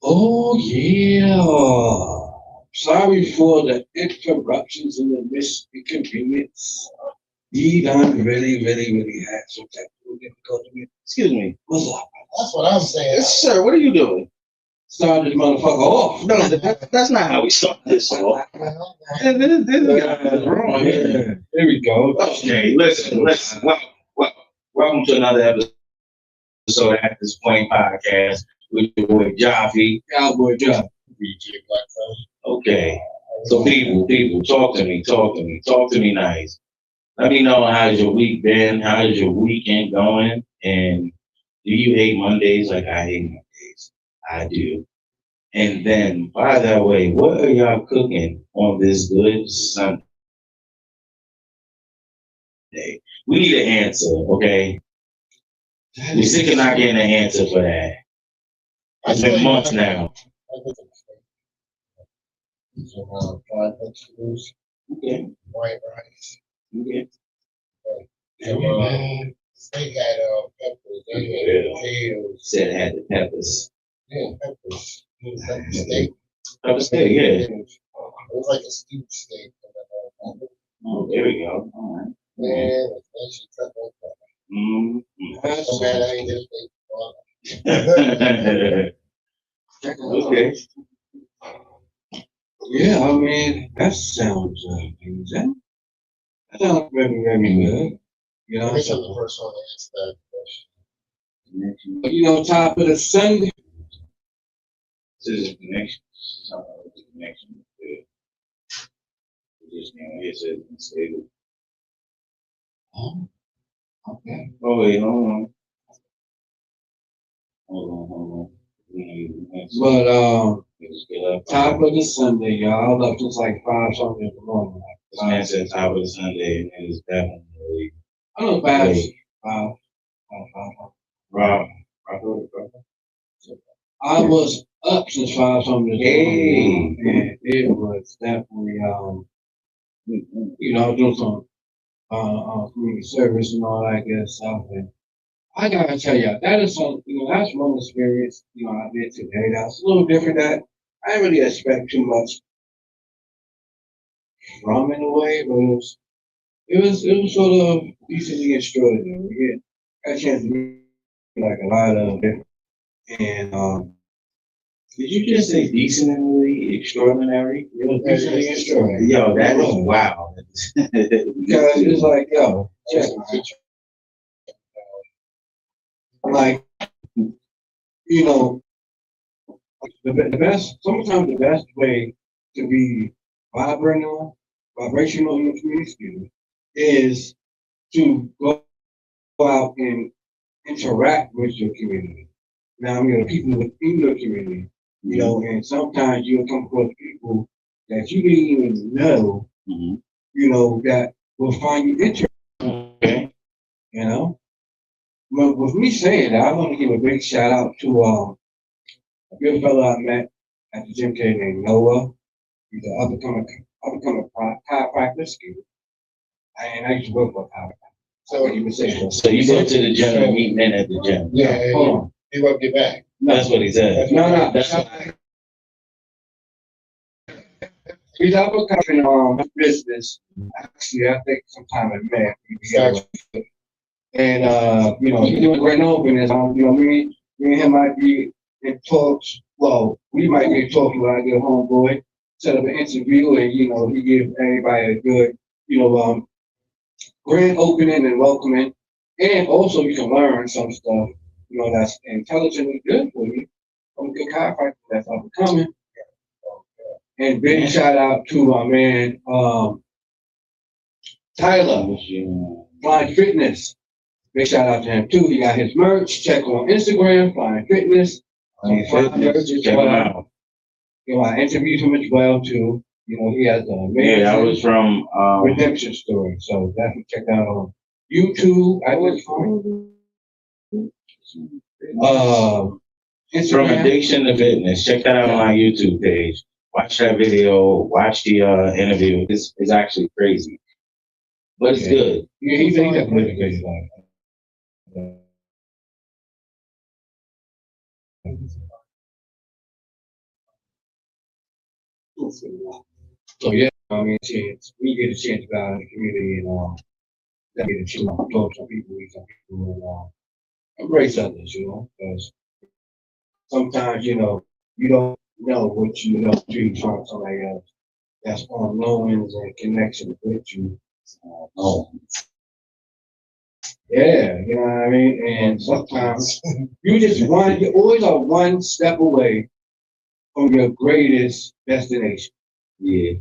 Oh yeah. Sorry for the interruptions and the misinconvenience. We done really had some technical difficulty. Excuse me. What's up? That's what I'm saying. Yes, sir, what are you doing? Start this motherfucker off. No, that's not how we start this off. This guy's wrong here. There we go. Okay, listen. Welcome to another episode of At This Point Podcast with your boy Jaffe. Cowboy job. Okay, so people, talk to me nice. Let me know how's your week been, how's your weekend going, and do you hate Mondays like I hate Mondays? I do. And then, by the way, what are y'all cooking on this good Sunday? We need an answer, okay? We're sick of not getting an answer for that. It's been months now. Fried vegetables, Okay. white rice. Okay. They had peppers. They had potatoes. Said it had the peppers. Yeah, peppers. Pepper steak. Pepper steak, yeah. It was like a stewed steak. Oh, there we go. All right. Man, then she cut that pepper. So bad I ain't just Okay. Yeah, I mean that sounds amazing. That sounds very good. You know, I think I'm the first one to answer that question. you know, top of the Sunday. This is a connection. Connection. Just it says unstable. Oh, okay. Oh wait, hold on. But top of the Sunday, y'all. I left just like 5 something in the morning. This man said top of the Sunday, and it's definitely I don't know bad. Rob. I was up since 5 something this morning, and it was definitely you know, doing some community service and all that good stuff. And I gotta tell you, that is some, you know, that's one experience, you know, I did today. That's a little different. That I didn't really expect too much from in a way, but it was sort of decently extraordinary. We got a chance to meet like a lot of different, and Did you just say decently extraordinary? it was decently extraordinary. Yo, that is wow. Because it's like, yo, check, like, you know, the best, sometimes the best way to be vibrational in the community is to go out and interact with your community. Now, you know, people within your community, you know, and sometimes you'll come across people that you didn't even know, you know, that will find you interesting. Okay. You know? But with me saying that, I want to give a big shout out to a good fellow I met at the gym today named Noah. He's an up and coming chiropractor. And I used to work for a chiropractor. So you would say So you go to the gym and meet men at the gym. Yeah, hold on. he won't get back. That's what he said. No. That's He's up and coming business. Actually, I think sometime in May. And you know, he's doing great openings. You know, me and him might be in talks. Well, we might be in talks when I get homeboy, set up an interview, and you know, he give everybody a good, you know, grand opening and welcoming. And also you can learn some stuff, you know, that's intelligently good for you from a good chiropractor that's up and coming. And big shout out to my man Tyler, Flying Fitness. Big shout out to him too. He got his merch. Check on Instagram, Flying Fitness. Check him out. You know, I interviewed him as well too. You know, he has a amazing that was from redemption story. So definitely check that out on YouTube. I was From Instagram. addiction to fitness. Check that out on my YouTube page. Watch that video. Watch the interview. It's actually crazy, but it's good. Yeah, he's a good crazy. So yeah, I mean, chance we get a chance to go out in the community and that get a chance to talk to some people, meet some people, and embrace others, because sometimes you don't know what you know till you find somebody else that's on knowings and connection with you. Oh, yeah, you know what I mean. And sometimes you always are one step away from your greatest destination. Yeah.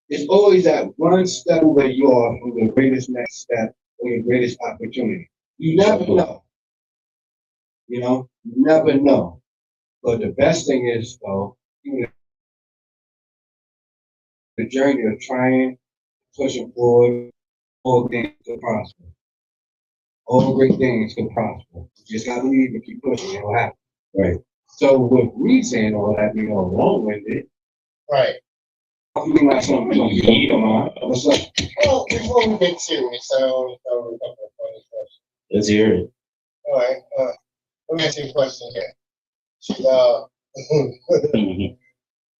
It's always that one step away you are from the greatest next step or your greatest opportunity. You never know. You never know. But the best thing is, though, the journey of trying, pushing forward, all things can prosper. All great things can prosper. You just gotta believe and keep pushing, it'll happen. Right. So with me saying all that, long-winded, Right. I'm feeling like something come on. What's up? Well, before we get serious, I want to cover a couple of funny questions. Let's hear it. All right. Let me ask you a question here.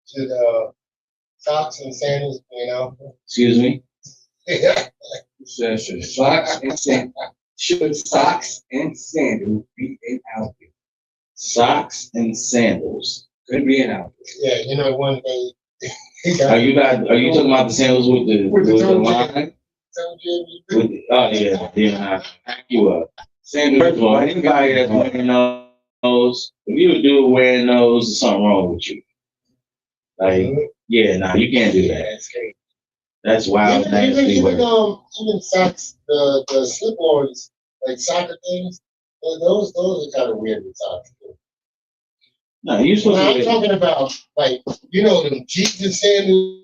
Should socks and sandals be out? Excuse me. Should socks and sandals be an outfit? Socks and sandals. Could be an outfit. Yeah, one day. Are you talking about the sandals with the line? Oh yeah. Back you up. Sandals. First of all, anybody that's wearing those, if you do wearing those, there's something wrong with you. Like, yeah, you can't do that. That's wild. Even socks, the slip-ons, like soccer things, those are kind of weird with socks too. No, you supposed I'm talking about the Jesus sandals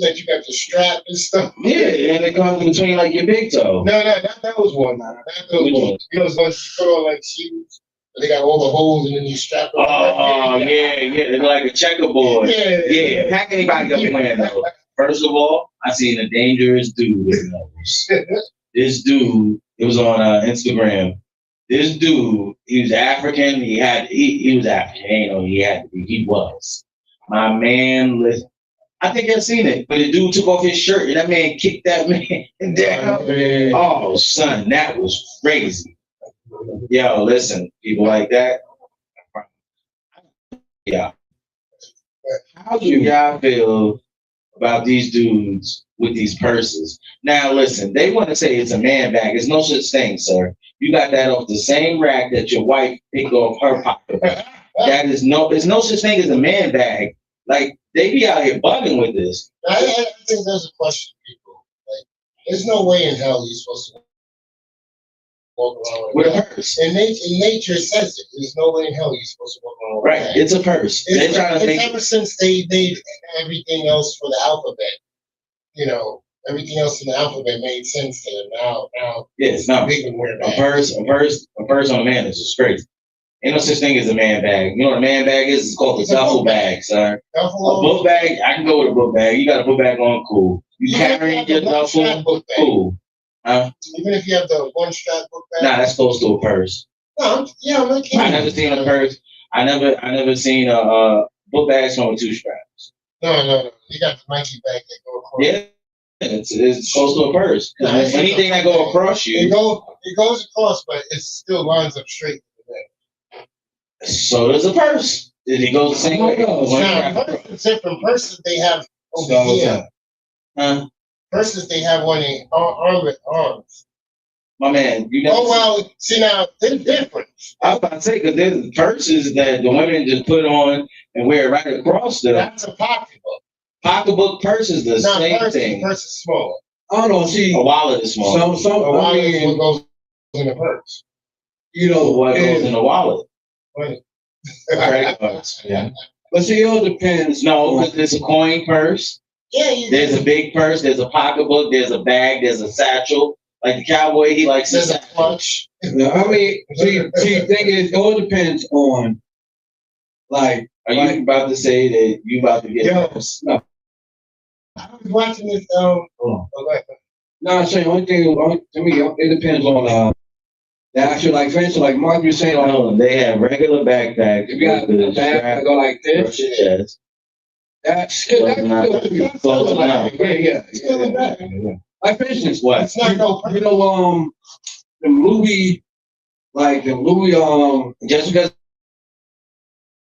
that you got the strap and stuff. Yeah, and it comes between like your big toe. No, that was one. Not those ones. Those ones you put on like shoes. They got all the holes and then you strap them. Oh, yeah. They're like a checkerboard. Yeah. Pack anybody up wearing those. First of all, I seen a dangerous dude with those. This dude, it was on Instagram. This dude, he was African. He was African. He was. My man, listen. I think I've seen it, but the dude took off his shirt and that man kicked that man down. Oh, son, that was crazy. Yo, listen, people like that. Yeah. How do y'all feel about these dudes with these purses? Now, listen, they want to say it's a man bag. There's no such thing, sir. You got that off the same rack that your wife picked off her pocket. There's no such thing as a man bag. Like, they be out here bugging with this. I think there's a question, people. Like, there's no way in hell you're supposed to walk around with a purse. And nature says it. There's no way in hell you're supposed to walk around with right. It's a purse. It's ever since they made everything else for the alphabet. Everything else in the alphabet made sense to them. Now yes, no. They can wear a purse on a man is just crazy. Ain't no such thing as a man bag. You know what a man bag is? It's called a duffel bag, son. A book bag, I can go with a book bag. You got a book bag on, cool. You carrying your duffel, cool. Huh? Even if you have the one strap book bag? Nah, that's close to a purse. No, I'm not kidding. I never seen a purse. I never seen a book bag come with two straps. No. You got the Nike bag that go across. Yeah. It's close to a purse. Because anything that go across you. It goes across, but it still lines up straight. So does a purse. It goes the same way. Except from purses they have over here. Purses they have on the arms. My man, you know. Oh well, see now they're different. I was about to say because there's purses that the women just put on and wear right across them. That's a pocketbook. Pocketbook purse is the same thing. Purse is small. I don't know. See, a wallet is small. A wallet is what goes in the purse. What goes in the wallet? Right. Yeah. But see, it all depends. No, because there's a coin purse. Yeah. There's a big purse. There's a pocketbook. There's a bag. There's a satchel. Like the cowboy, he likes a clutch. No, I mean, see, the thing is, it all depends on Like, Are you about to say that you about to get? Yo, no, I was watching this. hold on. No, I'm saying to me, it depends on the actual, like, for instance, like Mark was saying, like, No, they have regular backpacks. if you got with the a bag strap that go like across this, your chest. that's good. Close enough. Close enough. Yeah. Like, for instance, What? It's not no. you know, the Louis, Just because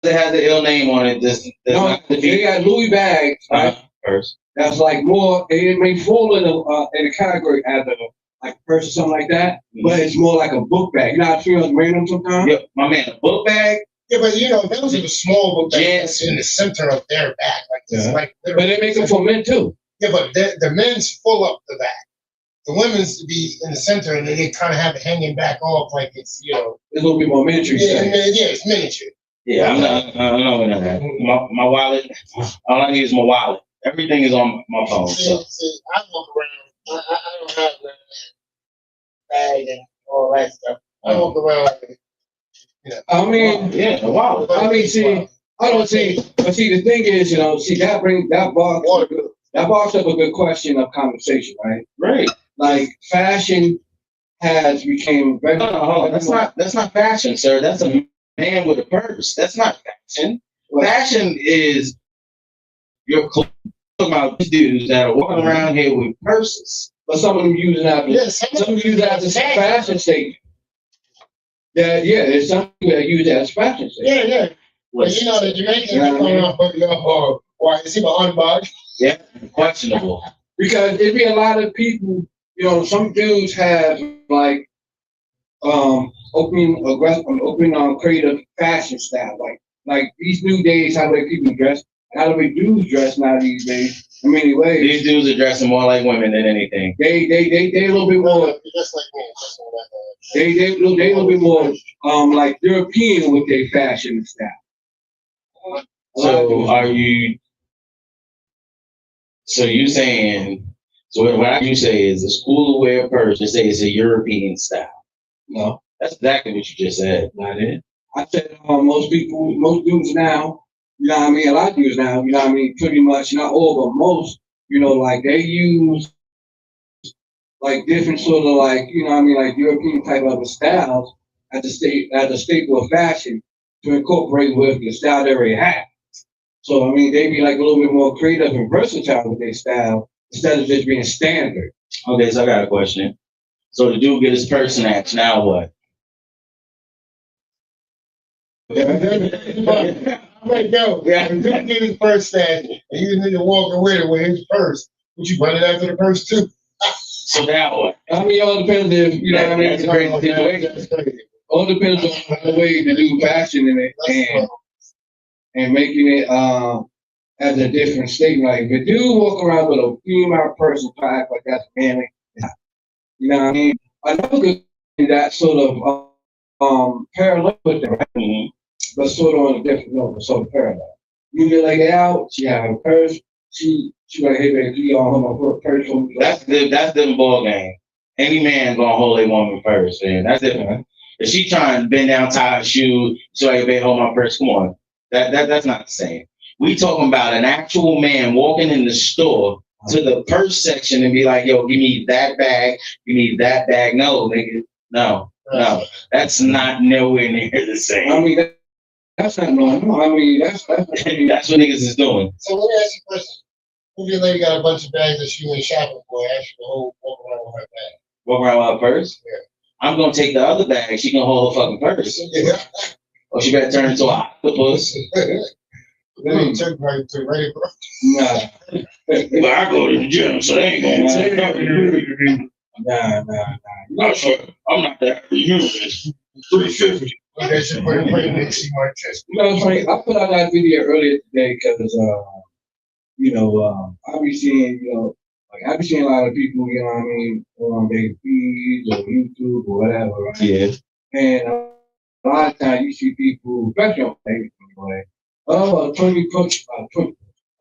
it has an ill name on it, does no, not they defeat got Louis bags, right? first. That's like more, it may fall in a category as a, like, purse or something like that, but it's more like a book bag. You know how I feel wearing them sometimes? Yep, my man, a book bag. Yeah, but you know, those are the small book Yes. bags in the center of their back. Like, it's Yeah. like But they make them for men too. Yeah, but the men's full up the back. The women's to be in the center, and they kind of have it hanging back off like it's, you know. It's a little bit more miniature. Yeah, it's miniature. Yeah, I'm not gonna have my wallet. All I need is my wallet. Everything is on my phone. So. See, I walk around. I don't have that bag and all that stuff. I walk around. I mean, Yeah, wow. I mean, see, I don't see, but see, the thing is, that box up a good question of conversation, right? Right. Like, fashion has became very. No, that's not fashion, sir. That's a man with a purse. That's not fashion. Fashion is your clothes. About these dudes that are walking around here with purses. But some of them use it as some use it as a fashion statement. Yeah, there's some people that use it as a fashion statement. Yeah. But you know, the Jamaicans are coming off of your why is he behind bag? Yeah, questionable. Because it'd be a lot of people, some dudes have like opening creative fashion style. Like these new days, how do people dress? How do we dudes dress now these days? In many ways, these dudes are dressing more like women than anything. They a little bit more. Just like me. They a little bit more like European with their fashion style. So are you? So you saying? So what you say is a school wear purse. You say it's a European style. No, that's exactly what you just said. Not it. I said most dudes now. You know what I mean? A lot of dudes now, pretty much, not all, but most, like they use like different sort of like, like European type of styles as a staple of fashion to incorporate with the style they already have. So, they be like a little bit more creative and versatile with their style instead of just being standard. Okay, so I got a question. So the dude get his purse snatched, now what? Right, yo, if you get his purse snatched and you need to walk away with his purse, would you run it after the purse too? So now what? All depends if, That's a great situation. All depends on the way to do fashion in it and making it as a different statement. Like, if you walk around with a female person to act like that's manly, you know what I mean? Another good thing that sort of parallel with that, right? Mm-hmm. But sort of on a different level, sort of parallel. You get like it out, she have a purse, she gonna hit that key on her purse. That's the ball game. Any man gonna hold a woman purse, man. That's different. If she trying to bend down, tie her shoe, so I can hold my purse, come on. That's not the same. We talking about an actual man walking in the store to the purse section and be like, yo, give me that bag, give me that bag. No, nigga, no. That's not nowhere near the same. That's not normal. That's what niggas is doing. So let me ask you a question. If your lady got a bunch of bags that she went shopping for, ask you to walk around with her bag. Walk around with her purse? Yeah. I'm gonna take the other bag. She can hold her fucking purse. Yeah. Or she better turn into an octopus. Then he took her to ready for. Nah. But I go to the gym, so they ain't gonna say nothing. Nah. I'm not that humorous. 350. They should put it in see my chest. It's funny. I put out that video earlier today because, I be seeing, I be seeing a lot of people, on their feeds or YouTube or whatever, right? Yeah. And a lot of times you see people, especially on Facebook, like,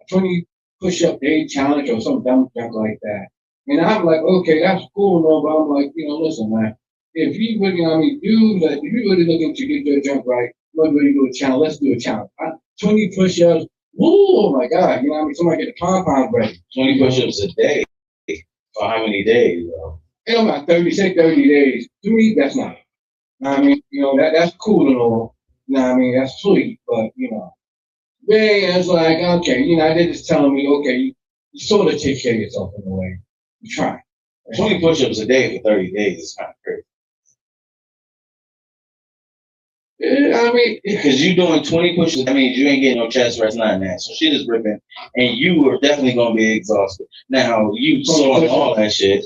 20 push-up day challenge or some dumb junk like that. And I'm like, okay, that's cool, but I'm like, listen, man, if you really, you know what I mean, dude, like, if you really looking to get your jump right, let's really do a challenge. Let's do a challenge. 20 push-ups. Woo! Oh my God! You know what I mean? Somebody get the compound ready. 20 push-ups a day. For how many days, though? You know, about 30 days. To me, that's not. You know what I mean, you know, that's cool and all. You know what I mean? That's sweet, but you know, yeah, it's like, okay, you know, they're just telling me, okay, you sort of take care of yourself in a way. You try. 20 push-ups a day for 30 days is kind of crazy. Yeah, I mean, Because you doing 20 push-ups, that means you ain't getting no chest rest, nothing that. So shit is ripping, and you are definitely gonna be exhausted. Now you saw all that shit.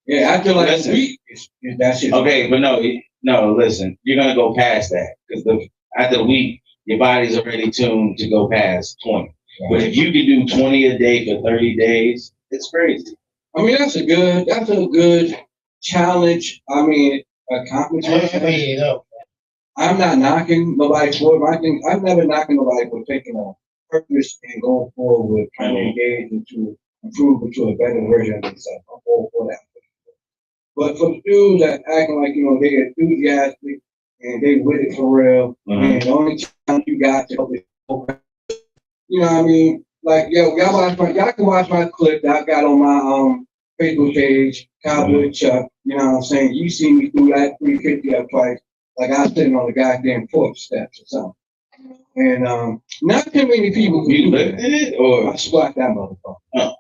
yeah, I feel like Listen. that shit. Okay, but no, listen, you're gonna go past that because after the week, your body's already tuned to go past 20. But if you can do 20 a day for 30 days, it's crazy. I mean, that's a good challenge. I mean, accomplishment. I'm not knocking nobody for it. I think I'm never knocking nobody for taking a purpose and going forward with trying to engage and to improve into a better version of themselves. I'm all for that. But for the dudes that acting like, you know, they enthusiastic and they with it for real, and the only time you got to help is, you know what I mean? Like, yo, y'all can watch my clip that I got on my Facebook page, Cowboy Chuck. You know what I'm saying? You see me do that 350 up twice. Like I was sitting on the goddamn porch steps or something. And not too many people can do that. Lifted it or I squat that motherfucker. Oh.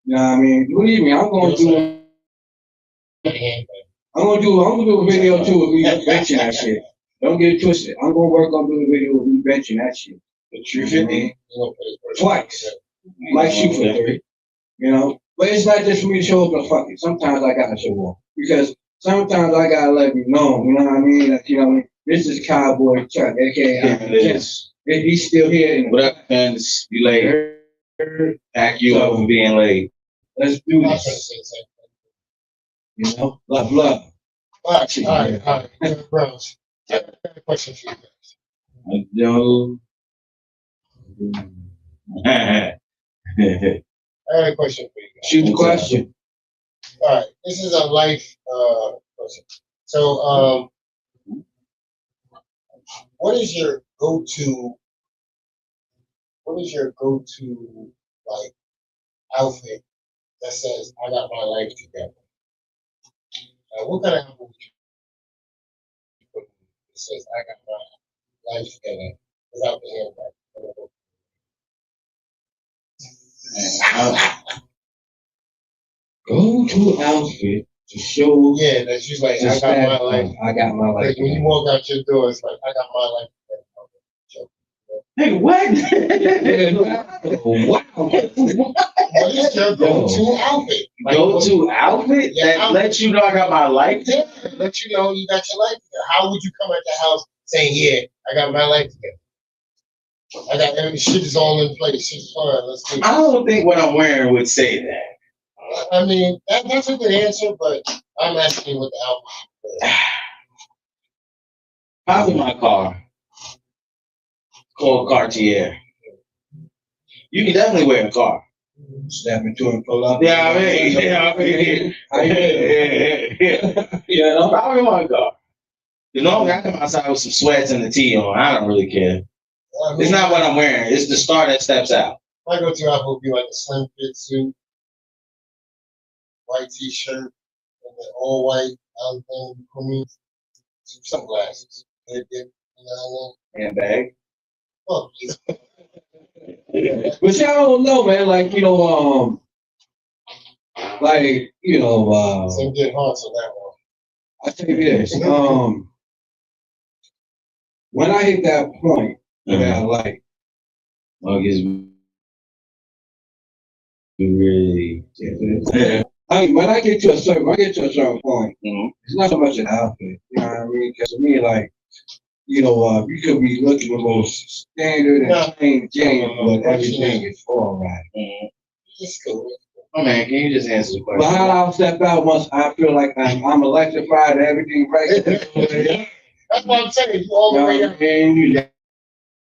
You know what I mean? Believe me, I'm gonna do a video too of me benching that shit. Don't get it twisted. I'm gonna work on doing a video of me benching that shit. the 350? Twice. Might shoot for 3. You know? But it's not just for me to show up and fuck it. Sometimes I gotta show up. Because sometimes I gotta let you know what I mean? That, you know, this is Cowboy Chuck, aka he's still here. What up, fans? You late. Back you up for being late. Let's do this. You know? Love. All right. Bros, I have a question for you guys. No. I have a question for you guys. Shoot the question. All right, this is a life question. So, what is your go-to like outfit that says "I got my life together"? What kind of outfit would you put that says "I got my life together" without the handbag? Go to outfit to show. Yeah, that's just like I got my life. I got my life. Like when you walk out your door, it's like I got my life together. Hey, what? Wow. What is your go-to outfit? Go-to outfit that lets you know I got my life together? Yeah, let you know you got your life together. How would you come at the house saying, "Yeah, I got my life together. I got every shit is all in place. It's fine. Let's do it." I don't think what I'm wearing would say that. I mean, that's a good answer, but I'm asking what the outfit. Hop in my car. Called Cartier. You can definitely wear a car. Step into and pull up. Yeah, I mean. Yeah, no, I'll be my car. You know, I come outside with some sweats and a tee on. I don't really care. It's not what I'm wearing. It's the star that steps out. My go-to outfit would be like a slim fit suit, white t-shirt, and then all white thing for me. Some sunglasses. You know what I mean? Handbag. Oh, But y'all don't know, man. Like, you know, some good hearts on that one. I tell you this, when I hit that point that I like, really. I mean, when I get to a certain point, it's not so much an outfit. You know what I mean? Because to me, like, you know, you could be looking the most standard and plain Jane, but everything is all right. It's cool. Oh man, can you just answer the question? But how I'll step out once I feel like I'm electrified and everything right. That's what I'm saying. You all the way up. And You're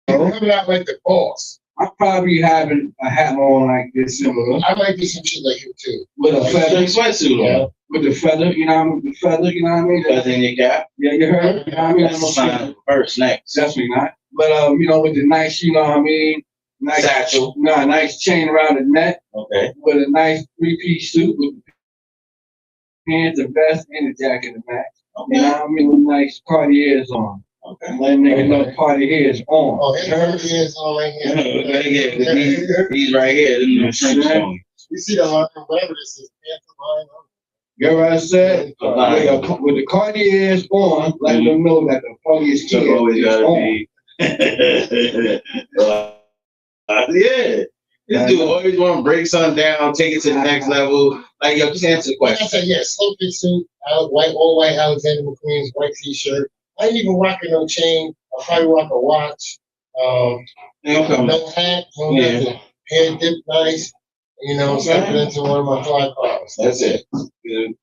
coming out like the boss. I'm probably having a hat on like this similar I might do some shit like you too. with a Like feather, sweatsuit on. with the feather, you know what I mean? The feather, you know what I mean? Feather in your cap. Yeah, you heard? You know what I mean? That's a sign first, next. Definitely not. But you know, with the nice, you know what I mean? Nice Satchel. No, nice chain around the neck Okay. with a nice three-piece suit with the pants, the vest, and the jacket and match. You know what I mean? With nice Cartiers on. Okay. Let nigga know the party here is on. Oh, his is on right here. Yeah, these right here, them little shrimp stones. You see the line, whatever this is, panther line. You know what I said? With the Cartiers on, let them know that the party is So here. always It's gotta on. be. Yeah. This dude always want to break something down, take it to the next level. Like, yo, just answer the Like I question. said, yeah, slow fit suit, white, all white Alexander McQueen's white t-shirt. I ain't even rocking no chain. I'll probably rock a watch. No hat, no Yeah. nothing. Hair dip nice. You know, stepping into one of my fly cars. That's it.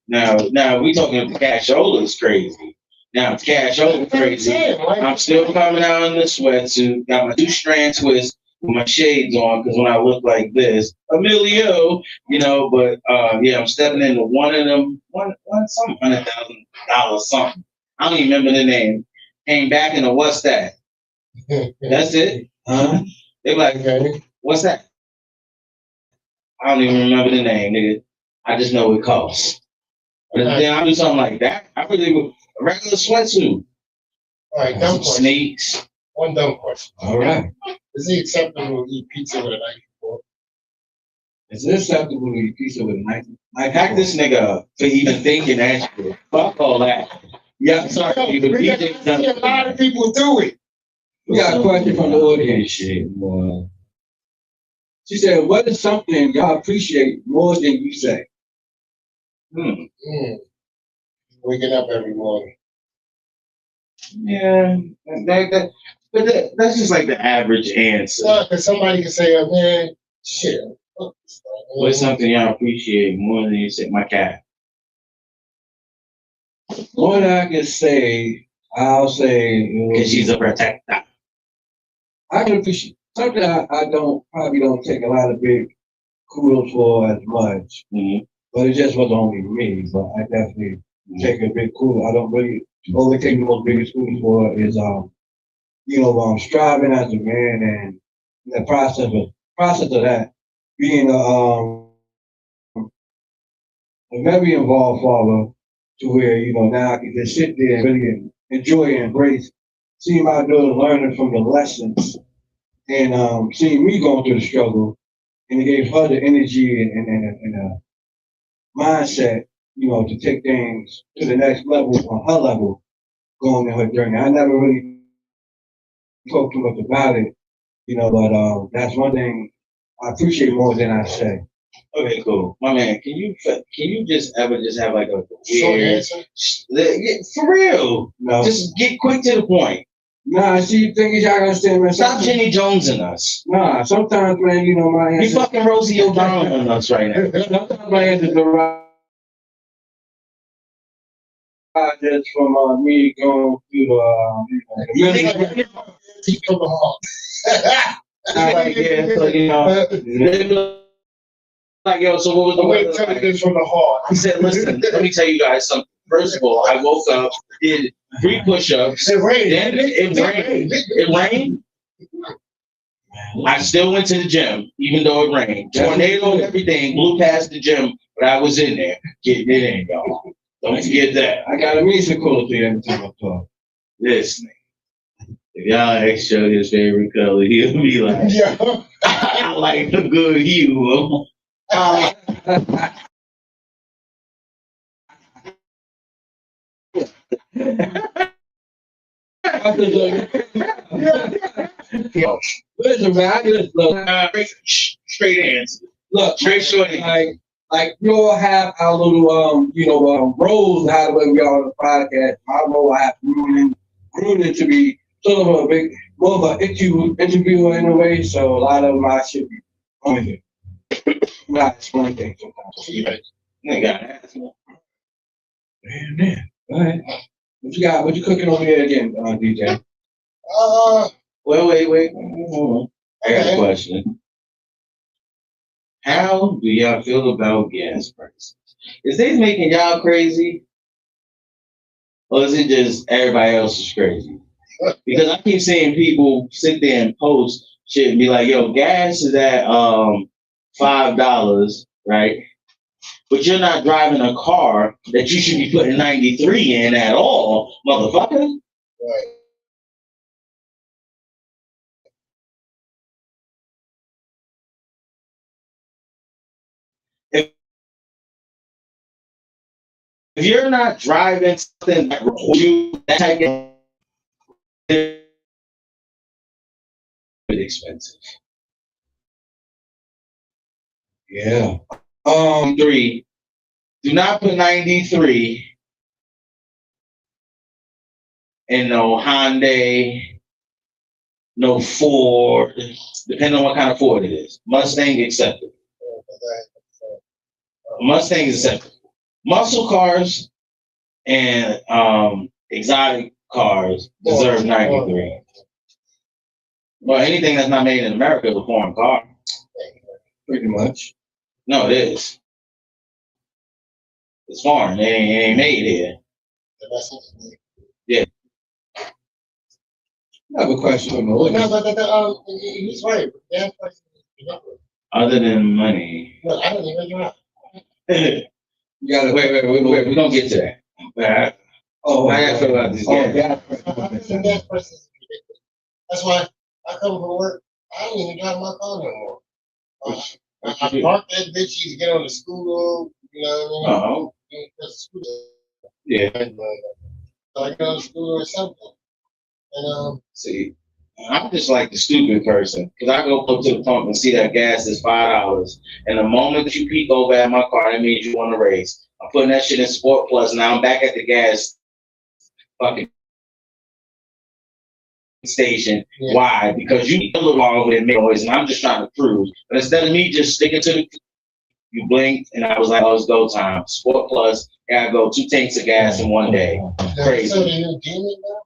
Now we talking if the cashola is crazy. Now if the cashola is crazy. I'm still coming out in the sweatsuit, got my 2-strand twist with my shades on, because when I look like this, Emilio, you know, but yeah, I'm stepping into one of them, some $100,000 something. I don't even remember the name. Came back into what's that? That's it. They like, Okay. what's that? I don't even remember the name, nigga. I just know it costs. But then I do something like that. I really would a regular sweatsuit. All right, dumb question. Sneaks. One dumb question. All right. Is it acceptable to eat pizza with a knife before? Is it acceptable to eat pizza with a knife? I pack this nigga up for even thinking that shit. Fuck all that. Yeah, sorry. I see a lot of people do it. We got a question from the audience. Shit, boy. She said, what is something y'all appreciate more than you say? Waking up every morning. Yeah, that's just like the average answer. Because somebody can say, oh, man, shit. What's something y'all appreciate more than you say? My cat. More than I can say, I'll say. Because she's a protector. I can appreciate something I probably don't take a lot of big kudos for as much. But it just wasn't only me, but I definitely take a big kudos. I don't really only take the most biggest kudos for is striving as a man, and the process of that being a very involved father, to where now I can just sit there and really enjoy and embrace seeing my daughter learning from the lessons, and seeing me going through the struggle, and it gave her the energy and a mindset, to take things to the next level on her level, going in her journey. I never really talked too much about it, but that's one thing I appreciate more than I say. Okay, cool. My man, can you just have like a Short weird answer? for real? No. Just get quick to the point. Nah, see, the thing is, y'all understand, man. Stop Jenny Jones in us. Nah, sometimes, man, my You answer. fucking Rosie O'Donnell on us right now. Sometimes my answer is just from me going through the He killed the hawk. Like, yeah, so like, yo, so what was the I'm going weather to tell you like? this from the heart. He said, listen, let me tell you guys something. First of all, I woke up, did 3 push-ups, It rained. then it rained. I still went to the gym, even though it rained. Tornado and everything blew past the gym, but I was in there getting it in, y'all. Don't forget that. I got a music quality every time I talk. Listen, if y'all ask Chuck his favorite color, he'll be like, Yeah. I like the good hue. Listen, man, I just look. Straight answer. Look, Straight short answer. like we all have our little roles. How we are on the podcast. My role, I have grooming to be sort of a big, more of an interviewer in a way. So a lot of my shit be on here. Not explain things sometimes. They got an ass one. Man. All right. What you got? What you cooking over here again, DJ? Well, wait. Hold on. I got a question. How do y'all feel about gas prices? Is they making y'all crazy? Or is it just everybody else is crazy? Because I keep seeing people sit there and post shit and be like, yo, gas is at $5, right? But you're not driving a car that you should be putting 93 in at all, motherfucker. Right. If you're not driving something that requires you that type of it's expensive. Yeah. 3. Do not put 93 in no Hyundai, no Ford, depending on what kind of Ford it is. Mustang acceptable. Mustang is acceptable. Muscle cars and exotic cars deserve 93. Well, anything that's not made in America is a foreign car. Pretty much. No, it is. It's foreign. It ain't made here. Yeah. I have a question for No, Melissa. he's right. Gas prices is up. Other than money. Look, I don't even drive. You gotta Wait. We're going to get to that. Oh, I gotta feel about this gas. gas. The gas prices is ridiculous. That's why I come from work. I don't even drive my car no more. I park that bitch. You get on the scooter. You know what I mean? Yeah. So I get on the scooter or something. And See, I'm just like the stupid person because I go up to the pump and see that gas is $5. And the moment that you peek over at my car, that means you want to race. I'm putting that shit in Sport Plus. Now I'm back at the gas fucking station. Yeah. Why? Because you a little long with make noise, and I'm just trying to cruise. But instead of me just sticking to the, you blinked, and I was like, "Oh, it's go time." Sport Plus, gotta go 2 tanks of gas in one day. Crazy. So the new demon now?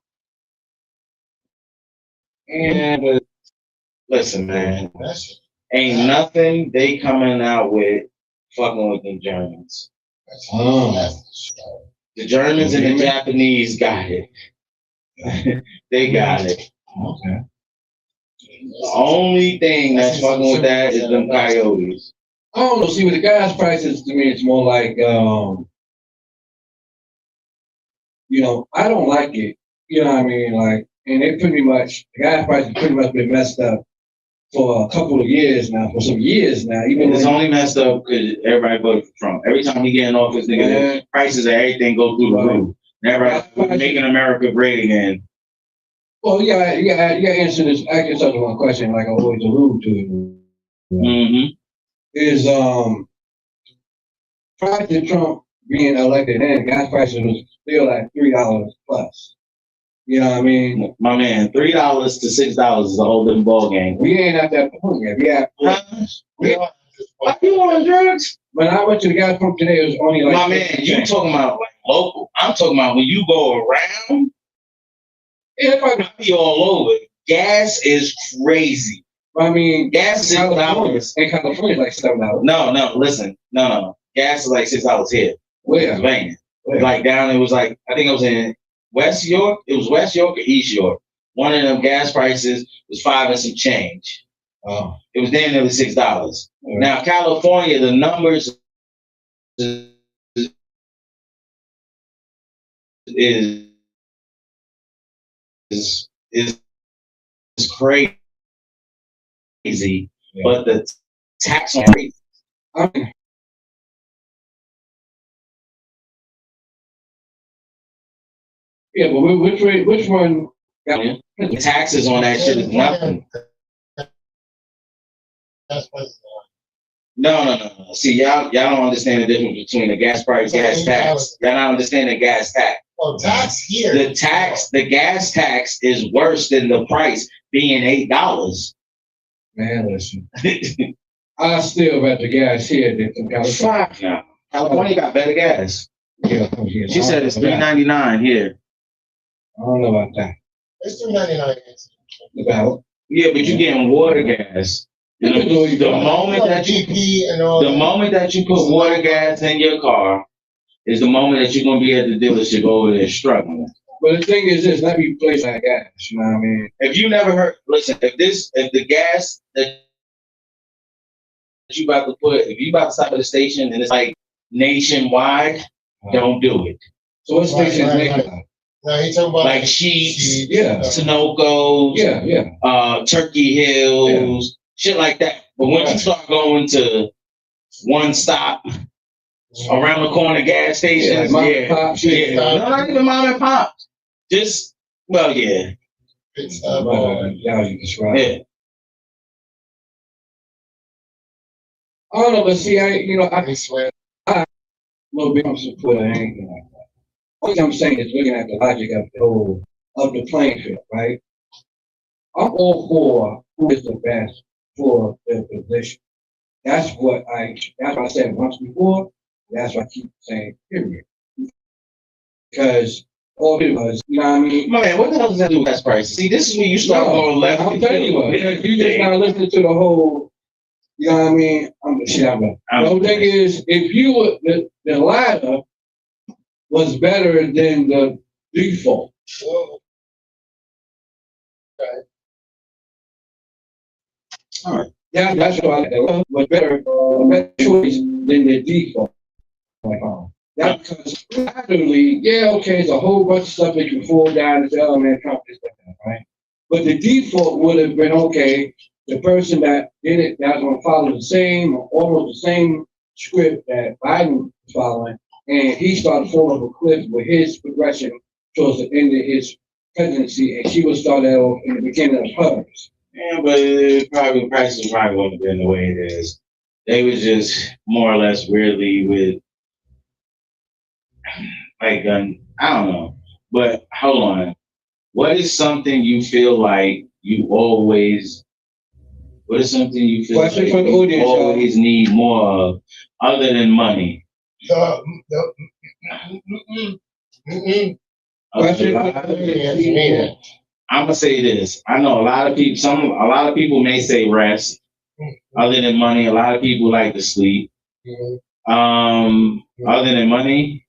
And Listen, man, That's ain't nothing they coming out with fucking with the Germans. The Germans and the Japanese got it. They got it. okay. The only thing that's fucking with that is them coyotes. I don't know. See, with the gas prices, to me, it's more like, I don't like it. You know what I mean? Like, and it pretty much, the gas prices pretty much been messed up for a couple of years now, for some years now. Even It's only messed up because everybody voted for Trump. Every time he get in office, nigga, the prices of everything go through the roof. Never making America great again. Well, you gotta answer this. I can answer one question, like I always allude to. Mm-hmm. Is prior to Trump being elected, then gas prices was still at $3 plus. You know what I mean? My man, $3 to $6 is a whole different ball game. We ain't at that point yet. Are you on drugs? When I went to the gas pump today, it was only like. My man, you talking about like local. I'm talking about when you go around, I be all over. Gas is crazy. I mean, gas is $6. In California, like $7. No, listen. No. Gas is like $6 here. Where? Pennsylvania. Like down, it was like, I think it was in West York. It was West York or East York. One of them gas prices was $5 and some change. Oh. It was then nearly $6. Yeah. Now, California, the numbers is crazy, Yeah. but the tax on crazy. Yeah, but which one? The taxes on that shit is nothing. No. See, y'all don't understand the difference between the gas price, gas tax. Y'all not understand the gas tax. Oh, tax here. The gas tax is worse than the price being $8. Man, listen. I still bet the gas here than from California. Now, California got better gas. Yeah. She said it's $3.99 here. I don't know about that. It's $3.99. About. Yeah, but you're getting water gas. And the moment that you DP and all the moment that you put water gas in your car is the moment that you're gonna be at the dealership over there struggling. But the thing is this, let me place that gas, you know what I mean? If you never heard, listen, if the gas that you about to put, if you about to stop at the station and it's like nationwide, don't do it. So what station is Right. nationwide? No, he talking about Like Sheets, Yeah. Sunoco's, Yeah. Turkey Hills, shit like that. But once you start going to one stop around the corner gas stations, mom and pop shit. no, not even mom and pop. Just yeah. pit stop. Yeah, you describe. Yeah. I don't know, but see, I swear. a little bit of support or anything like that. What I'm saying is looking at the logic of the playing field, right? I'm all for who is the best for their position. That's what I said once before. That's what I keep saying, period. Because all it was, you know what I mean? Man, what the hell does that do with gas prices? See, this is when you start going left. I'm telling you what, because you just not listening to the whole, you know what I mean? I'm the shit out of it. The whole thing is, if you were, the latter was better than the default. Whoa. All right. Yeah, that's why it was better, a better choice than the default. That's because laterally, okay, it's a whole bunch of stuff that you fall down and say, oh man, Trump is that, right? But the default would have been, okay, the person that did it, that's going to follow the same or almost the same script that Biden was following, and he started falling off a cliff with his progression towards the end of his presidency, and she was started off in the beginning of hers. Yeah, but probably prices probably wouldn't have been the way it is. They was just more or less weirdly with like I don't know. But hold on. What is something you feel like you always what is something you feel Question like from the you audience, always need more of other than money? Question Okay. from the audience. I'm gonna say this. I know a lot of people may say rest. Other than money, a lot of people like to sleep. Other than money,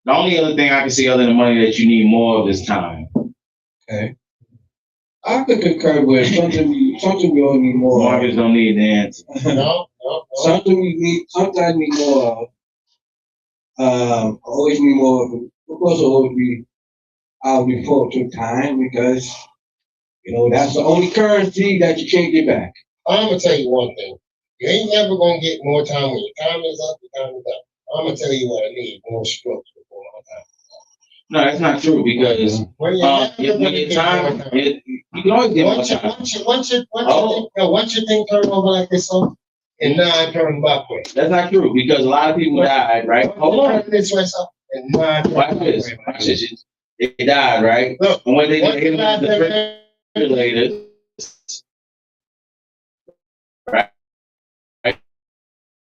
the only other thing I can see other than money that you need more of is time. Okay. I could concur with something we all need more of. Marcus don't need the answer. No. Sometimes need more of. Always need more of. Of course, I'll be full to time because, that's the only currency that you can't get back. I'm gonna tell you one thing. You ain't never gonna get more time when your time is up. Your time is up. I'm gonna tell you what I need: more strokes before my time. No, that's not true because when your time, you can always get more time. Once you think turn over like this, and now I turn backwards. That's not true because a lot of people died, right? Hold on. This way, and now I turn Watch this. Watch this. They died, right? Look, and when they hit the defibrillator, right?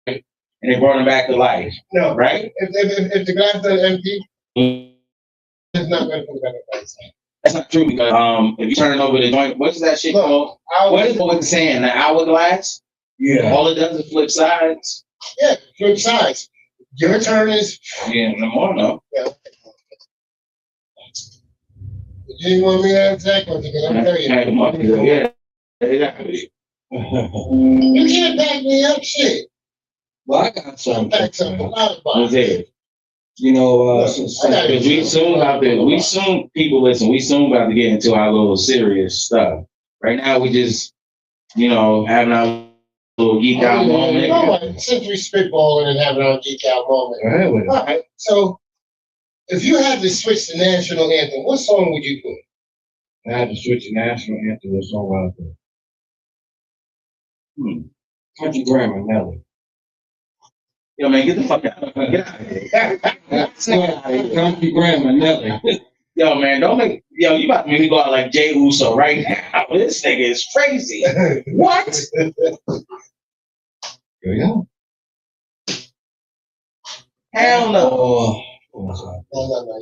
And they brought him back to life. No, right? If the glass is empty, it's not going to put it back in place. That's not true because if you turn it over the joint, what's that shit called? What is what saying? The hourglass? Yeah. All it does is flip sides. Yeah, flip sides. Your turn is. Yeah, no more no. Yeah. You didn't want me to ask that question because I'm telling you. Yeah, exactly. You can't back me up, shit. Well, I got something. Back something out about What's it? Because we soon about to get into our little serious stuff. Right now, we just, having our little geek out moment. Since we spitballing and having our geek out moment. All right. So, if you had to switch the national anthem, what song would you put? I had to switch the national anthem to a song I put. Country Grammar, Nelly. Yo, man, get the fuck out of here. Country Grammar, Nelly. Yo, man, you about to make me go out like Jay Uso right now. This nigga is crazy. What? Here we go. Hell no. No,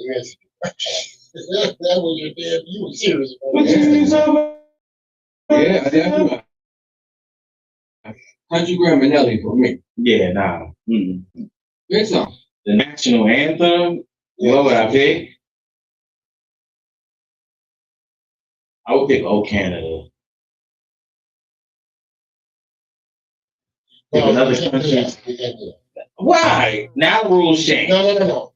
you answered. That was your damn, you were serious. What you Yeah, yeah. Country Grammar Nelly for me. Yeah, nah. Mm. Good song. The national anthem. What would I pick? I would pick "Oh Canada." Pick another country. Why? Now the rules change. No.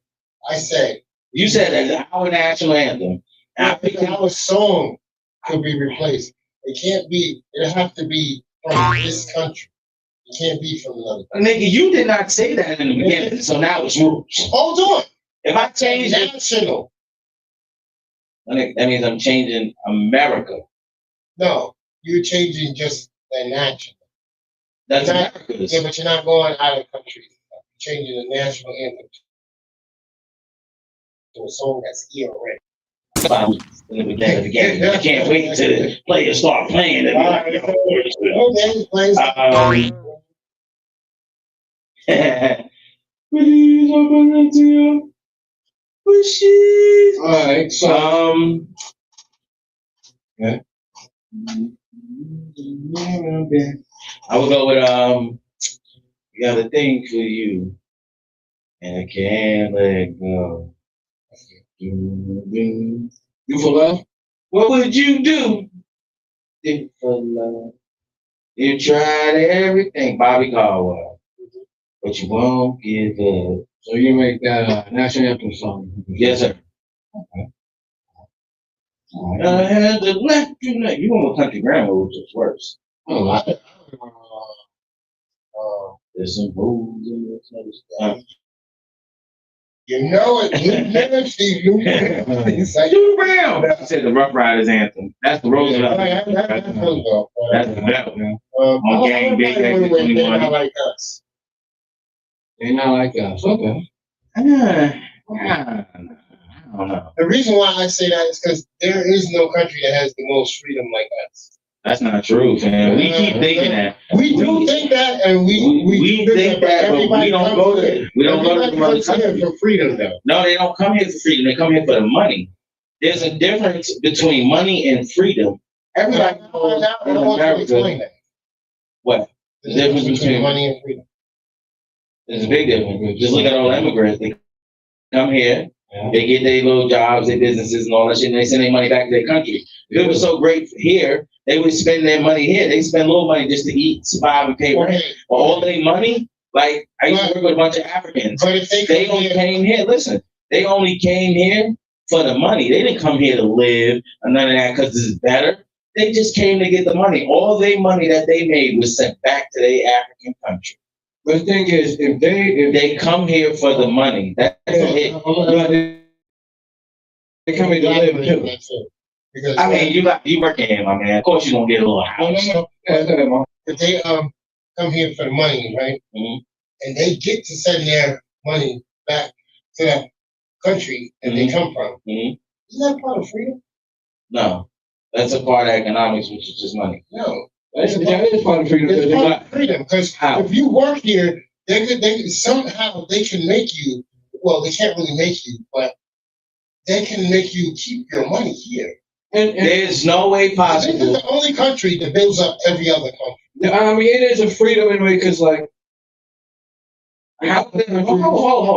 I said. You said that our national anthem. Our song could be replaced. It can't be. It have to be from this country. It can't be from another country. Nigga, you did not say that in the beginning, so now it's rules. Hold on. If I change it, national. That means I'm changing America. No, you're changing just the national. That's America's. Yeah, but you're not going out of the country. You're changing the national anthem to a song that's here already. Again. You can't wait till the players start playing. Okay, please. Please open up to your wishes. All right, so yeah. I would go with got a thing for you, and I can't let it go. You for love? What would you do if for love? You tried everything, Bobby Caldwell, but you won't give up. So you make that national anthem song? Yes, sir. Okay. I had to let you know. You went with Country Grammar, which is worse. Oh, There's some rules in this other stuff. You know it. You never see you. Shoot around. I said the Rough Riders anthem. That's the Roosevelt. That's the bell. On Gang Big Exit 21. They're not like us. They're not like us. Okay. I don't know. The reason why I say that is because there is no country that has the most freedom like us. That's not true, man. We keep thinking that. We do think that, and we think that, but we don't go there. We don't go to the other country for freedom, though. No, they don't come here for freedom. They come here for the money. There's a difference between money and freedom. Everybody knows in America. What? The difference between money and freedom. There's a big difference. Just look at all immigrants. They come here, they get their little jobs, their businesses, and all that shit, and they send their money back to their country. If it was so great here, they would spend their money here. They spend little money just to eat, survive, and pay rent. But all their money, like I used to work with a bunch of Africans. But if they only came here. Listen, they only came here for the money. They didn't come here to live or none of that because this is better. They just came to get the money. All their money that they made was sent back to their African country. But the thing is, if they come here for the money, that's it. They come here to live too. Because I mean, you working here, my man. Of course, you're gonna get a little house. No. If they come here for the money, right? Mm-hmm. And they get to send their money back to that country that they come from. Mm-hmm. Isn't that part of freedom? No, that's a part of economics, which is just money. No, that is part of freedom. It's part of freedom because if you work here, they somehow they can make you. Well, they can't really make you, but they can make you keep your money here. And there's no way possible. This is the only country that builds up every other country. I mean, it is a freedom in a way because, like, hold.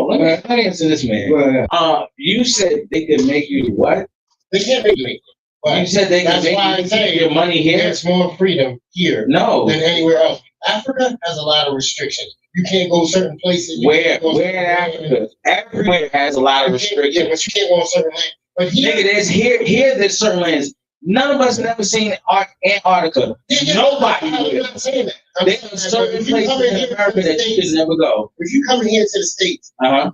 Let me answer this, man. You said they could make you what? They can't make me. You said they could make you keep your money here. There's more freedom here than anywhere else. Africa has a lot of restrictions. You can't go certain places. Where in Africa? Everywhere has a lot of restrictions. Yeah, but you can't go on certain lands. But here, there's certain lands. None of us have ever seen Antarctica. Nobody. I'm not saying that. There's certain places in America that you can never go. If you come here to the States and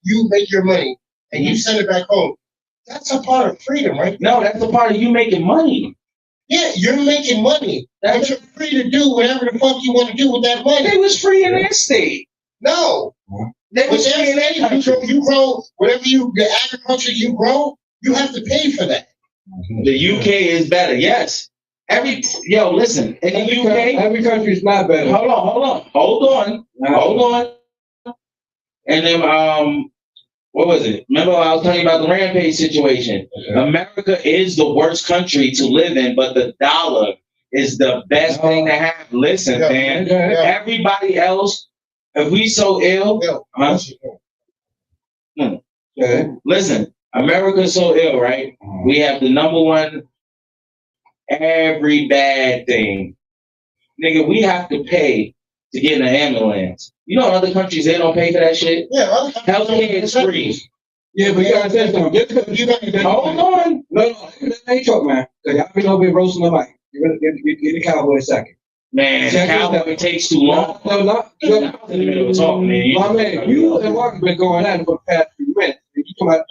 you make your money and you send it back home, that's a part of freedom, right? No, that's a part of you making money. Yeah, you're making money. But you're free to do whatever the fuck you want to do with that money. They was free in their state. No. They was free in their state. You grow, the agriculture you grow, you have to pay for that. The UK is better, yes. Listen, in the UK, every country is not better. Hold on. And then, what was it? Remember I was telling you about the Rampage situation. Okay. America is the worst country to live in, but the dollar is the best thing to have. Listen, Yeah. man. Yeah. Everybody else, if we so ill, huh? Okay. Listen, America's so ill, right? We have the number one every bad thing. Nigga, we have to pay to get in an ambulance. You know, in other countries, they don't pay for that shit. Yeah, Healthcare is free. Yeah, but you gotta say something. Just because you got Hold on. No, that ain't talk, man. Cause y'all been over here roasting the mic. Get the cowboy a second. Man, Check how this out. it takes too long. No. In the middle of talking, man. My man, you and Mark have been going at it for the past few minutes. And you come out,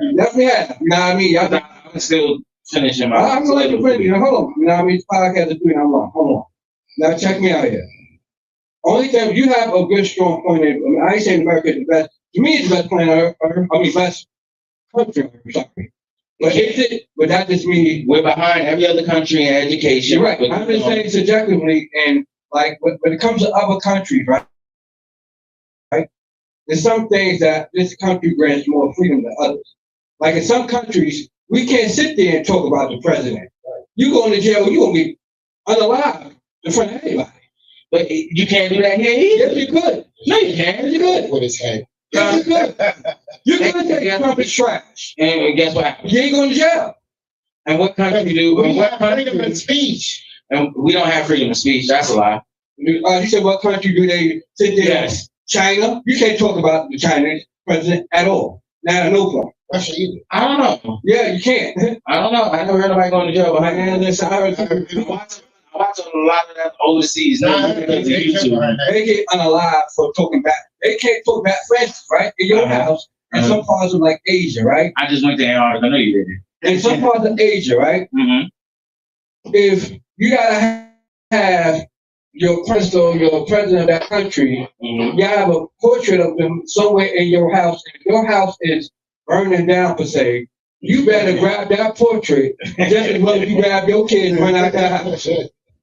you definitely have. You know what I mean? Y'all I'm still finishing my. I'm gonna let you finish. Hold on. You know what I mean? This podcast is doing. I'm wrong. Hold on. Now check me out here. Only thing you have a good strong point. I ain't saying America is the best. To me, it's the best planet on Earth. I mean, best country on Earth. Sorry. But is it? But that just means We're behind every other country in education. you're right. I'm just saying subjectively, and like when it comes to other countries, right? There's some things that this country grants more freedom than others. Like in some countries, we can't sit there and talk about the president. You go into jail, you gonna be unalive in front of anybody. But you can't do that here either. Yes, you could. No, you can't. Yes, you could. With his head. Yes, you could. You could say Trump is trash. And guess what happens? You ain't going to jail. And what country do? We And what have freedom of country? speech. And we don't have freedom of speech. That's a lie. You said what country do they sit there? Yes. China. You can't talk about the Chinese president at all. Not no point. Russia either. I don't know. Yeah, you can't. I don't know. I never heard nobody going to jail behind Man, that. listen, I heard I watch a lot of that overseas. YouTube. they get unalive for talking back. They can't talk back French, right? In your house, in some parts of like Asia, right? I just went to Antarctica. I know you did. In some parts of Asia, right? Mm-hmm. If you gotta have your president, your president of that country, Mm-hmm. you have a portrait of them somewhere in your house. If your house is burning down per se, you better grab that portrait just as well as you grab your kids and run out that house.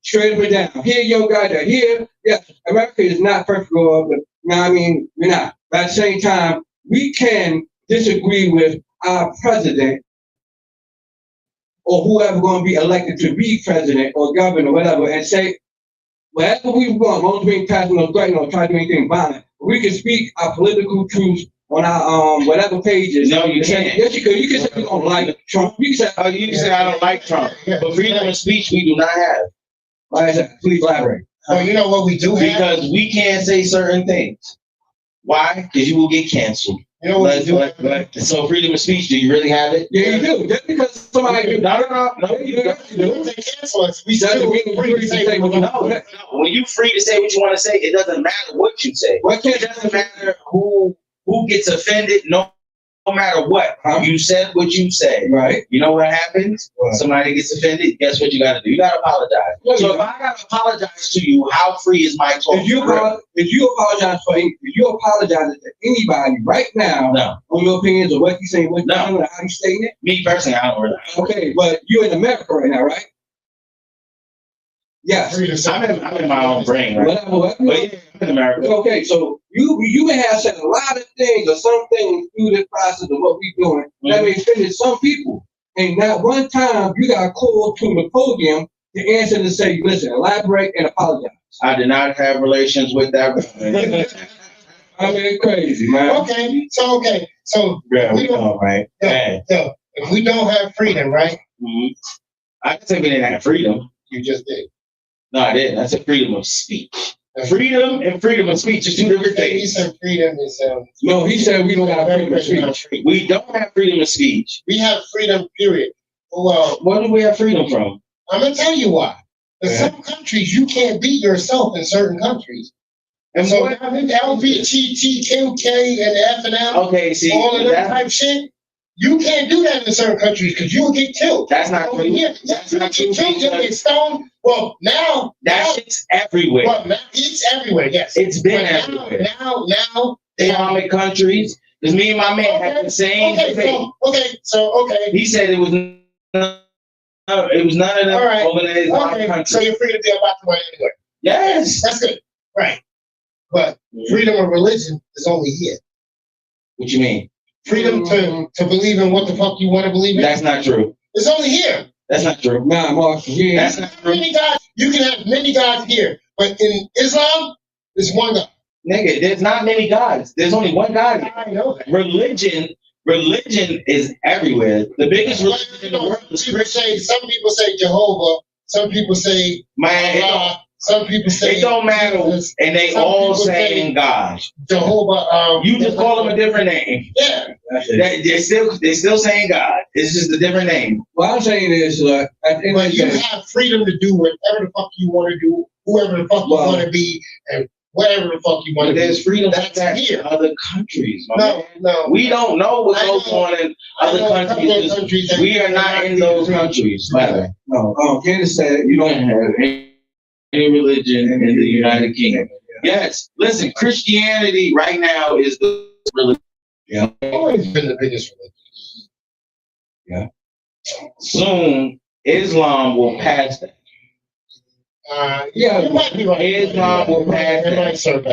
Straight up and down. Here, your guy there. Here, yeah, America is not perfect, but you know what I mean? We're not. But at the same time, we can disagree with our president or whoever going to be elected to be president or governor or whatever and say, whatever we want, as long as we ain't passing no threat or try to do anything violent, we can speak our political truths on our whatever pages. No, you can't. Yes, you could. You can say you don't like Trump. You can say, Oh, you can say I don't like Trump, but freedom of speech we do not have like I said, please elaborate. So you know what we do have? because we can't say certain things. Why? Because you will get canceled. You know what we do have? So freedom of speech, do you really have it? Yeah, you do. Just because somebody No, you do. If they cancel us, we Doesn't still mean free free to to say say what we what want. you want. No, when you free to say what you want to say, it doesn't matter what you say. Why can't It doesn't matter who gets offended. No matter what, Huh? you said what you said. Right. You know what happens? What? Somebody gets offended. Guess what you got to do? You got to apologize. No, So you if I got to apologize to you, how free is my talk? If you apologize to anybody right now No, on your opinions or what you saying, what you No. doing, or how you saying it, me personally, I don't really. okay, but you're in America right now, right? Yes. Free to say I'm in my own brain, right? Whatever. But yeah, I'm in America. Okay, so you may have said a lot of things or some things through this process of what we're doing that may offend some people. And not one time you got called to the podium to answer to say, listen, elaborate and apologize. I did not have relations with that woman. I mean, crazy, man. Okay, so Yeah, we we know, right? Yeah. so if we don't have freedom, right? Mhm. I can say we didn't have freedom. You just did. No, I didn't. I said freedom of speech. Freedom and freedom of speech is two different You things. said freedom is No, he said we don't have freedom of freedom speech. of speech. We don't have freedom of speech. We have freedom, period. Well, Where do we have freedom from? I'm gonna tell you why. In Yeah. some countries, you can't be yourself in certain countries. And So what? now this LGBTQK and F and M, Okay, see, all of that that's, type shit, you can't do that in certain countries because you will get killed. that's not Over true. here, That's you not get true. killed, you'll get stoned. Well, now, That shit's everywhere. it's everywhere. Yes, It's been But everywhere. Now, Islamic countries. Because me and my man had the same debate. Okay. He said it was none of them All right. over the Islamic Okay, so countries. you're free to be about the money anyway. Yes. That's good, right? But freedom of religion is only here. What you mean? Freedom to believe in what the fuck you want to believe in. That's not true. It's only here. That's not true. Nah, Marshall, yeah. That's not true. Many gods. You can have many gods here, but in Islam, there's one God. Nigga, there's not many gods. There's only one God. I know that. Religion is everywhere. The biggest religion in the world is Christian. Some people say Jehovah. Some people say Man, Allah. Some people say it don't matter, Jesus. and they Some all people saying say God. Jehovah. You just call them a different name. Yeah. They're still saying God. It's just a different name. What I'm saying is, at the end of But the you day, have freedom to do whatever the fuck you want to do, whoever the fuck you Well- want to be, and whatever the fuck you want But to there's do. freedom like That's that here. in other countries, my man. No. We don't know what I goes know- on in I other know a couple of countries. that We are not in those countries, brother. no, Candace said You you don't don't have any religion in the United Kingdom. Yes, listen, Christianity right now is the religion. Always been the biggest religion. Soon, Islam will pass that. Yeah, you might be right. Islam will pass It that. might surpass.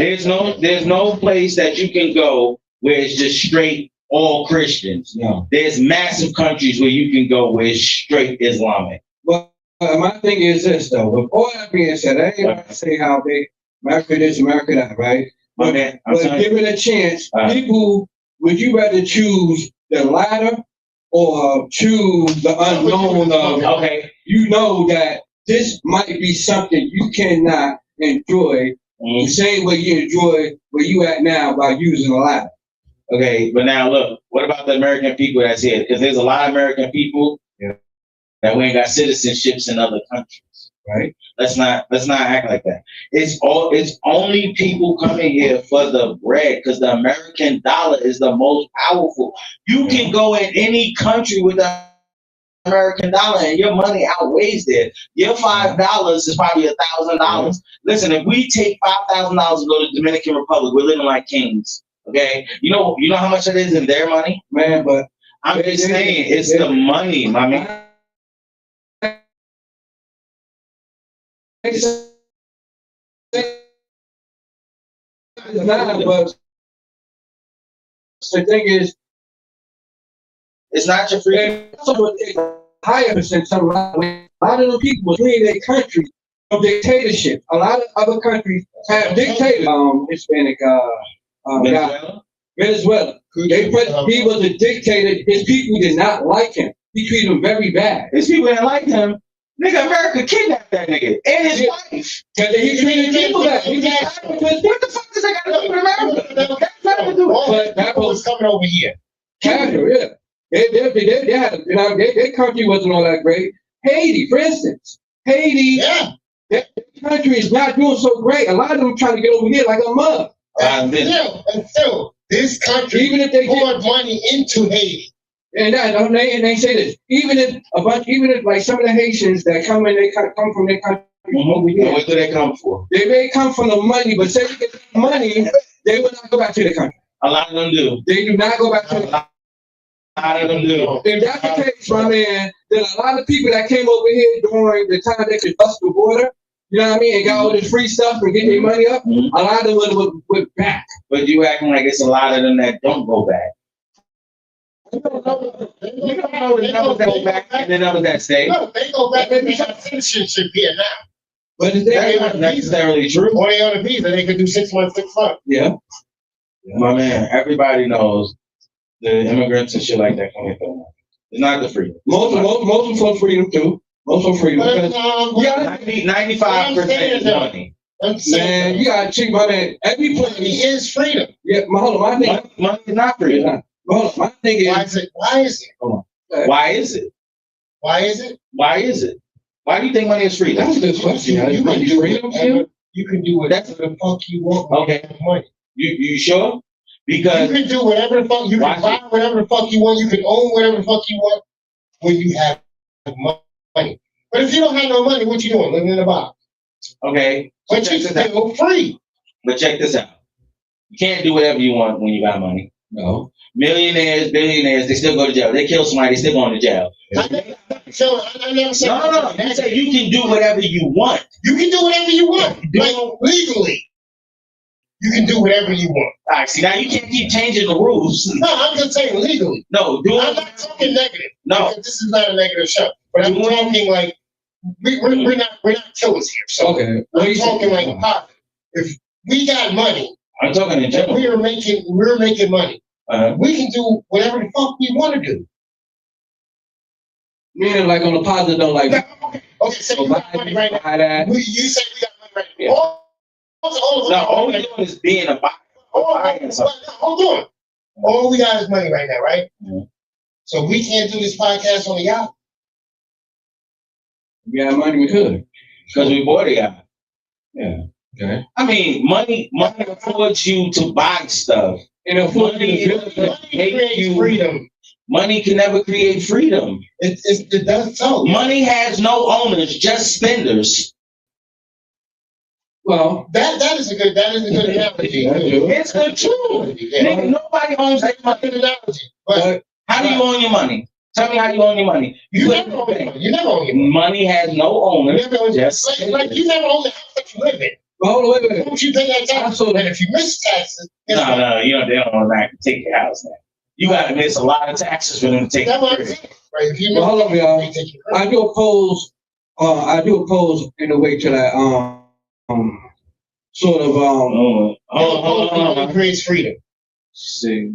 There's no place that you can go where it's just straight all Christians. know. There's massive countries where you can go where it's straight Islamic. But my thing is this though. With all that being said, I ain't gonna say how big America this, America that, right? My man, I'm But telling you, given a chance, Uh-huh. people, would you rather choose the latter or choose the unknown of, okay. you know that this might be something you cannot enjoy the same way you enjoy where you at now by using a ladder. Okay, but now look, what about the American people that's here? Because there's a lot of American people that we ain't got citizenships in other countries, right? Let's not act like that. It's only people coming here for the bread because the American dollar is the most powerful. You can go in any country with the American dollar and your money outweighs that. Your $5 is probably $1,000. Listen, if we take $5,000 and go to the Dominican Republic, we're living like kings. Okay, you know how much it is in their money, Man, but I'm just saying it's the money, my man. It's not, but the thing is, It's not your freedom. higher percent. A lot of the people fleeing their country from dictatorship. A lot of other countries have dictators. Hispanic guy, Venezuela. He was a dictator. His people did not like him. He treated them very bad. These people didn't like him. Nigga, America kidnapped that nigga and his wife. Because he treated people bad. He just, What the fuck does that got to do with America? That's nothing to do with it. but that People was was coming over here. casual, yeah. They had, you know, their country wasn't all that great. Haiti, for instance. Haiti, Yeah. their country is not doing so great. A lot of them trying to get over here like a mug. And still, this country Even if they get, poured money into Haiti. and they say this, even if like some of the Haitians that come in, they come from their country over here. What do they come for? They may come from the money, but say they get the money, they will not go back to the country. A lot of them do. They do not go back to the country. A lot of them do. If that's the case, my man, then a lot of people that came over here during the time they could bust the border, you know what I mean, and got all this free stuff and get their money up, Mhm. a lot of them went back. But you acting like it's a lot of them that don't go back. You don't know You don't know the numbers that go back and the numbers that stay. No, they go back and they have citizenship here now. But the That's thing not is, necessarily true. Or they on a visa, they could do 6 months, 6 months. yeah, My man, everybody knows the immigrants and shit like that come here for the money. It's not the freedom. most of them freedom too. Most of them freedom. But, Because, yeah, 95% is money. I'm man, saying you gotta check, my man. Every money place, is freedom. yeah, hold on, my thing, Money is not freedom. hold on, my thing Why is, is it? Why is it? Why is it? Why is it? Why is it? Why do you think money is free? that's a good question. You can do freedom to you? whatever, you can do whatever the fuck you want with Okay. your money. You sure? You Because can do whatever the fuck, you Why? can buy whatever the fuck you want, you can own whatever the fuck you want when you have money. But if you don't have no money, what you doing? Living in a box. okay, so But check you this out. still free. But check this out. You can't do whatever you want when you got money. No. Millionaires, billionaires, they still go to jail. They kill somebody, they still going to jail. I never said No. You say you can do whatever you want. You can do whatever you want. Like legally. You can do whatever you want. All right, see, now you can't keep changing the rules. No, I'm just saying legally. No, I'm not talking negative. No. Because this is not a negative show. But I'm talking like we're not killers here. So Okay. I'm talking like positive. If we got money, I'm talking in and general. we're making money. We can do whatever the fuck we want to do. Meaning, like on the positive, though, like. Okay, so you got money right now. You say we got money right now. Yeah. All we're doing is being a buyer. Hold on. All we got is money right now, right? Mm-hmm. So we can't do this podcast on the yacht. If we had money, we could. Because we bought a yacht. Yeah. Okay. I mean, money affords you to buy stuff. And money creates freedom. Money can never create freedom. It does so. Money has no owners, just spenders. Well, that is a good analogy. It's good too. Yeah. Nigga, nobody owns that good analogy. But how do you own your money? Tell me how you own your money. You never own your money. You never own your money. Money has no owner. You never own like you never own the house that you live in. Hold on, wait. Don't you pay that tax? And if you miss taxes, no, you know they don't want to take your house now. You got to miss a lot of taxes for them to take. That's what I'm saying. Right? If you hold on, y'all. I do oppose in a way to that sort of it creates freedom. See,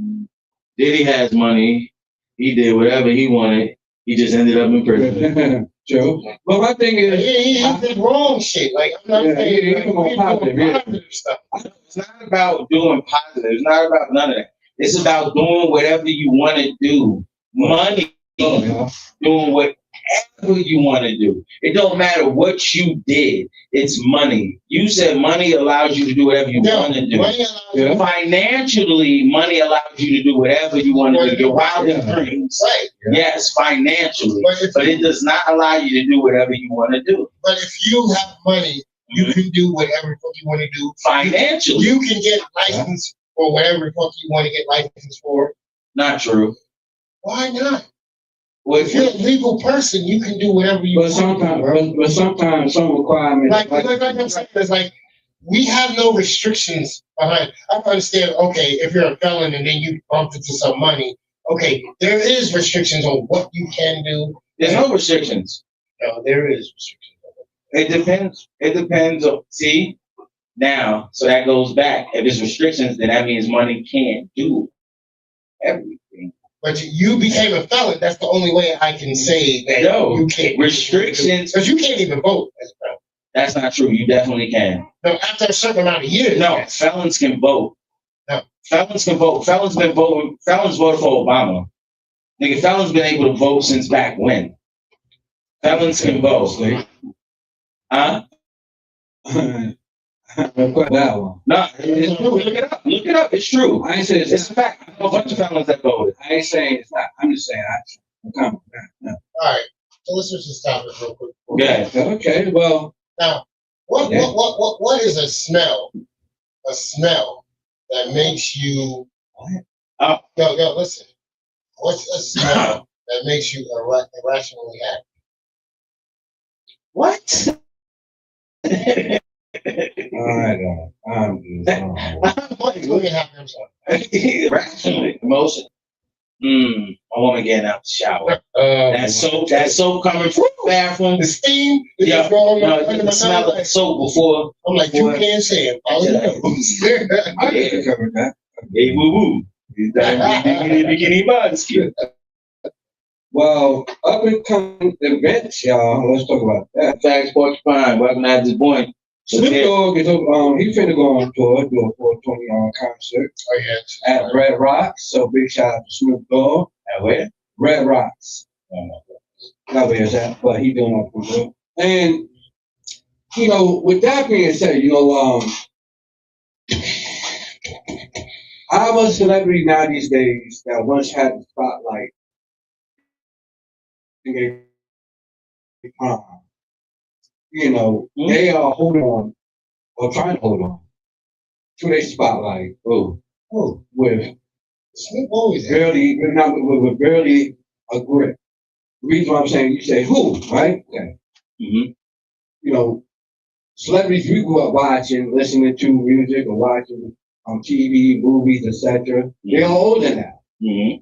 Diddy has money. He did whatever he wanted. He just ended up in prison. True. But my thing is, he did wrong shit. Like I'm not saying positive stuff. It's not about doing positive. It's not about none of that. It's about doing whatever you want to do. Money, doing whatever you want to do. It don't matter what you did. It's money. You said money allows you to do whatever you want to do. Financially, money allows you to do whatever you want to do. Your wildest dreams. Right. Yes, financially. But it does not allow you to do whatever you want to do. But if you have money, you can do whatever you want to do. Financially. You can get licensed for whatever the fuck you want to get licensed for. Not true. Why not? Well, if you're a legal person, you can do whatever you want. But sometimes some requirements. Like I'm saying, it's like we have no restrictions behind. I understand. Okay, if you're a felon and then you bump into some money, okay, there is restrictions on what you can do. There's no restrictions. No, there is restrictions. It depends. It depends. See. Now, so that goes back. If it's restrictions, then that means money can't do everything. But you became a felon. That's the only way I can say that you can't. Restrictions. Because you can't even vote as a felon. That's not true. You definitely can. No, after a certain amount of years. No, felons can vote. No. Felons can vote. Felons been voting. Felons voted for Obama. Nigga, felons been able to vote since back when. Felons can vote. Huh? That one. No, it's true. Look it up. Look it up. It's true. I ain't saying it's a fact. I know a bunch of felons that voted. I ain't saying it's not. I'm just saying All right. So let's switch this topic real quick. Yeah. Okay. Well. Now, what is a smell? A smell that makes you. Yo, listen. What's a smell that makes you irrationally happy? What? All right, Rationally, emotion. A woman getting out the shower. That soap coming from the bathroom. The steam. The smell of soap before. I'm like, you can't say it. I didn't cover that. Hey, boo boo. Bikini basket. Well, up and coming events, y'all. Let's talk about that. Facts, Porcupine. Welcome to this point. Snoop Dogg is he finna go on tour, do a 420 concert. Oh yeah, at Red Rocks. So big shout out to Snoop Dogg. At where? Red Rocks. Not where it's at, but he doing up for real. And with that being said, I'm a celebrity now these days that once had the spotlight. They are holding on or trying to hold on to their spotlight. With barely a grip. The reason why I'm saying you say who, right? Okay. Mm-hmm. Celebrities we grew up watching, listening to music or watching on TV, movies, etc. Mm-hmm. They're older now. Mm-hmm.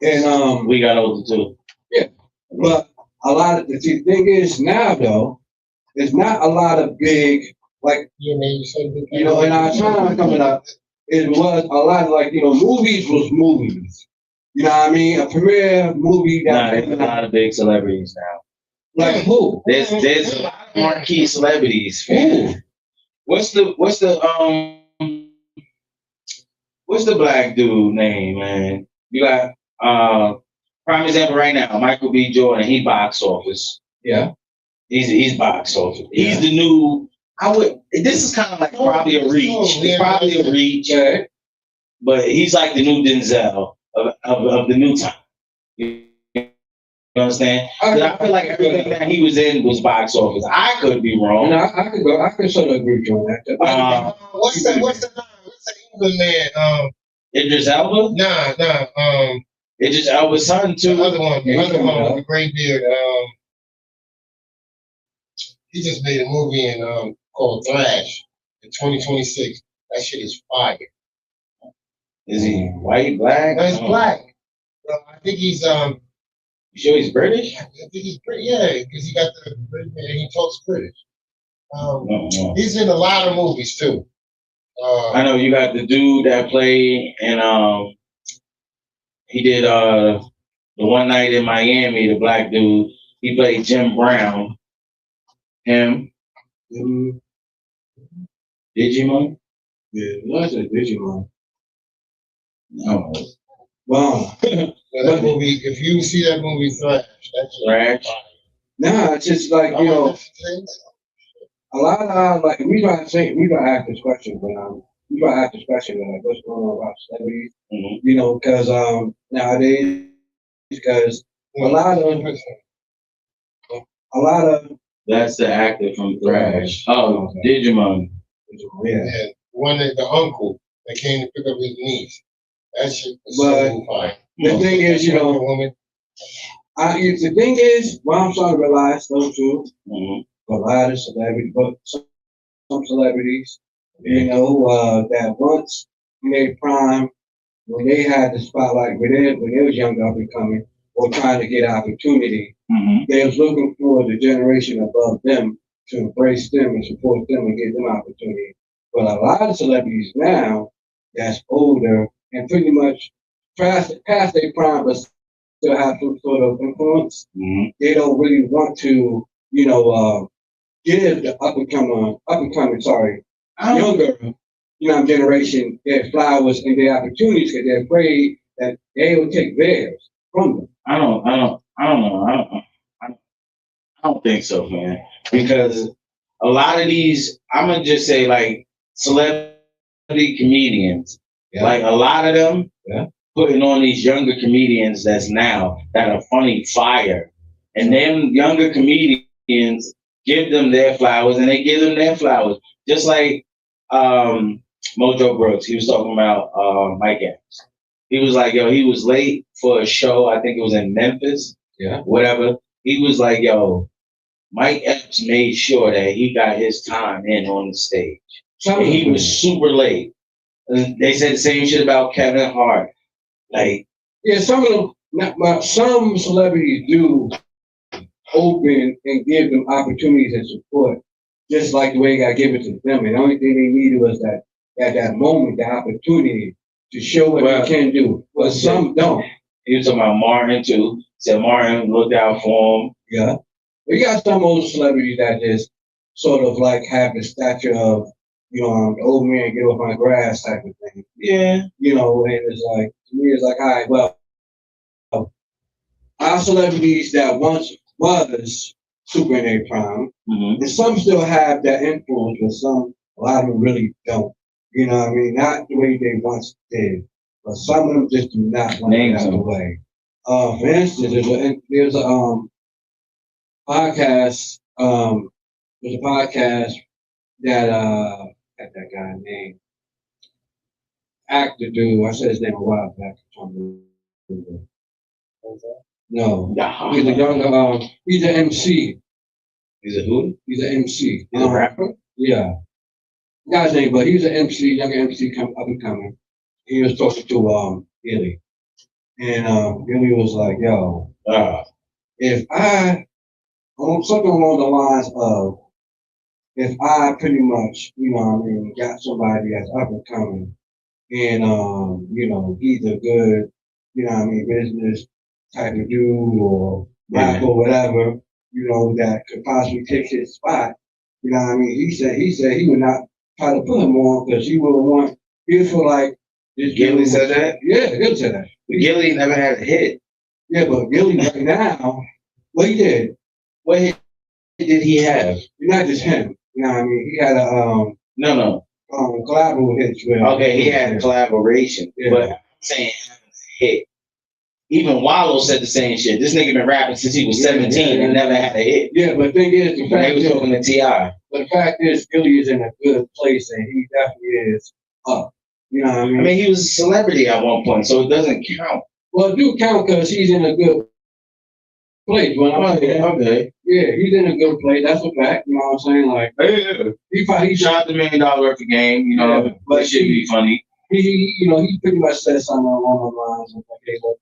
And we got older too. Yeah. But a lot of the thing is now though, there's not a lot of big like in our time coming up, it was a lot of like movies was movies. You know what I mean? A premiere movie Nah, that there's a lot of big celebrities now. like who? There's a lot of marquee celebrities. Who? What's the black dude name, man? You got prime example right now, Michael B. Jordan. He box office. Yeah. He's box office. He's the new. This is kind of like probably a reach. It's probably a reach. Okay. But he's like the new Denzel of the new time. You understand? I feel like everything that he was in was box office. I could be wrong. No, I could go. I could sort of agree with you on that. What's the England man? Idris Elba? Nah. Idris Elba's son too. The other one, with the gray beard. He just made a movie called Thrash in 2026. That shit is fire. Is he white, black? No, he's black. I think he's You sure he's British? I think he's British. Yeah, because he got the British and he talks British. He's in a lot of movies too. I know you got the dude that played and he did the One Night in Miami, the black dude. He played Jim Brown. Him. Digimon? Yeah, that's a Digimon. No. Wow. That movie, if you see that movie Thrash, that's Thrash. Nah, it's just like a lot of like we gotta ask this question, but like what's going on about celebrities? Mm-hmm. Because nowadays, because a lot of that's the actor from Thrash. Oh, okay. Digimon. Yeah. One that the uncle that came to pick up his niece. That shit was so fine. The thing is, the thing is, what I'm starting to realize, though, too, a lot of celebrities, but some celebrities, that once in their prime, when they had the spotlight, when they was young up and coming, or trying to get opportunity, they was looking for the generation above them to embrace them and support them and give them opportunity. But a lot of celebrities now that's older and pretty much past their prime, but still have some sort of influence. They don't really want to, give the up and coming, younger, generation their flowers and their opportunities because they're afraid that they will take theirs from them. I don't know. I don't think so, man. Because a lot of these, I'm gonna just say like celebrity comedians, like a lot of them putting on these younger comedians that are funny fire. And then younger comedians give them their flowers and they give them their flowers. Just like Mojo Brooks, he was talking about Mike Epps. He was like, yo, he was late for a show. I think it was in Memphis. Yeah. Whatever. He was like, yo, Mike Epps made sure that he got his time in on the stage. And he was super late. And they said the same shit about Kevin Hart. Like, yeah, some celebrities do open and give them opportunities and support, just like the way God gave it to them. And the only thing they needed was that at that moment, the opportunity to show what they can do. But some don't. He was talking about Martin too. Said Martin looked out for him. Yeah. We got some old celebrities that just sort of like have the stature of, the old man get off my grass type of thing. Yeah. And it's like, to me, it's like, all right, well, our celebrities that once was super in their prime, and some still have that influence, but a lot of them really don't. You know what I mean? Not the way they once did, but some of them just do not want to get out of the way. For instance, there's a podcast. There's a podcast that got that guy name, actor dude. I said his name a while back. No, he's a younger. He's an MC. He's a who? He's an MC. He's a rapper. Yeah. Guy's name, but he's an MC, younger MC, up and coming. He was talking to Billy, and Billy was like, "Yo, if I, something along the lines of, if I pretty much, got somebody that's up and coming, and he's a good, business type of dude or rap Yeah. or whatever, that could possibly take his spot. He said he would not try to put him on because he would feel like this Gilly dude said that? Yeah, Gilly said that. Gilly never had a hit. Yeah, but Gilly right now, what he did, What hit did he have? not just him. He had a No. collaborative hits with. Okay, he had collaboration. Yeah. But I'm saying having a hit. Even Wallow said the same shit. This nigga been rapping since he was 17 and never had a hit. Yeah, but the thing is, the When fact they was is, talking to T.I. but the fact is, Gilly is in a good place, and he definitely is up. You know what I mean? I mean, he was a celebrity at one point, so it doesn't count. Well, it do count because he's in a good place. But I'm saying, Okay. yeah, he's in a good place. That's a fact. You know what I'm saying? Like, he He shot the $1 million worth of game. You know, Yeah, but that should be funny. he pretty much said something along the lines of, okay, look,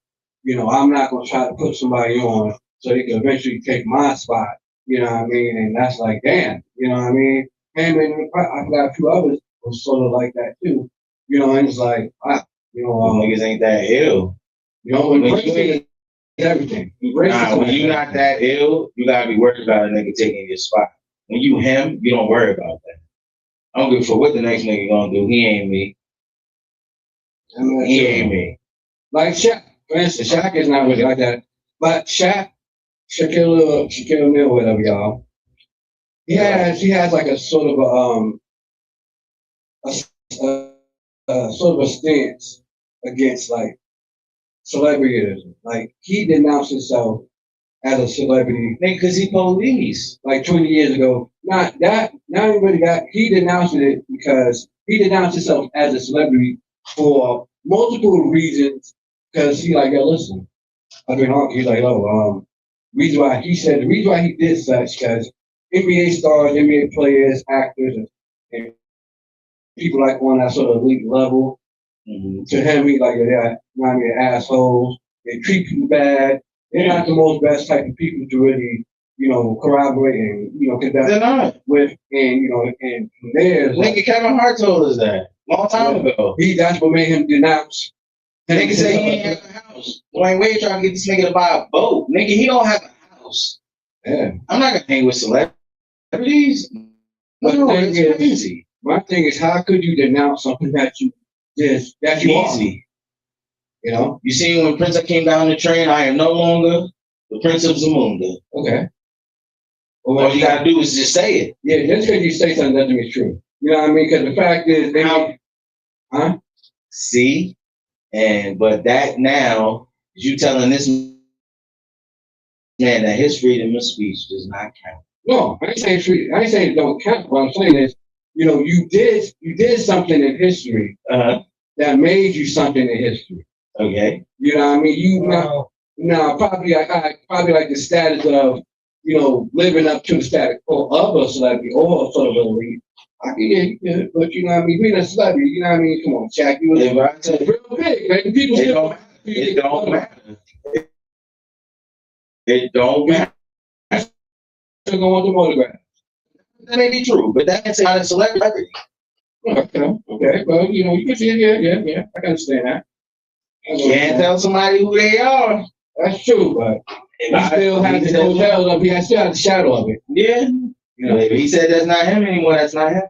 I'm not gonna try to put somebody on so they can eventually take my spot. You know what I mean? And that's like, damn. You know what I mean? And then I've got a few others who sort of like that too. And it's like, wow. Niggas ain't that ill. Embracing everything. When you not that ill, you gotta be worried about a nigga taking your spot. When you him, you don't worry about that. I don't give a fuck what the next nigga gonna do. He ain't me. He ain't me. Like Shaq, for instance, Shaq is not really like that. But Shaquille O'Neal, whatever, y'all. He has like a sort of a sort of a stance against like celebrityism. Like he denounced himself as a celebrity. Because he police. Like 20 years ago. Not everybody he denounced it because he denounced himself as a celebrity for multiple reasons. Because he like, yo, listen, I've been on. He's like, oh, reason why he did such because NBA stars, NBA players, actors, and people like on that sort of elite level. Mm-hmm. To him, he's like, they're assholes. They treat people bad. They're not the most best type of people to really, corroborate and, conduct with. And, and there's nigga, Kevin Hart told us that long time ago. That's what made him denounce. The nigga said he ain't have a house. Dwayne Wade trying to get this nigga to buy a boat. Nigga, he don't have a house. Yeah. I'm not gonna hang with celebrities. No, it's crazy. My thing is, how could you denounce something that you easy? You see when Prince came down the train, I am no longer the Prince of Zamunda. Okay. Well, all you gotta do is just say it. Yeah, just because you say something doesn't mean it's true. You know what I mean? Because the fact is, See, but that now you telling this man that his freedom of speech does not count. No, I ain't saying it don't count. What I'm saying is, you did something in history that made you something in history. Okay. You know what I mean? Probably like the status of, living up to the status of a celebrity or sort of a elite. Yeah, but you know what I mean? Being a celebrity, you know what I mean? Come on, Shaq, you was real big, man. People it don't matter. It don't matter. Still gonna want the autograph. That may be true, but that can't say I'm a celebrity. Okay. Well, you can see it. Yeah. I can understand that. You can't tell somebody who they are. That's true, but he still has the hotel up. He still has the shadow of it. Yeah. If he said that's not him anymore, that's not him.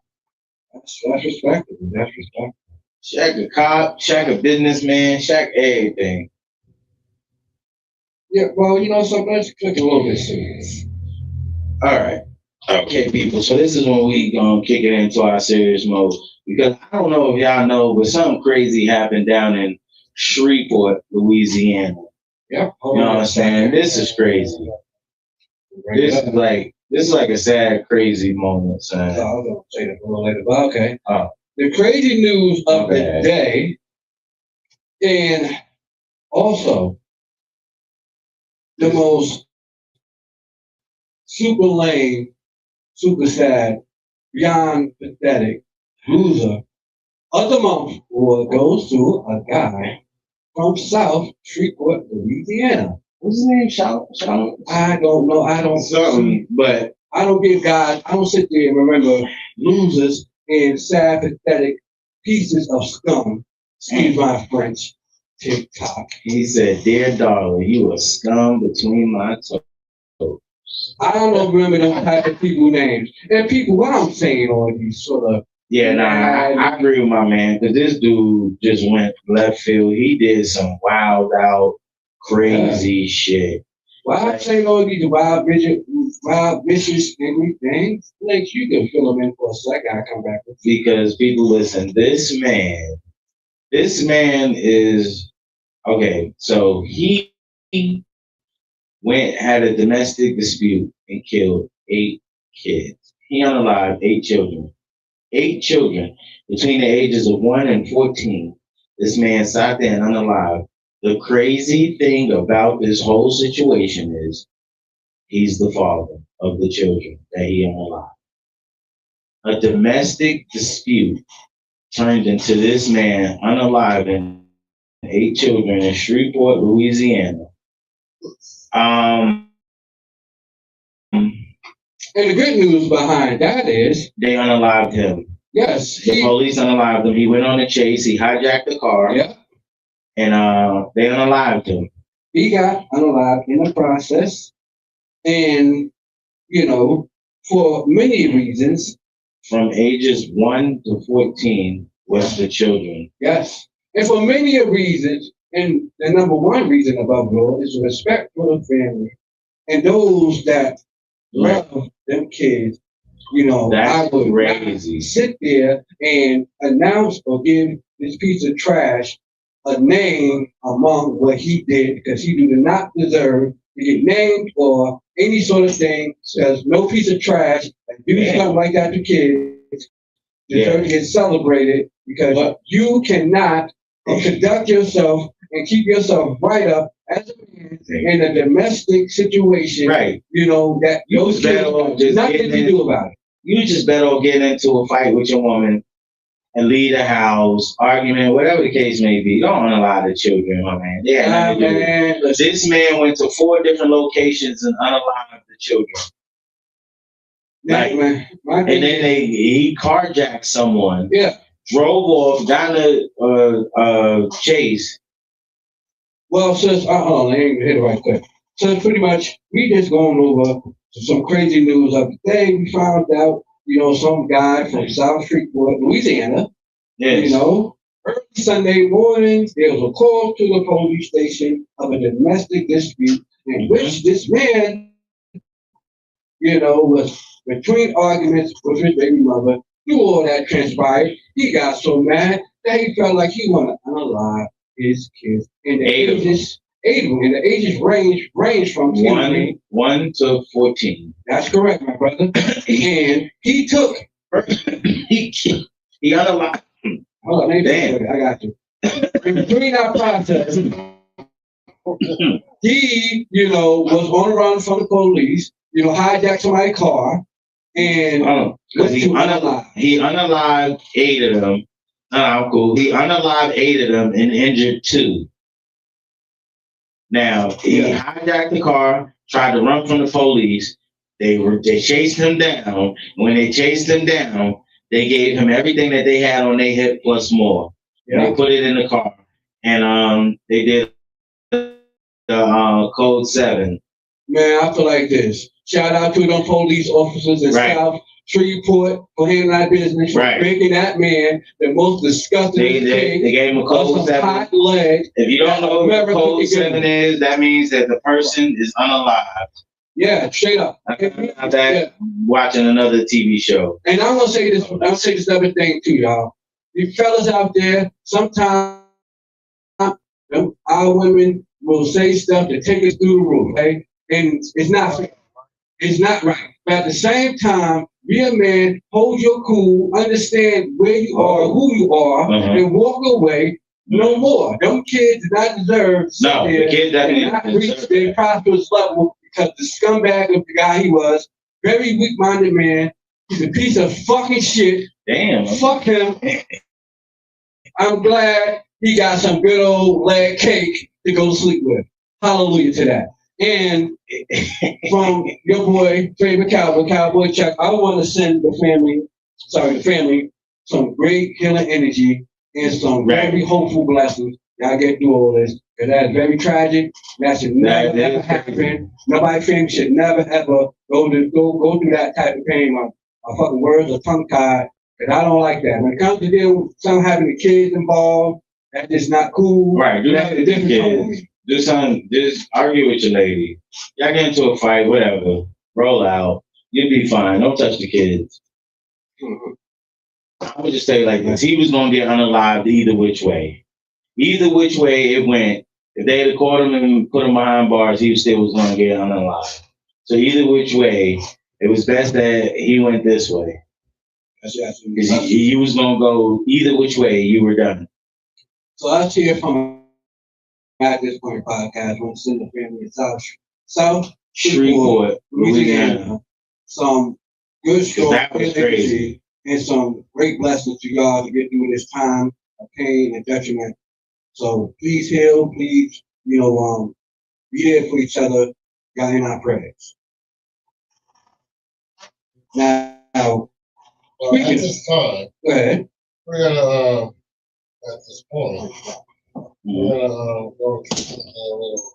That's respectable. That's respectable. Shaq a cop, Shaq a businessman, Shaq everything. Yeah, well, so let's click a little bit serious. All right. Okay, people. So this is when we gonna kick it into our serious mode. Because I don't know if y'all know, but something crazy happened down in Shreveport, Louisiana. Yep. You know what I'm saying? This is crazy. This is like a sad, crazy moment, son. I was gonna say that a little later, but okay. The crazy news of the day, and also the most super lame, super sad, beyond pathetic loser of the month goes to a guy from South Shreveport, Louisiana. what's his name? Shout. I don't know. I don't Something, but I don't give God. I don't sit there and remember losers and sad, pathetic pieces of scum. Excuse my French. TikTok. he said, "Dear darling, you a scum between my toes." I don't remember them type of people names. And people, what I'm saying on these sort of Yeah, nah, I agree with my man because this dude just went left field. He did some wild out, crazy shit. Why I'm saying all these wild, vicious, angry things? Like you can fill them in for a second. I come back with Because people listen, this man is okay. So he had a domestic dispute and killed 8 kids. He unalived 8 children. 8 children between the ages of 1 and 14. This man sat there and unalived. The crazy thing about this whole situation is he's the father of the children that he unalived. A domestic dispute turned into this man unaliving 8 children in Shreveport, Louisiana. And the good news behind that is they unalived him. Yes, the police unalived him. He went on a chase. He hijacked the car. Yeah. And they unalived him. He got unalived in the process, and for many reasons. From ages 1 to 14 was the children. Yes, and for many reasons, and the number one reason above all is respect for the family and those that love them kids. That's I would crazy. Sit there and announce or give this piece of trash a name among what he did because he did not deserve to get named or any sort of thing. There's no piece of trash that do something like that to kids deserve to get celebrated because you cannot conduct yourself and keep yourself right up as a man in a domestic situation. Right. That those kids nothing to do about it. You just better off getting into a fight with your woman and leave the house, argument, whatever the case may be. Don't unalive the children, my man. This man went to 4 different locations and unalived the children. Yeah, man. And then he carjacked someone. Yeah. Drove off, got a chase. Well, sis, hold on, let me hit it right quick. So pretty much, we just going over some crazy news of the day. We found out, some guy from South Shreveport, Louisiana. Yes. Early Sunday morning, there was a call to the police station of a domestic dispute in which this man, was between arguments with his baby mother. Through all that transpired, he got so mad that he felt like he wanted to unalive his kids. And the ages range from 1 to 14. That's correct, my brother. And he took he unalived. Hold on, I got you. In between that process, he, was on the run from the police, hijacked somebody's car, and he unalived 8 of them. Cool. He unalived 8 of them and injured 2. Now he hijacked the car, tried to run from the police. They chased him down. When they chased him down, they gave him everything that they had on their hip plus more. Yeah. They put it in the car, and they did the code 7. Man, I feel like this. Shout out to them police officers in South Shreveport for handling that business, for making that man the most disgusting thing. They gave him a code 7. If you don't know what code 7 is, that means that the person is unalived. Yeah, straight up. Watching another TV show. And I'm gonna say this. I'll say this other thing too, y'all. You fellas out there, sometimes our women will say stuff to take us through the roof, right? And it's not fair. It's not right. But at the same time, be a man, hold your cool, understand where you are, who you are, and walk away. No more. Them kids do not deserve the kid definitely not reach their prosperous level because the scumbag of the guy he was, very weak-minded man. He's a piece of fucking shit. Damn. Fuck him. I'm glad he got some good old leg cake to go to sleep with. Hallelujah to that. And from your boy, favorite Cowboy Chuck, I want to send the family, some great healing energy and some very hopeful blessings. Y'all get through all this. Because that's very tragic. That should never ever happen. Nobody family should never ever go through that type of pain. My fucking words are tongue tied. Because I don't like that. When it comes to dealing with some having the kids involved, that's just not cool. Right. Do that with the kids. Just argue with your lady. Y'all get into a fight, whatever. Roll out. You'll be fine. Don't touch the kids. I would just say like this. He was gonna get unalived either which way. Either which way it went. If they had caught him and put him behind bars, he still was gonna get unalived. So either which way, it was best that he went this way. Because he was gonna go either which way, you were done. So I hear from at this point podcast, I want to send the family in South Shreveport, Louisiana. Some good strong That was crazy. And some great blessings to y'all to get through this time of pain and detriment. So please heal, please, be there for each other. Y'all in our prayers. Now, Well, at this time, go ahead. we're gonna at this point, we're gonna go to a little.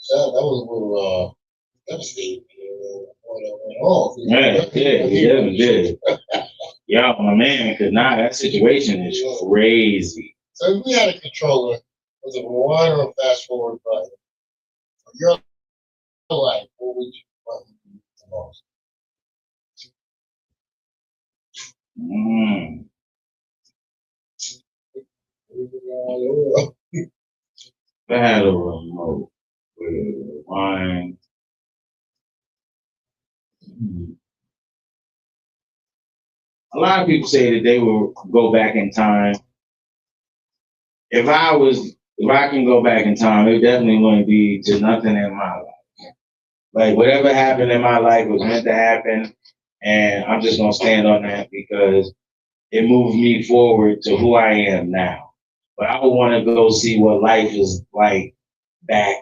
That was a little devastating. What went off. Yeah. Yo, my man, because now that situation is crazy. So if we had a controller, was it rewind or fast forward button? For your life, what would you button the most? I had a remote with wine. A lot of people say that they will go back in time. If I can go back in time, it definitely wouldn't be to nothing in my life. Like whatever happened in my life was meant to happen, and I'm just gonna stand on that because it moved me forward to who I am now. But I would want to go see what life is like back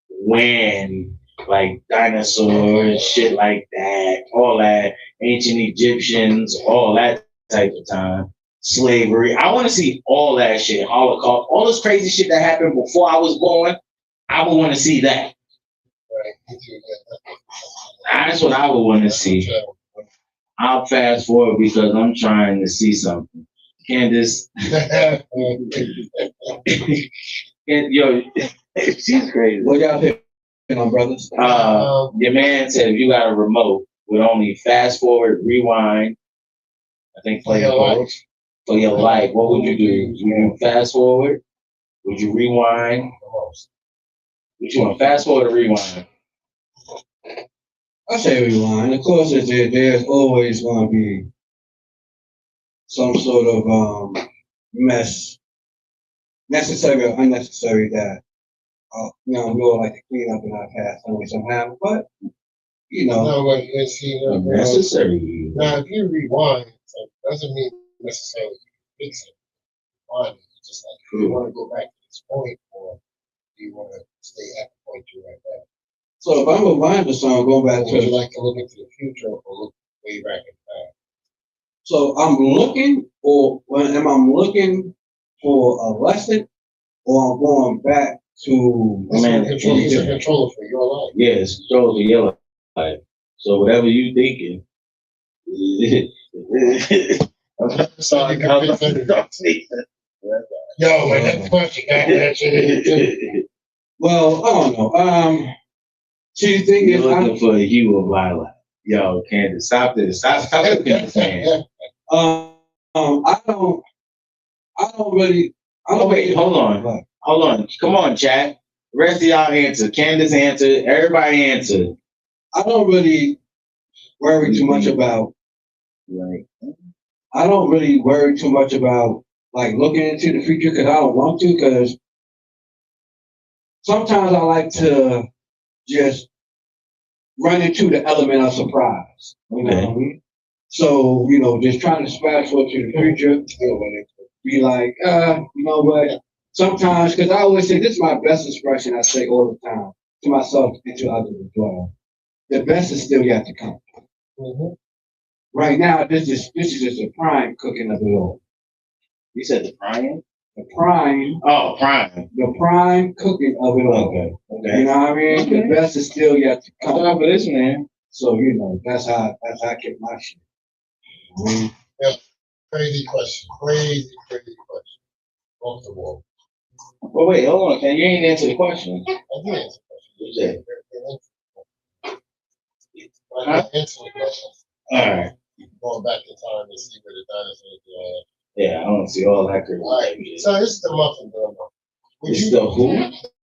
when, like dinosaurs, shit like that, all that, ancient Egyptians, all that type of time, slavery. I want to see all that shit, Holocaust, all this crazy shit that happened before I was born. I would want to see that. That's what I would want to see. I'll fast forward because I'm trying to see something. Candace, yo, she's crazy. What y'all thinking on, brothers? Your man said if you got a remote with only fast forward, rewind, I think for your life, what would you do? Would you fast forward? Would you rewind? Would you want fast forward or rewind? I say rewind. Of course, there's always going to be some sort of mess, necessary or unnecessary, that we all like to clean up in our past somehow. But No, but see, necessary. now if you rewind, it doesn't mean necessarily fix it. Rewind is just like, do you want to go back to this point, or do you want to stay at the point you're at now? So if I'm rewinding something, going back Would you to, like to look into the future or look way back in the past? so I'm looking, or am I looking for a lesson, or I'm going back to? It's a controller for your life. Yeah, it's control for your life. So whatever you thinking. So you can fix it. Yo, my next question, Well, I don't know. See, the thing You're is, looking for a hue of violet. Yo, Candace, stop this. Stop looking at the fan. I don't really. Oh, wait, hold on. Come on, chat. The rest of y'all answer. Candace answered. Everybody answered. I don't really worry too much about. Right. I don't really worry too much about like looking into the future because I don't want to. Because sometimes I like to just run into the element of surprise. You know what I mean? So just trying to splash forward to the future. Be like, you know what? sometimes, because I always say this is my best expression. I say all the time to myself and to others as well. The best is still yet to come. Mhm. Right now, this is just a prime cooking of it all. You said the prime? The prime, Oh, prime. the prime cooking of it all. Okay. You Okay. know what I mean? Okay. The best is still yet to I'm down come. for this, man. So that's how I get my shit. Crazy question. Crazy question. Off the wall. Well, wait, hold on, man. You ain't answer the question. I did answer the question. You said. I did answer the question. All right. Going back in time to see where the dinosaurs were. Yeah, I want to see all that crazy All right. shit. So this is the muffin dilemma. Would It's you the who?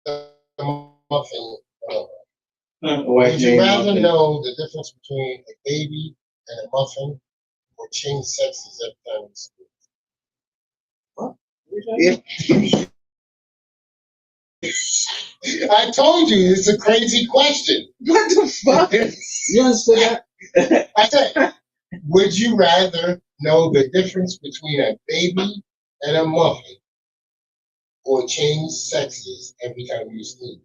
the muffin dilemma? White Would you man rather muffin. know the difference between a baby and a muffin, or change sexes every time you speak? I told you it's a crazy question. What the fuck? You understand that? I said, would you rather know the difference between a baby and a muffin, or change sexes every time you speak?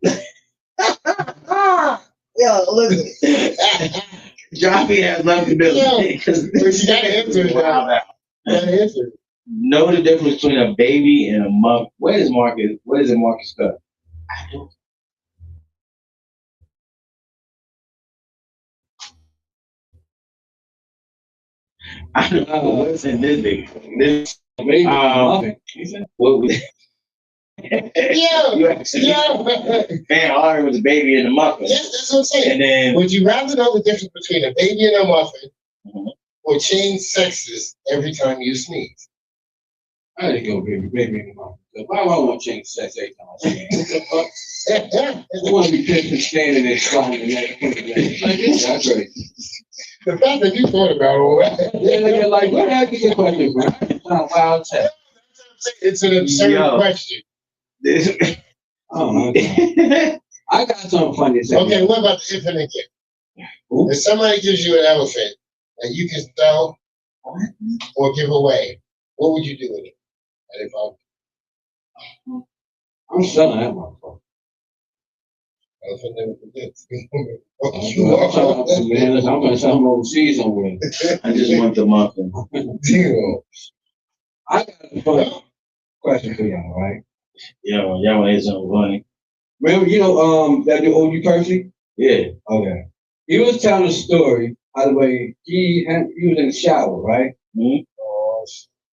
Yo, listen. Joffy has love to build. But you gotta answer it now. You gotta answer it. Know the difference between a baby and a muffin. What is Marcus? What is it, Marcus Cut? I don't. I don't know what's in this nigga. This Baby, muffin. what was Yeah, you actually yeah. man, all right was a baby and a muffin. Yes, that's what I'm saying. And then Would you rather know the difference between a baby and a muffin, Mhm. or change sexes every time you sneeze? I didn't go baby in the mouth. Why would I want to change sex every time I see it? I want to be pissed and standing there trying to let that's right. The fact that you thought about all that. You're like, where the heck is your question, man? It's not wild tech. It's an absurd Yo. question. this. Oh, okay. I got something funny to say. Okay, what about the infinite gift? Ooh. If somebody gives you an elephant that you can sell or give away, what would you do with it? And if I'm selling that motherfucker. elephant never forgets. I'm going to sell them overseas somewhere. I just want the muffin. Deal. I got a fun question for y'all, right? Yo, y'all want to hear something funny? Remember, that dude OG Percy? Yeah. Okay. He was telling a story, by the way, he was in the shower, right? Mhm.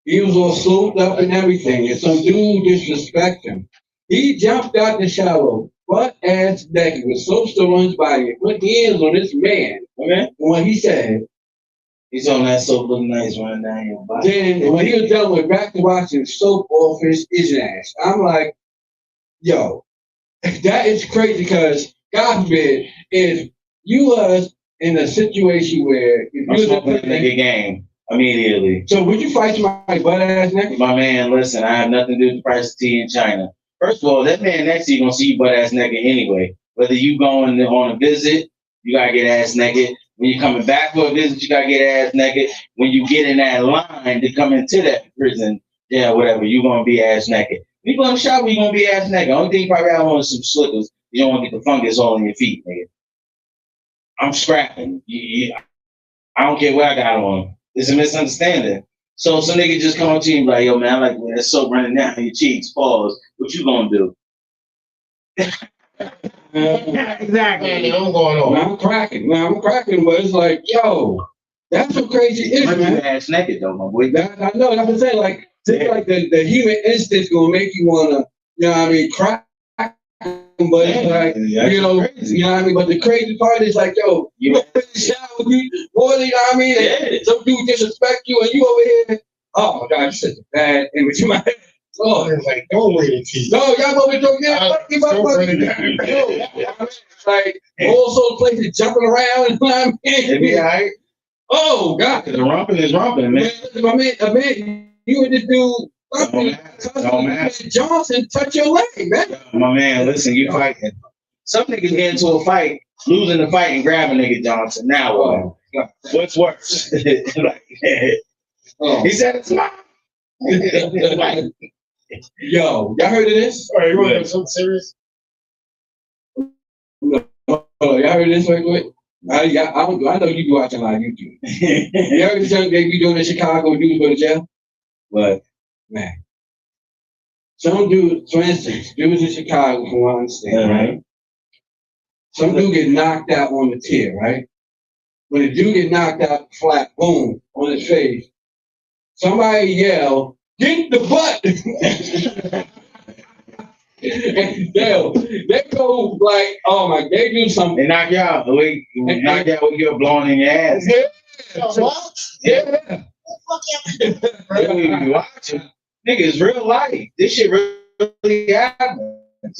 He was all soaked up and everything, and some dude disrespected him. He jumped out the shower, butt ass naked, with soap still on his body, and put hands on this man. Okay. And when he said, He's on that soap looking nice right now. Your body. then when he was done with back to washing soap off his ass, I'm like, yo, that is crazy because God forbid if you was in a situation where if you I'm was smoking a nigga game immediately. so would you fight somebody butt ass naked? My man, listen, I have nothing to do with the price of tea in China. First of all, that man next to you gonna see you butt ass naked anyway. Whether you going on a visit, you gotta get ass naked. When you're coming back for a visit, you gotta get ass naked. When you get in that line to come into that prison, yeah, whatever, you gonna be ass naked. When you go in the shower, you gonna be ass naked. Only thing you probably have on is some slippers. You don't want to get the fungus all in your feet, nigga. I'm scrapping. I don't care what I got on. It's a misunderstanding. So some nigga just come up to you and be like, yo, man, I like when that soap running down your cheeks. Pause. What you gonna do? Exactly. I'm going on. I'm cracking, but it's like, yo, that's some crazy You issue, man. ass naked though, my boy. I know, that's what I'm saying. Like, like the human instinct's gonna make you wanna, crack. But it's like, crazy. you know what I mean? But the crazy part is like, yo, you in the shower with me, boy, you know what I mean? And some dude disrespect you and you over here, oh my God, you're such a bad image in my head. Oh, It's like, don't wait until you. no, y'all over there, like all sort of places jumping around, you know what I mean? It be all right. Oh God, The rumping is rumping, man. my man, you and this dude. Don't matter. Johnson, touch your leg, man. My man, listen, you fighting. Some niggas get into a fight, losing the fight and grabbing nigga Johnson. Now what? What's worse? Like, Oh. he said it's mine. Yo, y'all heard of this? All right, you want to do something serious? No, y'all heard of this? Wait. I know you be watching a lot of YouTube. You heard this young lady be doing in Chicago, dudes go to jail? But Man. Some dudes, for instance, dudes in Chicago, from what I understand, right? Some dude get knocked out on the tier, right? When the dude get knocked out flat, boom, on his face, somebody yell, "Get the butt!" And they go like, oh my, they do something. they knock you out. Knock you out when you're blowing in your ass. What? Yeah. You watching. Niggas, real life. This shit really happens.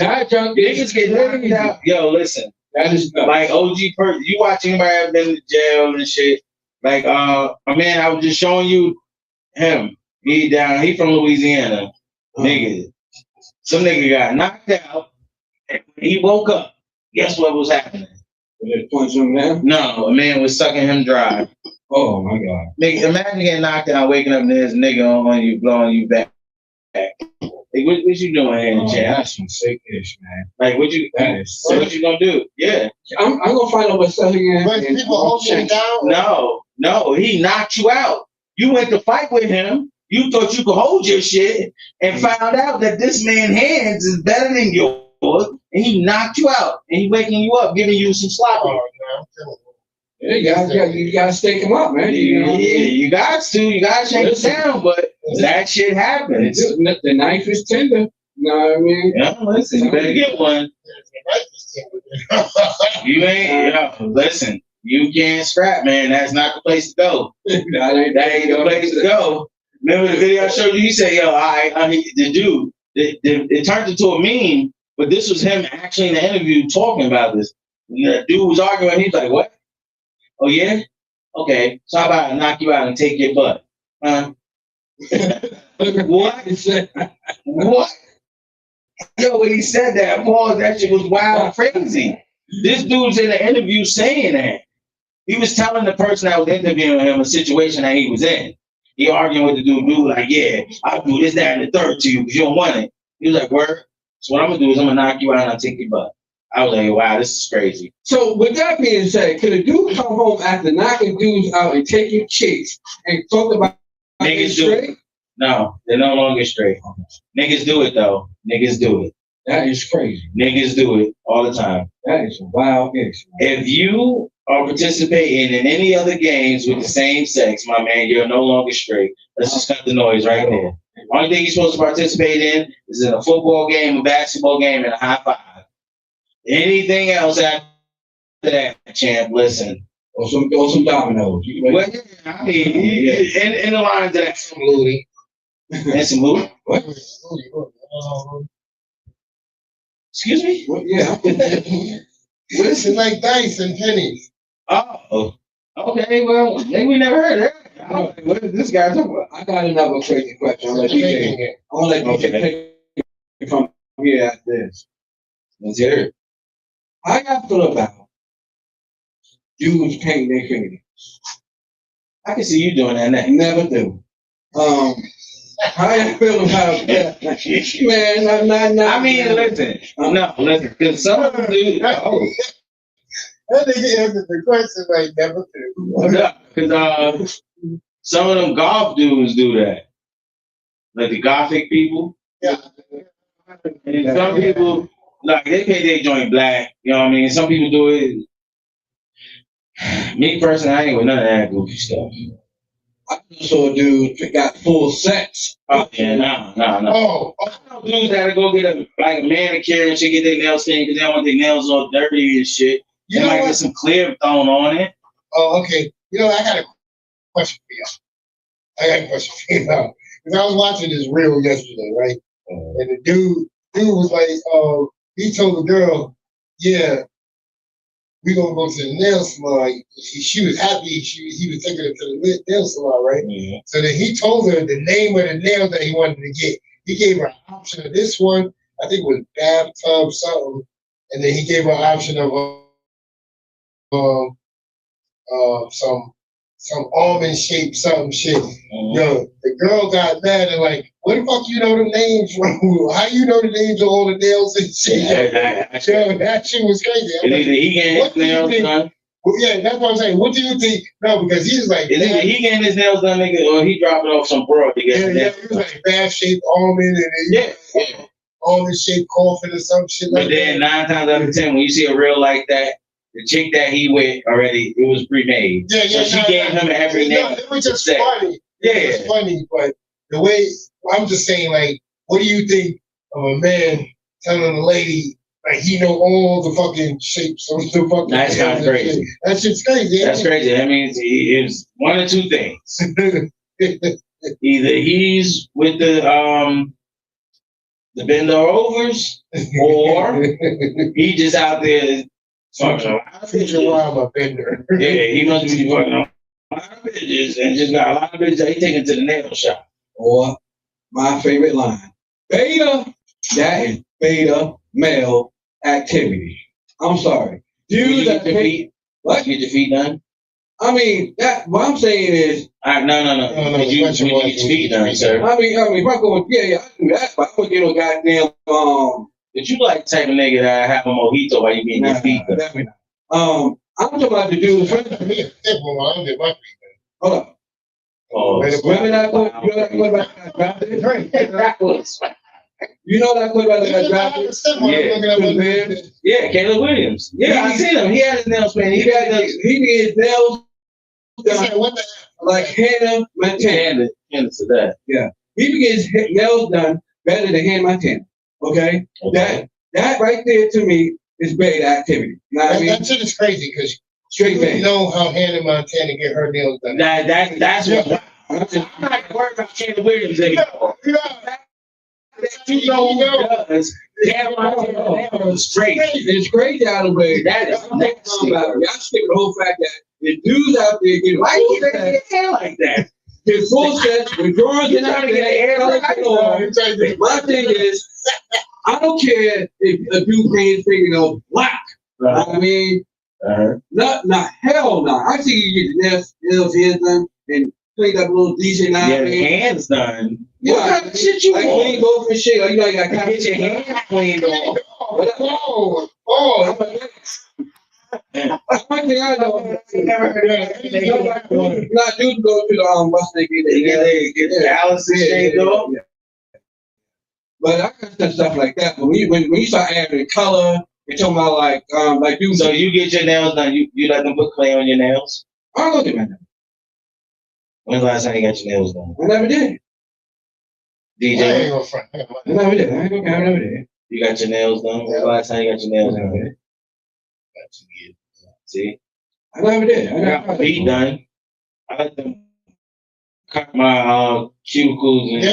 Niggas get knocked out. Yo, listen. That is nuts. Like OG you watch anybody ever been to jail and shit. Like I was just showing you him. He from Louisiana. Nigga. Some nigga got knocked out and when he woke up, guess what was happening? Punch him down? No, a man was sucking him dry. Oh my God. Nigga, imagine getting knocked out, waking up and there's a nigga on you, blowing you back. Like, what you doing here in the chat? That's some sick ish, man. Like, what you gonna do? Yeah. I'm gonna find out what's selling But people holding him down? No, he knocked you out. You went to fight with him. You thought you could hold your shit and found out that this man's hands is better than yours, and he knocked you out and he waking you up, giving you some sloppy. Oh, no. Yeah, you gotta stake him up, man. You got to. You got to shake it down, but that shit happens. The knife is tender. You know what I mean? Yeah, listen, you better get one. You ain't, listen, you can't scrap, man. That's not the place to go. That ain't the place to go. Remember the video I showed you? He said, yo, the dude, it turned into a meme, but this was him actually in the interview talking about this. The dude was arguing, he's like, what? Oh, yeah? Okay, so how about I knock you out and take your butt? Huh? What? What? Yo, when he said that, Paul, that shit was wild crazy. This dude's in the interview saying that. He was telling the person that was interviewing him a situation that he was in. He arguing with the dude, like, yeah, I'll do this, that, and the third to you because you don't want it. He was like, word. So what I'm going to do is I'm going to knock you out and I'll take your butt. I was like, wow, this is crazy. So with that being said, could a dude come home after knocking dudes out and taking chicks and talk about niggas do it? No, they're no longer straight. Niggas do it though. Niggas do it. That is crazy. Niggas do it all the time. That is a wild issue. If you are participating in any other games with the same sex, my man, you're no longer straight. Let's just cut the noise right there. Only thing you're supposed to participate in is in a football game, a basketball game, and a high five. Anything else after that, champ, listen. Or some dominoes. Well, yeah, I mean, in the lines of that, some looting. And some looting? What? Excuse me? Well, yeah. Listen, like dice and pennies. Oh, okay. Well, maybe we never heard that. What is this guy talking about? I got another crazy question. I'm gonna let you take it from here after this. Let's hear it. How y'all feel about dudes painting their fingernails? I can see you doing that next. Never do. How you feel about that? Man, I'm not. I mean, listen. No, listen. Because some of them do. That nigga answered the question like never do. Because some of them golf dudes do that. Like the gothic people. Yeah. And some people, like, they paint their joint black. You know what I mean? Some people do it. Me personally, I ain't with none of that goofy stuff. I saw a dude that got full sets. Oh, yeah, no. Oh. I know dudes that go get a manicure and shit, get their nails stained because they don't want their nails all dirty and shit. You they know might what? get some clear thrown on it. Oh, okay. You know, I got a question for y'all. Because I was watching this reel yesterday, right? And the dude was like, he told the girl, yeah, we gonna go to the nail salon. She was happy. He was taking her to the nail salon, right? Mm-hmm. So then he told her the name of the nail that he wanted to get. He gave her an option of this one. I think it was bathtub something, and then he gave her an option of some almond shaped something shit. Mm-hmm. Yo, the girl got mad and like, What the fuck you know the names from? How you know the names of all the nails and shit? Yo, that shit was crazy. It's either he getting his nails done. Well, yeah, that's what I'm saying. What do you think? No, because he was like, It's either he getting his nails done, nigga, or he dropping off some broad to get his nails he was like bad shaped almond and yeah. almond shaped coffin or some shit But like then that. 9 times out of 10, when you see a reel like that, the chick that he with already, it was pre-made. Yeah, So she gave him every name. It was just funny. Yeah. It was funny, but the way, I'm just saying, like, what do you think of a man telling a lady, like, he know all the fucking shapes of the fucking That's kind of crazy. That shit's crazy. That's crazy. That means it's one of two things. Either he's with the bender overs, or he just out there fucking Futurama bender. Yeah, he must be fucking a lot of bitches and just got a lot of bitches that he taking to the nail shop. Or my favorite line, beta, that is beta male activity. I'm sorry. Dudes that take, what? Get your feet done? I mean, what I'm saying is, no. Did you get your feet done, sir? I mean, if I'm going, yeah, I do that, but I'm gonna get no goddamn, But you like the type of nigga that have a mojito while you getting your feet done. Definitely not. I'm talking about the dudes. Hold up. Oh, Remember that quote? You know that quote about that drafted? You know that quote about that drafted? Yeah, Caleb Williams. Yeah, I seen him. He had his nails painted. He got his nails done like Hannah Montana. Hannah to that. Yeah. He can get his nails done better than Hannah Montana. Okay? That right there to me is bad activity. You know what I mean? That shit is crazy because straight you know how Hannah Montana get her nails done. That's what I'm not worried about Caleb Williams anymore. You know who does. It's crazy. It's crazy out of the way. That is nasty. Y'all skip the whole fact that the dudes out there get why you get their hair like that? Get full sets with drawers and trying to get their hair like that. My thing is, I don't care if a dude paints fingernails black. I mean, not hell no. I see you get your nails here done and clean up a little decent. Yeah, hands done. Yeah, what kind of shit you want? Clean both and shit. You know, you got to get your hands cleaned off. One thing I know, not dudes go to the what's they get the Allison shaved off. But I got some stuff like that. But when you start adding color, you're talking about like dudes. So you get your nails done. You let them put clay on your nails? I don't look at my nails. When's the last time you got your nails done? I never did. DJ? I never did. I never did. You got your nails done? When's the last time you got your nails done? See? I never did. I got my feet done. I let them cut my cuticles and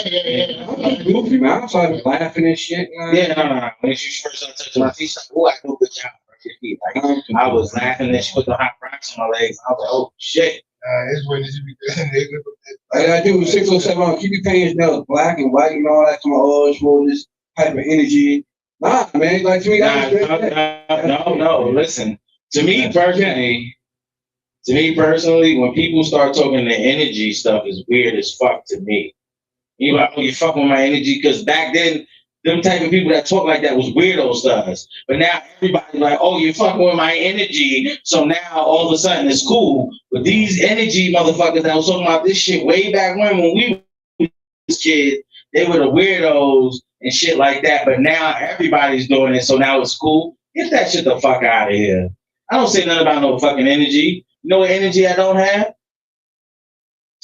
I'm goofy, man. I started laughing and shit. Yeah, no. When she first started touching my feet, she's like, oh, I do a good job for your feet. Like, I was laughing and she put the hot rocks on my legs. I was like, oh shit. It's when you be like I do with 607, keep your pants nails black and white and all that. To my urge for this type of energy. Nah, man. Like to me, no. Listen, to me personally, when people start talking the energy stuff is weird as fuck to me. You like, oh, you fucking with my energy? Because back then, them type of people that talk like that was weirdo stuff. But now everybody's like, oh, you're fucking with my energy. So now all of a sudden it's cool. But these energy motherfuckers that was talking about this shit way back when we was kids, they were the weirdos and shit like that. But now everybody's doing it. So now it's cool. Get that shit the fuck out of here. I don't say nothing about no fucking energy. You know what energy I don't have?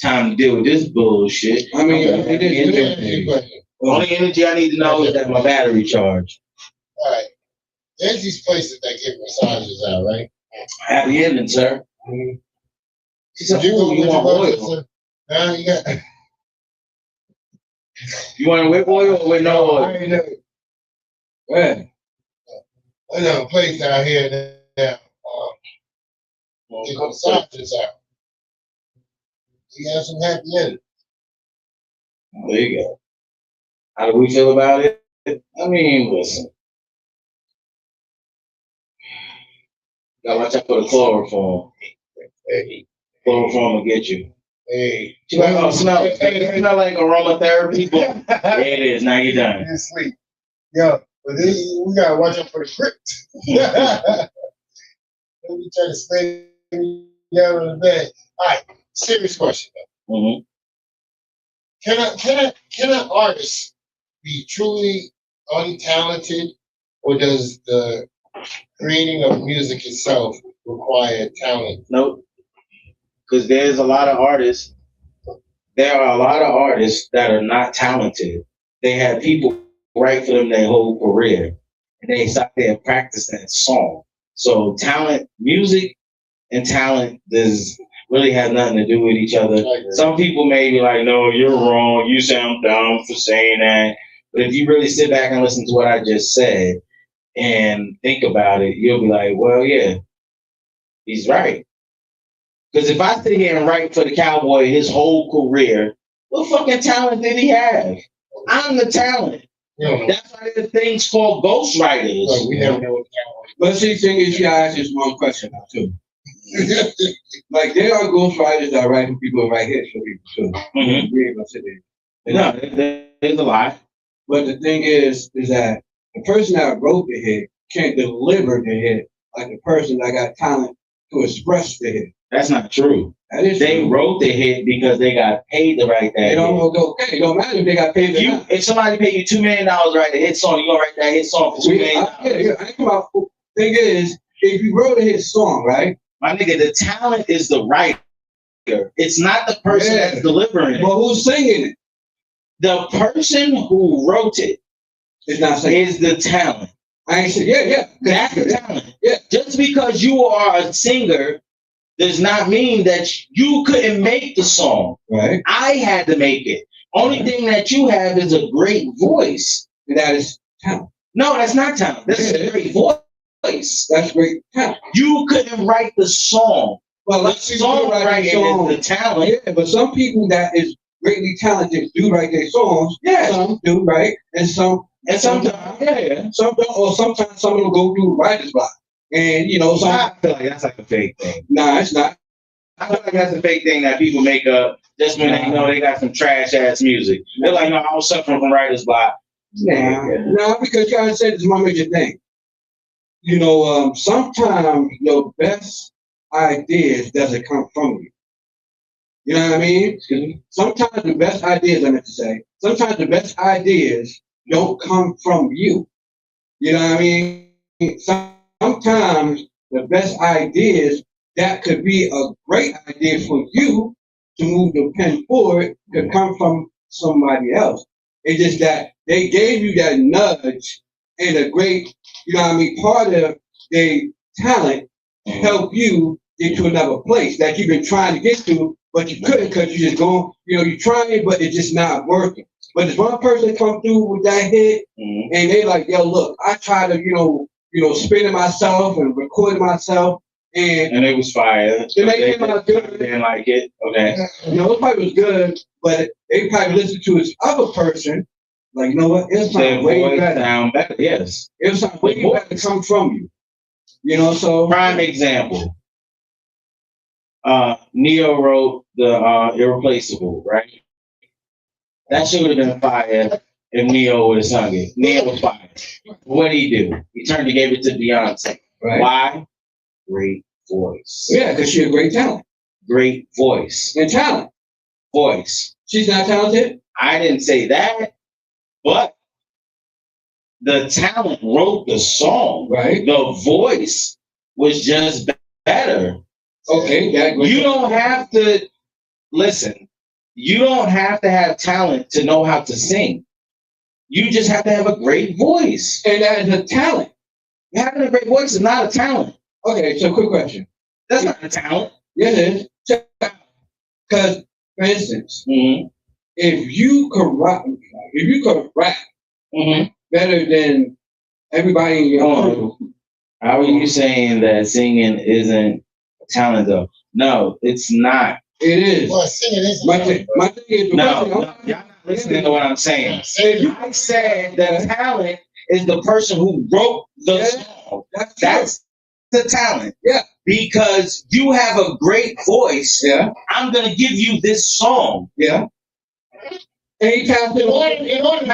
Time to deal with this bullshit. I mean, it is. The only energy I need to know is that my battery charged. All right. There's these places that give massages out, right? Happy ending, sir. Mm-hmm. She said, you want oil? You got. You want with oil or with no oil? I ain't know. Yeah. I know a place down here now. Give massages out. You have some happy ending. There you go. How do we feel about it? I mean, listen. Gotta watch out for the chloroform. Chloroform will get you. Hey. She like, oh, smell like aromatherapy. Boom. There it is. Now you're done. You sleep. Yo, but we gotta watch out for the crypt. We try to stay down on the bed. All right, serious question though. Mm-hmm. Can an artist be truly untalented, or does the creating of music itself require talent? Nope. Because there's a lot of artists. There are a lot of artists that are not talented. They have people write for them their whole career, and they stop there and practice that song. So talent, music, and talent does really have nothing to do with each other. Some people may be like, "No, you're wrong. You sound dumb for saying that." But if you really sit back and listen to what I just said and think about it, you'll be like, "Well, yeah, he's right." Because if I sit here and write for the Cowboy his whole career, what fucking talent did he have? I'm the talent. That's why there's things called ghostwriters. Like, we never know what talent. But see, thing is, you gotta ask this one question now too. Like there are ghostwriters that write for people and write hits for people too. Mm-hmm. We ain't gonna sit there. No, there's a lot. But the thing is that the person that wrote the hit can't deliver the hit like the person that got talent to express the hit. That's not true. That is They true. wrote the hit because they got paid to write that It hit. don't go okay. It don't matter if they got paid. If somebody paid you $2 million to write a hit song, you gonna write that hit song for $2 million. I think about thing is, if you wrote a hit song, right? My nigga, the talent is the writer. It's not the person that's delivering it. Well, who's singing it? The person who wrote it is not singing. Is the talent. I ain't saying, yeah. That's the talent. Yeah. Just because you are a singer does not mean that you couldn't make the song. Right. I had to make it. Only thing that you have is a great voice. And that is talent. No, that's not talent. That's a great voice. That's great talent. You couldn't write the song. Well, the songwriting is the talent. Yeah, but some people that is greatly talented do write their songs. Yeah. Some do, right? And sometimes, yeah. Some don't, or sometimes some of them go through writer's block. And, you know, I feel like that's like a fake thing. Nah, it's not. I feel like that's a fake thing that people make up just when they know they got some trash ass music. They're like, no, I was suffering from writer's block. Nah, because you gotta say this is one major thing. You know, sometimes your best ideas doesn't come from you. You know what I mean? Sometimes the best ideas, I meant to say, sometimes the best ideas don't come from you. You know what I mean? Sometimes the best ideas that could be a great idea for you to move the pen forward could come from somebody else. It's just that they gave you that nudge and a great, you know what I mean, part of their talent to help you get to another place that you've been trying to get to, but you couldn't because you just going, you know, you trying, but it's just not working. But there's one person come through with that hit, and they like, yo, look, I try to, you know, spin it myself and record it myself, and it was fire. They came out good. They didn't like it. Okay. You know, it probably was good, but they probably listened to his other person. Like, you know what? It sounds way better. Sound better. Yes. It sounds way better to come from you. You know, so prime example. Neo wrote the Irreplaceable, right? That should have been fire if Neo would have sung it. Neo was fire. What did he do? He turned and gave it to Beyonce. Right. Why? Great voice. Yeah, because she's a great talent. Great voice. And talent. Voice. She's not talented? I didn't say that, but the talent wrote the song. Right. The voice was just better. Okay. You don't have to listen. You don't have to have talent to know how to sing. You just have to have a great voice. And that is a talent. Having a great voice is not a talent. Okay, so quick question. That's not a talent. Yes, it is. Because, for instance, if you could rap better than everybody in your group, how are you saying that singing isn't a talent, though? No, it's not. It is. Well, singing is my thing is, y'all not listening to what I'm saying. I said the talent is the person who wrote the song. That's the talent. Yeah. Because you have a great voice. Yeah. I'm gonna give you this song. Yeah. Any talented. In order to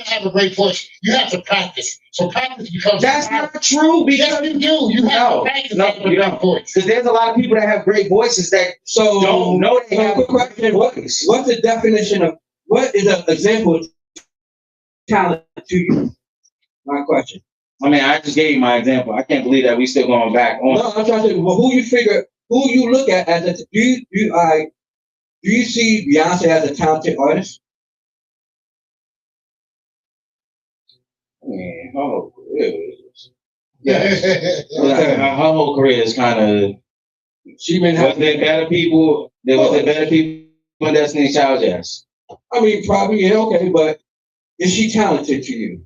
have a great voice, you have to practice. So practice becomes. That's not true. Yes, you do. You have to practice. No, you don't. Because there's a lot of people that have great voices that don't know they have a great voice. What's the definition of what is an example of talent to you? My question. I mean, I just gave you my example. I can't believe that we still going back on. No, I'm trying to say, well, who you look at as a do you see Beyonce as a talented artist? Man, her whole career is. Her whole career is kind of. She been was there better people? There was there better people in Destiny's Child? Yes. I mean, probably, yeah, okay, but is she talented to you?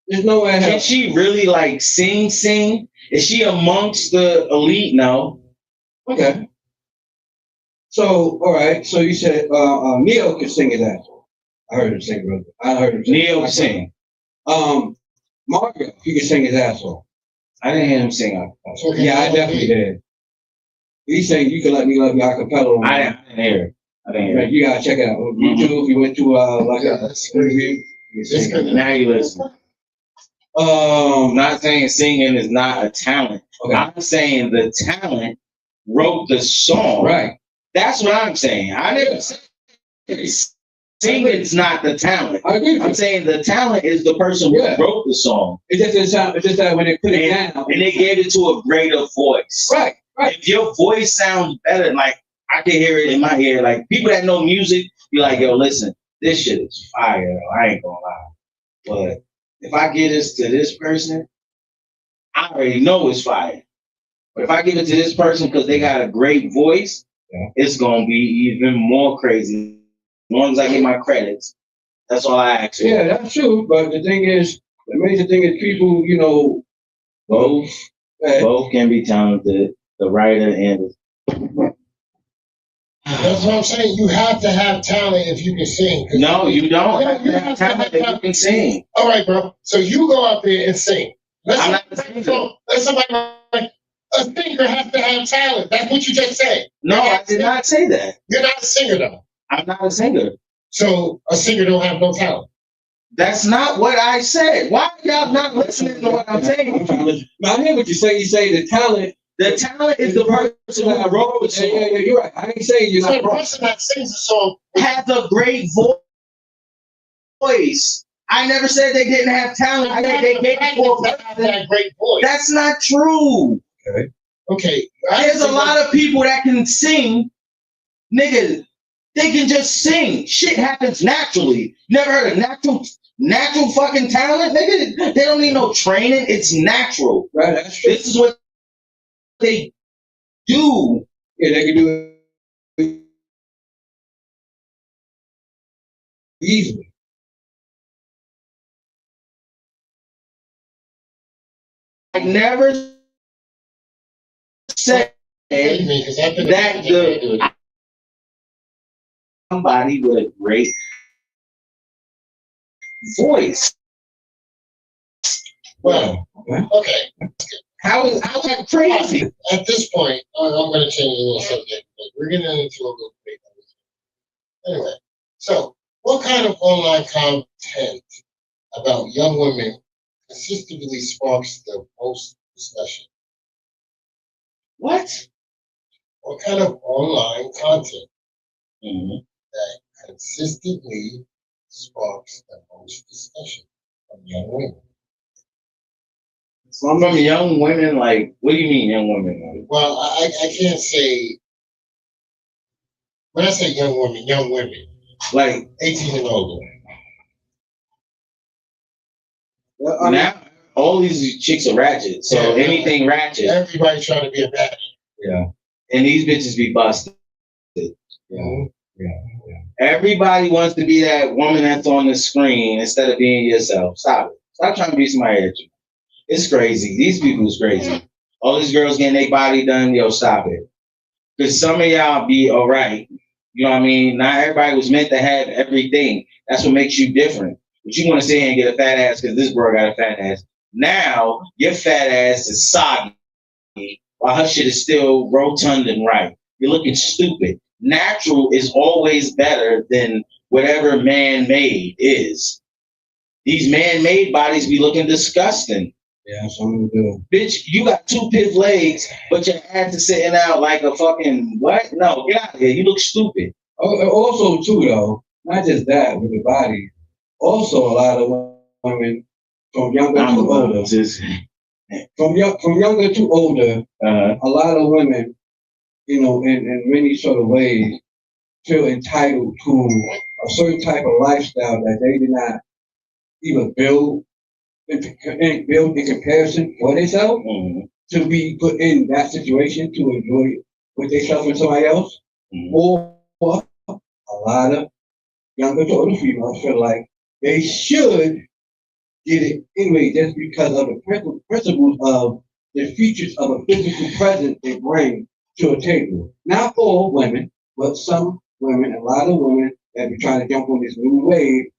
There's no way. Can she really like sing? Is she amongst the elite? No. Okay. So, all right. So you said Neo can sing his ass off. I heard him sing, brother. I heard him sing. Neo can sing. Mario, he can sing his ass off. I didn't hear him sing. Yeah, I definitely did. He sang "You Can Let Me Love You" a cappella. I didn't hear it. I didn't hear it. You gotta check it out. YouTube. If you went to like a review, now you listen. I'm not saying singing is not a talent. Okay. I'm saying the talent wrote the song. Right. That's what I'm saying. I never said singing's not the talent. I agree. I'm saying the talent is the person who wrote the song. It just didn't sound. It's just that when they put it down, and they gave it to a greater voice. Right. Right. If your voice sounds better, like I can hear it in my ear, like people that know music, be like, "Yo, listen, this shit is fire." I ain't gonna lie, but if I give this to this person, I already know it's fire. But if I give it to this person because they got a great voice, it's gonna be even more crazy. As long as I get my credits, that's all I ask for. Yeah, that's true. But the thing is, the major thing is people, both can be talented. The writer and that's what I'm saying. You have to have talent if you can sing. No, you don't. You have talent if you can sing. All right, bro. So you go out there and sing. I'm not a singer. Let somebody like a singer has to have talent. That's what you just said. No, I did not say that. You're not a singer, though. I'm not a singer. So a singer don't have no talent. That's not what I said. Why are y'all not listening to what I'm saying? I hear what you say. You say the talent. The talent is the person that wrote the song. Yeah, you're right. I ain't saying you're not wrong. The person that sings the song has a great voice. I never said they didn't have talent. I said they gave that great voice. That's not true. Okay. There's a lot of people that can sing, nigga. They can just sing. Shit happens naturally. Never heard of natural fucking talent, nigga? They don't need no training. It's natural. Right. That's true. This is what they do. Yeah, they can do it easily. I never said that somebody with a great voice. Well, okay. How is that crazy? At this point, I'm going to change a little subject, but we're getting into a little bit. Anyway, so what kind of online content about young women consistently sparks the most discussion? What? What kind of online content that consistently sparks the most discussion from young women? From young women, like, what do you mean young women? Well, I can't say, when I say young women, like 18 and older. Well, now, all these chicks are ratchet, so anything ratchet. Everybody's trying to be a baddie. Yeah. And these bitches be busted. Yeah. Everybody wants to be that woman that's on the screen instead of being yourself. Stop it. Stop trying to be somebody else. It's crazy. These people is crazy. All these girls getting their body done, yo, stop it. Because some of y'all be all right. You know what I mean? Not everybody was meant to have everything. That's what makes you different. but you want to sit here and get a fat ass because this girl got a fat ass. Now your fat ass is soggy while her shit is still rotund and right. You're looking stupid. Natural is always better than whatever man-made is. These man-made bodies be looking disgusting. Yeah, some do. Bitch, you got 2 pit legs, but your ass is sitting out like a fucking what? No, get out of here. You look stupid. Oh, also, too, though, not just that with the body. Also, a lot of women from younger to older, from younger to older, a lot of women, you know, in many sort of ways, feel entitled to a certain type of lifestyle that they did not even build in comparison for themselves to be put in that situation to enjoy with themselves and somebody else, or a lot of younger to older females feel like they should get it anyway just because of the principles of the features of a physical presence they bring to a table. Not all women, but some women, a lot of women that be trying to jump on this new wave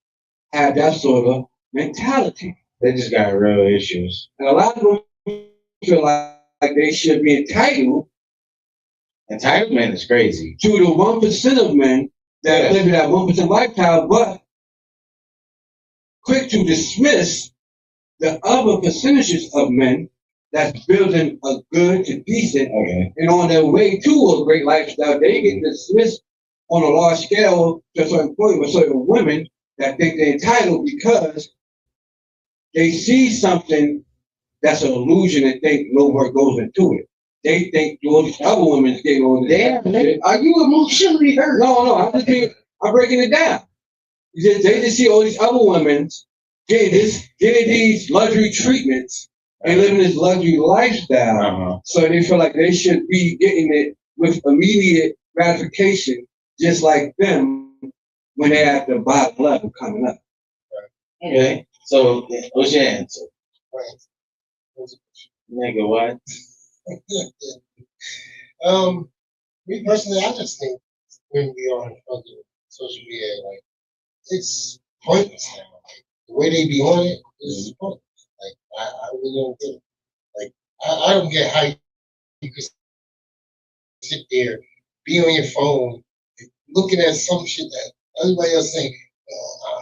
have that sort of mentality. They just got real issues. And a lot of them feel like they should be entitled. Entitlement is crazy. To the 1% of men that live in that 1% lifestyle, but quick to dismiss the other percentages of men that's building a good to decent and on their way to a great lifestyle. They get dismissed on a large scale to a certain point with certain women that think they're entitled because they see something that's an illusion and think no work goes into it. They think all these other women's getting on this. Damn, are you emotionally hurt? No, I'm breaking it down. They just see all these other women getting these luxury treatments and living this luxury lifestyle. So they feel like they should be getting it with immediate gratification, just like them when they're at the bottom level coming up. Okay. So what's your answer? Nigga, what? Me personally, I just think when we are on fucking social media, like it's pointless now. Like the way they be on it is pointless. Like I really don't get it. Like I don't get how you can sit there, be on your phone, looking at some shit that everybody else saying.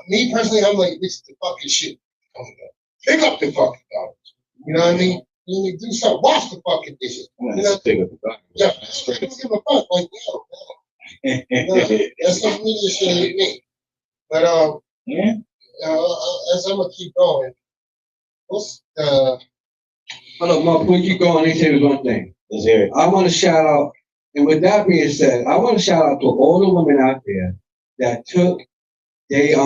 Me personally, I'm like, this is the fucking shit. Pick up the fucking garbage. You know what I mean? You need to do something. Wash the fucking dishes. You know? Pick up the garbage. Yeah, I don't give a fuck. Like, that's some media shit ain't me. But as I'm gonna keep going, what's Hold up, Mark, before you keep going, let me say one thing. Let's hear it. I want to shout out, and with that being said, I want to shout out to all the women out there that took their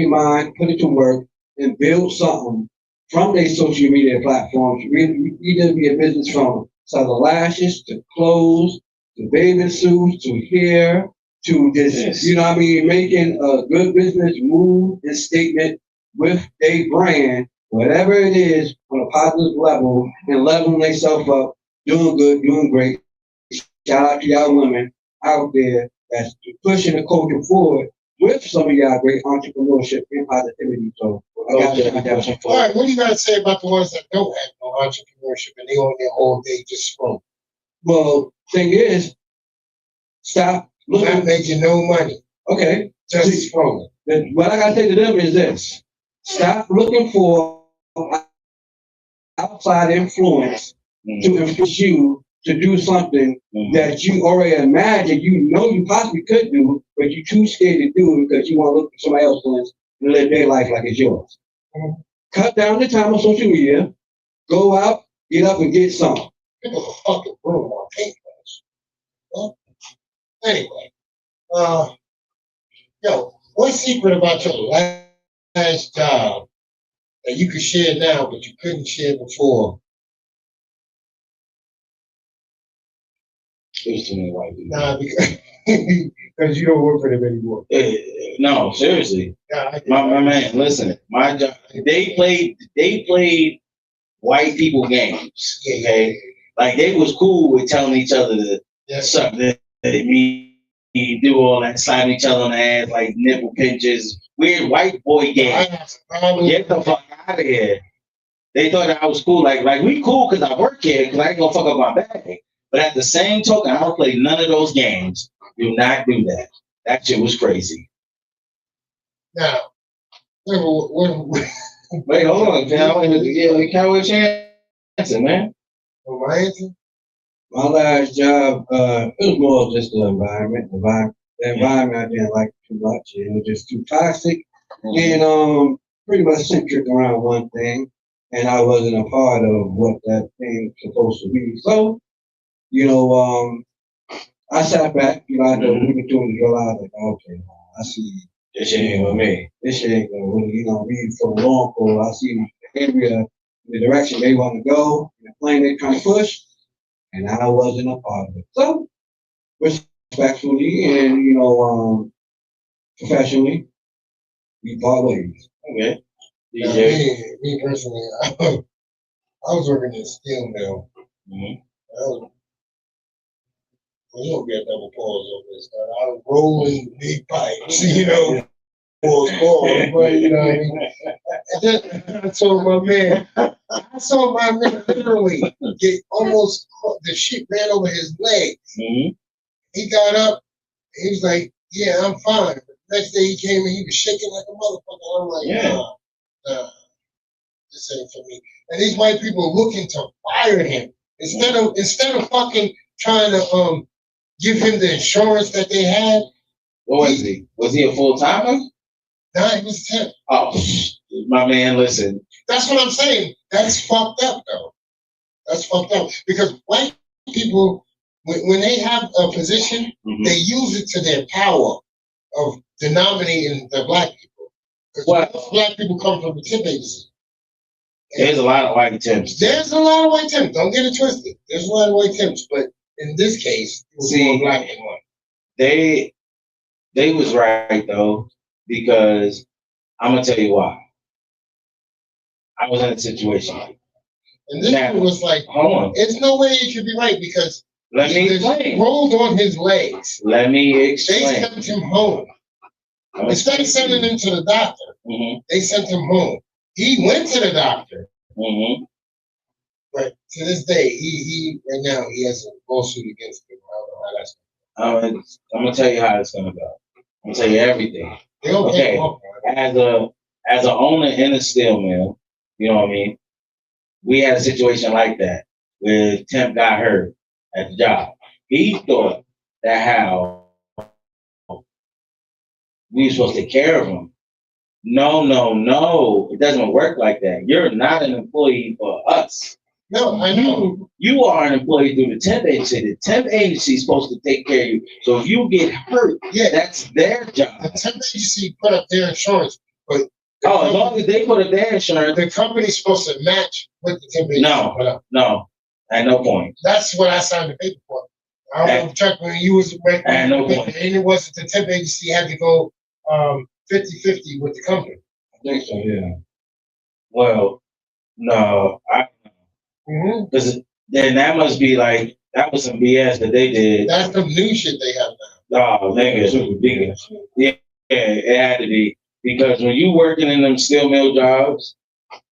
mind, put it to work, and build something from their social media platforms. Either be a business from southern lashes to clothes to bathing suits to hair to this, you know what I mean, making a good business move and statement with their brand, whatever it is, on a positive level, and leveling themselves up, doing good, doing great. Shout out to y'all women out there that's pushing the culture forward with some of y'all great entrepreneurship and positivity. So I got that. All right, what do you got to say about the ones that don't have no entrepreneurship and they on there all day just scrolling? Well, thing is, stop looking. Not making no money. Okay. Just scrolling. What I got to say to them is this. Stop looking for outside influence to influence you to do something that you already imagine you know you possibly could do, but you're too scared to do it because you want to look at somebody else's and live their life like it's yours. Cut down the time on social media. Go out, get up, and get some. People are fucking room on paintbrush. Well, anyway, yo, what's secret about your last job that you could share now, but you couldn't share before? There's too many white people. Nah, because you don't work for them anymore. No, seriously. Nah, my man, listen, my job, they played white people games. Okay? Like they was cool with telling each other to suck their meat do all that, slap each other on the ass like nipple pinches, weird white boy I game. have some problems. Get the fuck out of here. They thought that I was cool. Like we cool because I work here because I ain't gonna fuck up my bag. But at the same token, I don't play none of those games. Do not do that. That shit was crazy. Now, when Wait, hold on, yeah, Cowboy Chanson, man. my answer, My last job, it was more of just the environment. The environment I didn't like too much. It was just too toxic and pretty much centric around one thing. And I wasn't a part of what that thing was supposed to be. So, I sat back, I thought we were doing the drill. I was like, okay, I see. This shit ain't with me. This shit ain't gonna really, be for the long haul. I see the area, the direction they want to go, the plane they trying to push, and I wasn't a part of it. So, respectfully and professionally, we part ways. Okay. now, DJ. me personally, I was working in a steel mill. Mm-hmm. We don't get double pause on this. I was rolling big pipes, pause, but what I mean? And then I saw my man literally get almost, the shit ran over his leg. Mm-hmm. He got up, he was like, yeah, I'm fine. But next day he came and he was shaking like a motherfucker. I'm like, nah, this ain't for me. And these white people looking to fire him instead of fucking trying to give him the insurance that they had. What was he? Was he a full timer? Nah, he was 10. Oh, my man, listen. That's what I'm saying. That's fucked up, though. That's fucked up. Because white people, when they have a position, they use it to their power of denominating the black people. Because most black people come from the tip agency. There's a lot of white temps. There's a lot of white temps. Don't get it twisted. There's a lot of white temps, but in this case, it was more black than white. They was right though, because I'm gonna tell you why. I was in a situation. And this one was like, hold on. There's no way it could be right because let me explain. Rolled on his legs. Let me explain. They sent him home. Instead of sending him to the doctor, they sent him home. He went to the doctor. But to this day, he right now he has a lawsuit against him. I don't know how that's going to go. I'm gonna tell you how it's gonna go. I'm gonna tell you everything. Okay. As an owner in a steel mill, you know what I mean? We had a situation like that where temp got hurt at the job. He thought that how we were supposed to take care of him. No. It doesn't work like that. You're not an employee for us. No, I know. You are an employee through the temp agency. The temp agency is supposed to take care of you. So if you get hurt, that's their job. The temp agency put up their insurance, but as long as they put up their insurance, the company's supposed to match what the temp agency put up. No, at no point. That's what I signed the paper for. I don't know, Chuck, when you was at no point. And it wasn't the temp agency had to go 50-50 with the company. I think so, yeah. Well, no, because then that must be like, that was some BS that they did. That's some new shit they have now. Oh, nigga. Yeah, it had to be. Because when you working in them steel mill jobs,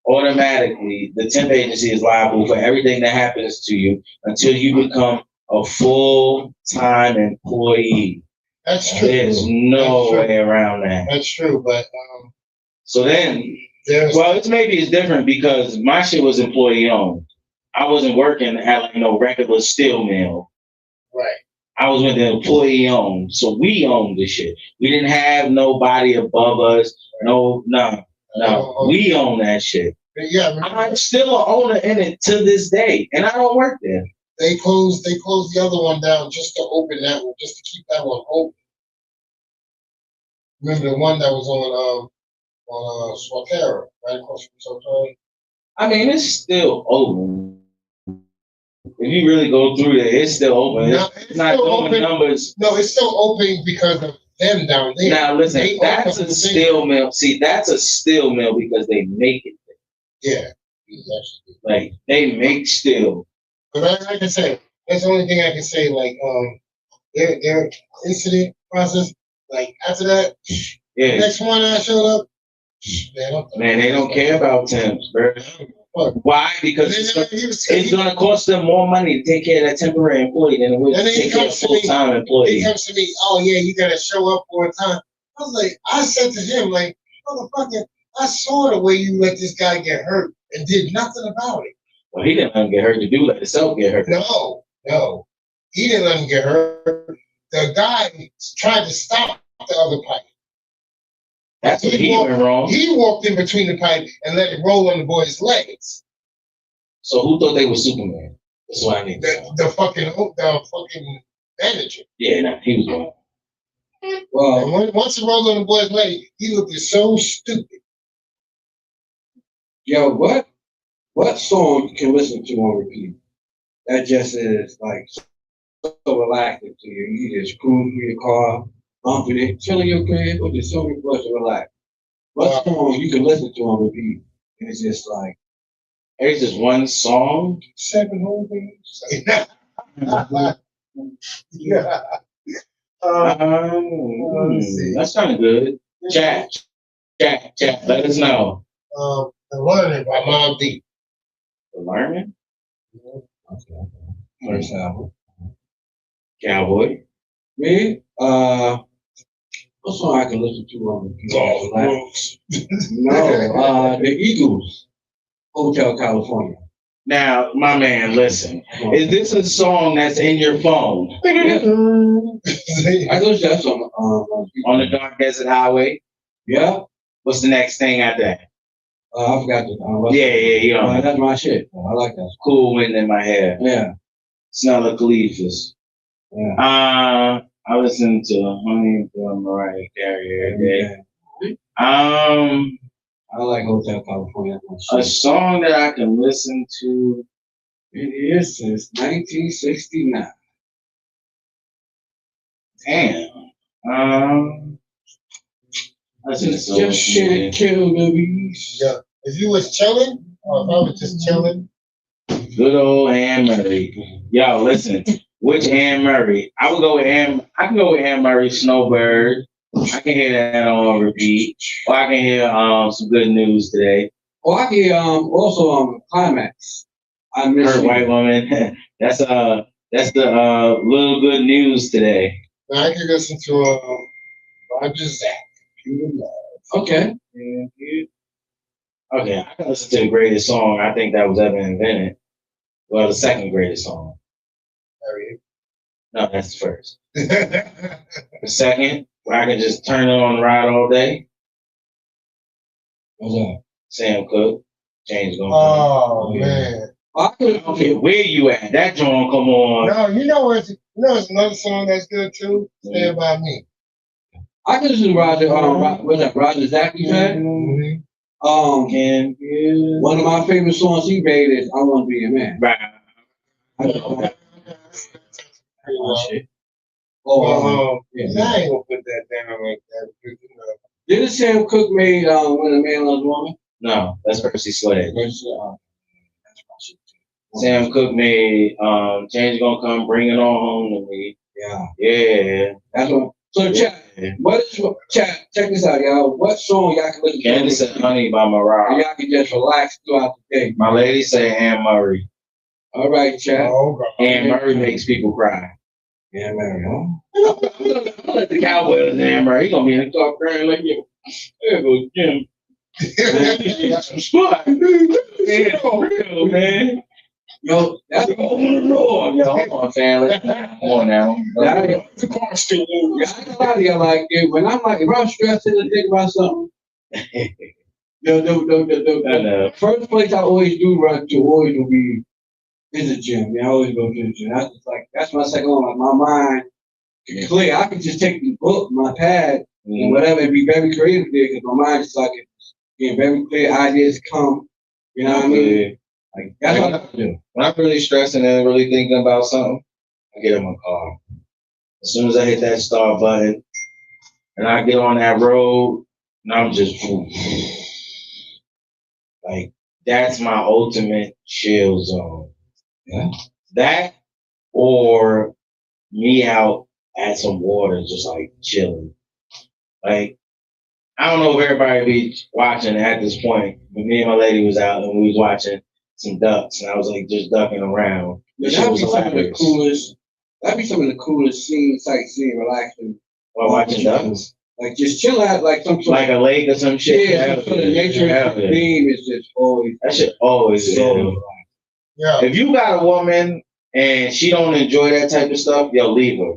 automatically the temp agency is liable for everything that happens to you until you become a full-time employee. That's true. There's no way around that. That's true, but so then, it's different because my shit was employee owned. I wasn't working at like no regular steel mill. Right. I was with the employee owned, so we owned the shit. We didn't have nobody above us. No. We own that shit. Yeah, I'm still an owner in it to this day, and I don't work there. They closed the other one down just to open that one, just to keep that one open. Remember the one that was on Swatera, right across from Swatera? I mean, it's still open. If you really go through there, it's still open. It's not doing numbers. No, it's still open because of them down there. Now listen, that's a steel mill. See, that's a steel mill because they make it there. Yeah, exactly. Like they make steel. But like I said, that's the only thing I can say. Like their incident process. Like after that, Yeah, next one I showed up, man, they don't care about temps, bro. Fuck. Why? Because it's gonna cost them more money to take care of that temporary employee than it would And to then he take care of a comes to me. full-time He employee. comes to me, oh yeah, you gotta show up for a time. I was like, I said to him, like, motherfucker, I saw the way you let this guy get hurt and did nothing about it. Well, he didn't let him get hurt. The dude let himself get hurt. No. He didn't let him get hurt. The guy tried to stop the other pipe. That's what he went wrong. He walked in between the pipe and let it roll on the boy's legs. So who thought they were Superman? That's what I need. The fucking manager. Yeah, nah, he was wrong. Well, And once it rolled on the boy's leg, he looked so stupid. yo, what song you can listen to on repeat? That just is like so relaxing to you. You just cruise through your car, bumping it, chilling your crib, or just so for us to relax. What song you can listen to on repeat? And it's just like There's just one song. 7 whole days. Yeah. That's kind of good. Chat. Let us know. The Learning by Mobb Deep. The Learning? okay. First album. Cowboy. Me, what song I can listen to on repeat? No, the Eagles, Hotel California. Now, my man, listen. Is this a song that's in your phone? Yeah. I go to that song On the Dark Desert Highway? Yeah. What's the next thing after that? I forgot the. You know. That's my shit. I like that. Cool Wind in My Hair. Yeah. Smell of Cleavers. Yeah. I listen to Honey from Mariah Carey every day. I like Hotel California. A song that I can listen to. It is since 1969. Damn. I Just can't kill the beast. Yeah. If you was chilling, or if I was just chilling. Good old Anne Murray. Yo, listen. Which Anne Murray? I would go with Anne. I can go with Anne Murray, Snowbird. I can hear that on repeat. Or I can hear some good news today. Oh, I can hear also Climax. I miss Her you. White Woman. That's the little good news today. Now I can listen to Roger Zach. Okay. Okay, I can listen to the greatest song I think that was ever invented. Well, the second greatest song. No, that's the first. The second, where I can just turn it on and ride all day. What's that? Sam Cooke. Change gonna come. Oh man. I don't care where you at. That joint come on. No, you know it's another song that's good too. Stand by Me. I can listen to Roger. What's that? Roger Zach, you said? Mm-hmm. Can you? One of my favorite songs he made is "I Want to Be Your Man." Right. Yeah. I ain't gonna put that down like that. Because, Didn't Sam Cooke made "When a Man Loves a Woman"? No, that's Percy Sledge. That's my shit too. Sam Cooke made Change Gonna Come, Bring It On Home to Me. Yeah. That's what. So chat. Chat? Check this out, y'all. What song y'all can listen to? Candace said Honey by Mariah. Y'all can just relax throughout the day. My lady say Anne Murray. All right, chat. oh God. Anne Murray makes people cry. Yeah, man. Huh? I'm gonna let the cowboy listen to Anne Murray. He gonna be in the car crying like you. There goes Jim. That's some spot. Yeah, for real, man. Yo, that's Open the door. Yo, hold on, family. Come on now. the car still moving. I ain't gonna lie to you, like when I'm like, if I'm stressed and think about something, the first place I always do run to always will be is the gym. I always go to the gym. That's just like that's my second one. Like my mind is clear. I can just take the book, my pad, and whatever, and be very creative there because my mind is like getting very clear. Ideas come. You know what I mean? Like that's what I do. When I'm really stressing and really thinking about something, I get in my car. As soon as I hit that start button and I get on that road, and I'm just like that's my ultimate chill zone. Yeah. That or me out had some water, just like chilling. Like, I don't know if everybody be watching at this point, but me and my lady was out and we was watching some ducks, and I was like just ducking around. The shit That'd was be some of the hilarious. coolest. That'd be some of the coolest scenes, sightseeing, relaxing. While watching ducks, Like just chill out, like some sort like a lake or some shit. yeah, some sort of nature theme is just always. That shit always so. Yeah. If you got a woman and she don't enjoy that type of stuff, yo, leave her.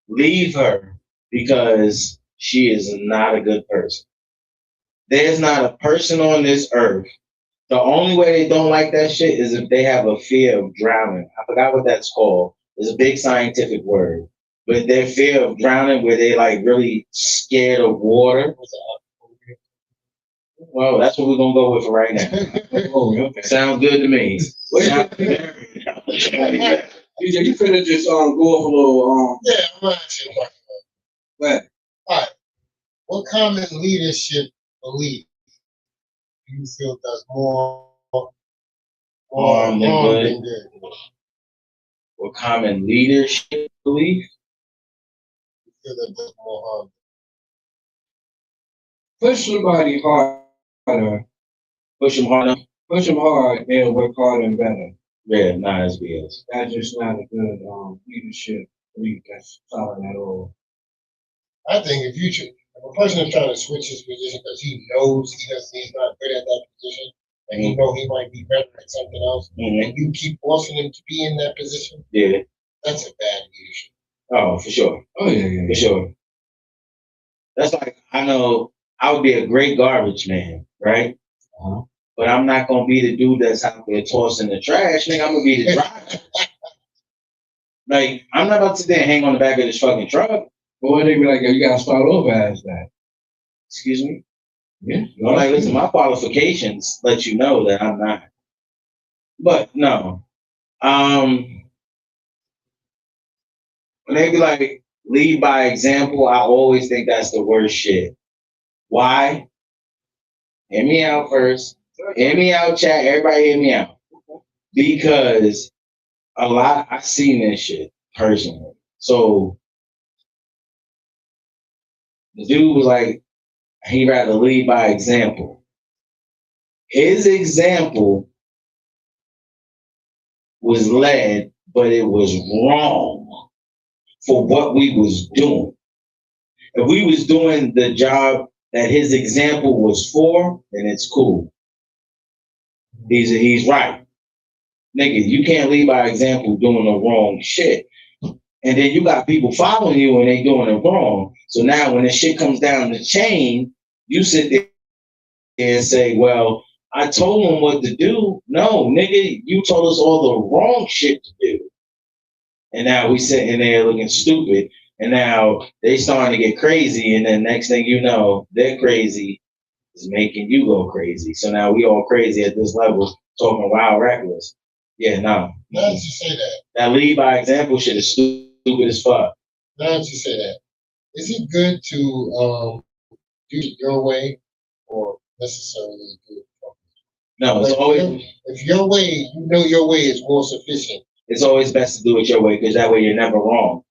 Leave her because she is not a good person. There's not a person on this earth. The only way they don't like that shit is if they have a fear of drowning. I forgot what that's called. It's a big scientific word. But their fear of drowning, where they like really scared of water. Well, that's what we're gonna go with for right now. Oh, okay. Sounds good to me. DJ, you finna just go off a little Yeah, I'm gonna ask you a question. but All right. What common leadership belief do you feel does more Harm than harm good. than good? What common leadership belief? You feel that does more harm? push somebody harder, Push them harder. push them hard, they'll work harder and better. Yeah, nah, that's BS. That's just not a good leadership belief. That's solid at all. I think if a person is trying to switch his position because he knows he's not good at that position, and he know he might be better at something else, Mm-hmm. and you keep forcing him to be in that position, Yeah. that's a bad leadership. Oh, for sure. Oh yeah. For sure. That's like, I know I would be a great garbage man, right? Uh-huh. But I'm not gonna be the dude that's out there tossing the trash. Nigga, I'm gonna be the driver. Like, I'm not about to sit there and hang on the back of this fucking truck. Boy, they be like, yo, you gotta start over as that. Excuse me? Yeah. I'm like, listen, my qualifications let you know that I'm not. But no. When they be like, lead by example, I always think that's the worst shit. Why? Hear me out first. Hear me out, chat. Everybody hear me out. Because I've seen this shit personally. So the dude was like, he'd rather lead by example. His example was led, but it was wrong for what we was doing. If we was doing the job that his example was for, then it's cool. He's right. Nigga, you can't lead by example doing the wrong shit. And then you got people following you and they doing it wrong. So now when the shit comes down the chain, you sit there and say, well, I told them what to do. No, nigga, you told us all the wrong shit to do. And now we sitting there looking stupid. And now they starting to get crazy. And then next thing you know, they're crazy is making you go crazy. So now we all crazy at this level, talking wild reckless. Yeah, no. Now that you say that, That lead by example shit is stupid as fuck. now that you say that, is it good to do it your way or necessarily do it your way? No, it's Like, always if your way, you know your way is more sufficient. it's always best to do it your way because that way you're never wrong.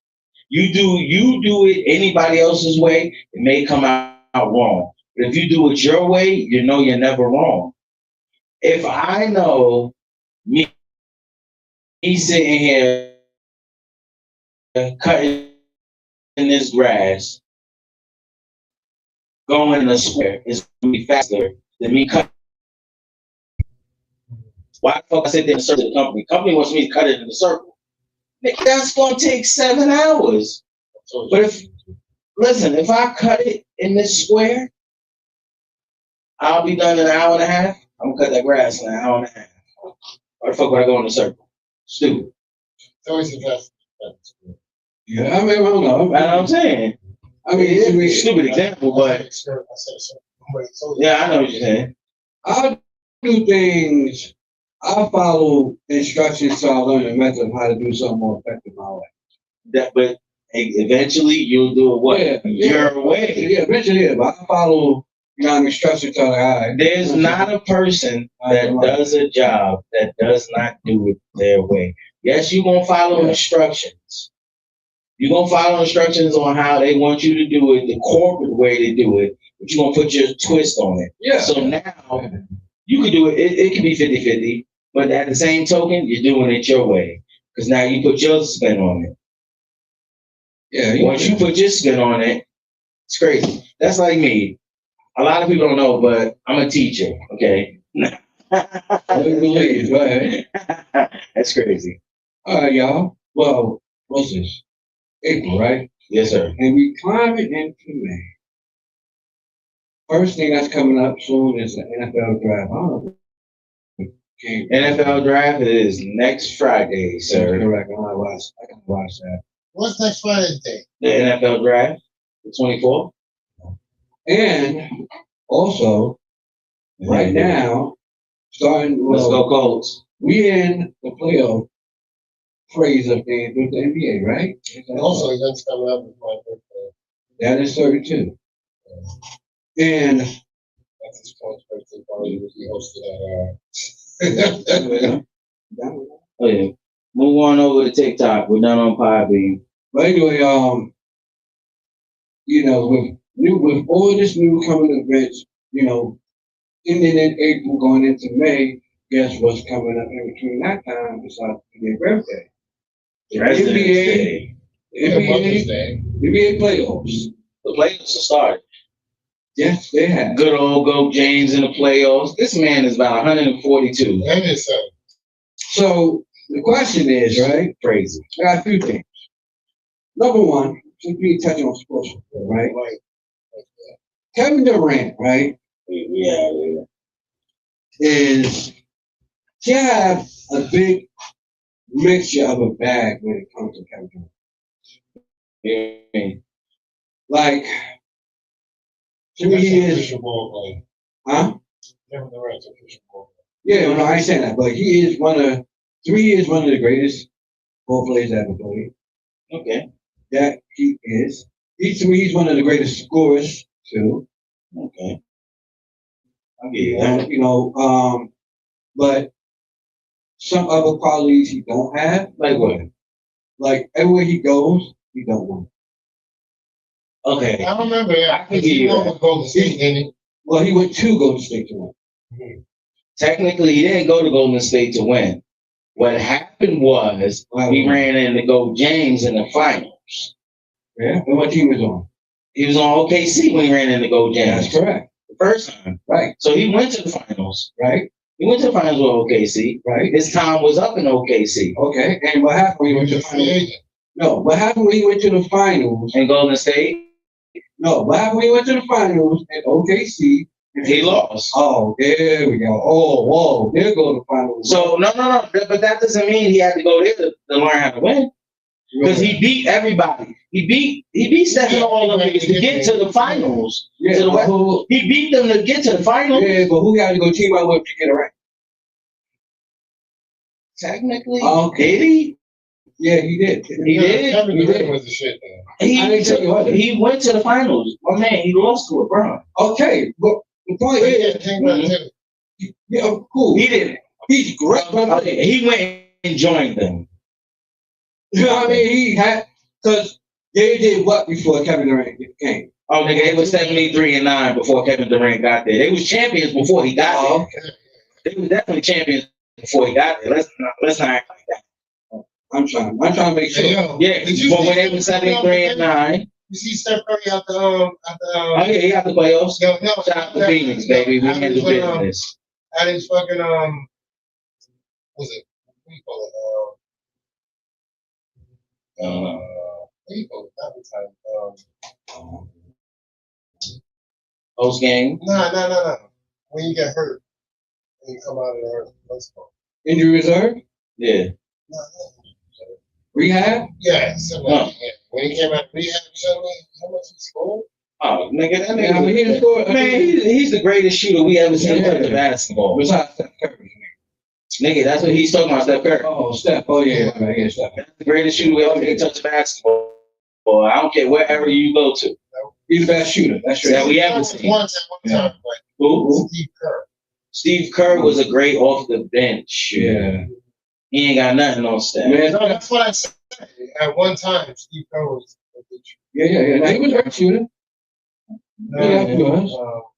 You do it anybody else's way, it may come out wrong. But if you do it your way, you know you're never wrong. If I know me sitting here cutting this grass, going in a square is gonna be faster than me cutting. Why the fuck I sit there and search the company? Company wants me to cut it in a circle. Nigga, that's gonna take 7 hours. But if I cut it in this square, I'll be done in an hour and a half. I'm gonna cut that grass in an hour and a half. Why the fuck would I go in a circle? Stupid. It's always the best. Yeah, I mean, I don't know. You know what I'm saying? I mean, It's a stupid example, but yeah, I know what you're saying. I do things. I follow instructions so I learn the method of how to do something more effective my way. But eventually you'll do it what? Yeah, Your way. Yeah, eventually, yeah, but I follow, instructions so all right. There's not a person that does a job that does not do it their way. Yes, you're gonna follow instructions. You're gonna follow instructions on how they want you to do it, the corporate way to do it, but you're gonna put your twist on it. Yeah. So now you could do it, it can be 50-50, but at the same token, you're doing it your way. Because now you put your spin on it. Yeah. Once you put your spin on it, it's crazy. That's like me. A lot of people don't know, but I'm a teacher, okay? I believe. Go ahead. That's crazy. All right, y'all. Well, what's this? April, right? Yes, sir. And we climbing into May. First thing that's coming up soon is the NFL draft. I don't know. NFL draft is next Friday, sir. Correct. I can watch that. What's next Friday's date? The NFL draft, the 24th. And also, right now, starting. Let's go Colts. We in the playoff phase of things with the NBA, right? And also, events coming up with my birthday. That is 32. And That's his coach birthday party that he hosted at. Oh, yeah. Move on over to TikTok. We're done on Podbean. But anyway, you know, with all this new coming events, you know, ending in April, going into May, guess what's coming up in between that time besides your birthday? President's NBA, Day. Mother's Day. NBA playoffs. The playoffs will start. Yes, they have. Good old Go James in the playoffs. This man is about 142. And his son. So the question is, right? Crazy. I got a few things. Number one, since we touching on sports, right? Right. Kevin Durant, right, Yeah. is he have a big mixture of a bag when it comes to Kevin Durant. Yeah. Like, to me, That's he an is, official ball player. huh? Kevin Durant's official ball Yeah, no, I ain't saying that, but he is one of the greatest ball players ever played. Okay. That he is. To me, he's one of the greatest scorers too. Okay. I'll give you that. You know, but some other qualities he don't have. Like what? Like everywhere he goes, he don't win. Okay. I remember that. I can give you won that. with Golden State, didn't he? Well, he went to Golden State to win. Technically, he didn't go to Golden State to win. What happened was he ran into Go James in the finals. Yeah. And what team was on? He was on OKC when he ran into Go James. That's correct. The first time. Right. So he went to the finals. Right. He went to the finals with OKC. Right. His time was up in OKC. Okay. And what happened when he went to the Free finals? agent. No. What happened when he went to the finals? In Golden State, No. What happened when he went to the finals at OKC? he lost. Oh, there we go. Oh, whoa. There go the finals. So no. But that doesn't mean he had to go there to learn how to win. Because he beat everybody. He beat Stephen and all of them to get to the finals. Yeah, To the but West. who, He beat them to get to the finals. yeah, but who had to go team up with to get it right? Technically, Okay. did he? Yeah, he did. He did? Kevin He Durant did. was the shit, man. I didn't tell you what. He went to the finals. My man, he lost to LeBron. Okay, but the point But is, yeah, King Brett did it. yeah, cool. He didn't. He's great, but He went and joined them. you know what I mean? He had, because they did what before Kevin Durant came? Oh, nigga, they was 73-9 before Kevin Durant got there. They was champions before he got Oh, there. They was definitely champions before he got there. Let's not act like that. I'm trying to make sure. Hey, yo, Yeah, did you but see when they was Steph Curry 73-9, You see Steph Curry out the oh yeah, he got the playoffs. yo, no, Shout out to Phoenix, baby. We handle business. At his fucking what was it? What do you call it? What do you call it? Not the time. Post game. No. When you get hurt, when you come out of the hurt, what's it called? Injury reserve? Yeah. No. Rehab? Yeah, something like that. Yeah. When he came out of rehab, suddenly, how much he scored? Oh, nigga, that Yeah, I mean, he nigga. scored. Man, he's the greatest shooter we ever seen touch the basketball. Besides Steph Curry. Nigga, that's what he's talking about, Steph Curry. Oh, Steph. Oh, yeah, right, yeah, Steph. That's the greatest shooter we ever seen touch the basketball. Boy, I don't care wherever you go to. He's the best shooter. That's true. Yeah, we That haven't was seen. once at one time, like Who? Steve Kerr. Steve Kerr was a great off the bench. Yeah. He ain't got nothing on Steph. Man, No, that's what I said. At one time, Steve Kerr was a good Yeah. Now, he was a great shooter. Yeah, he was.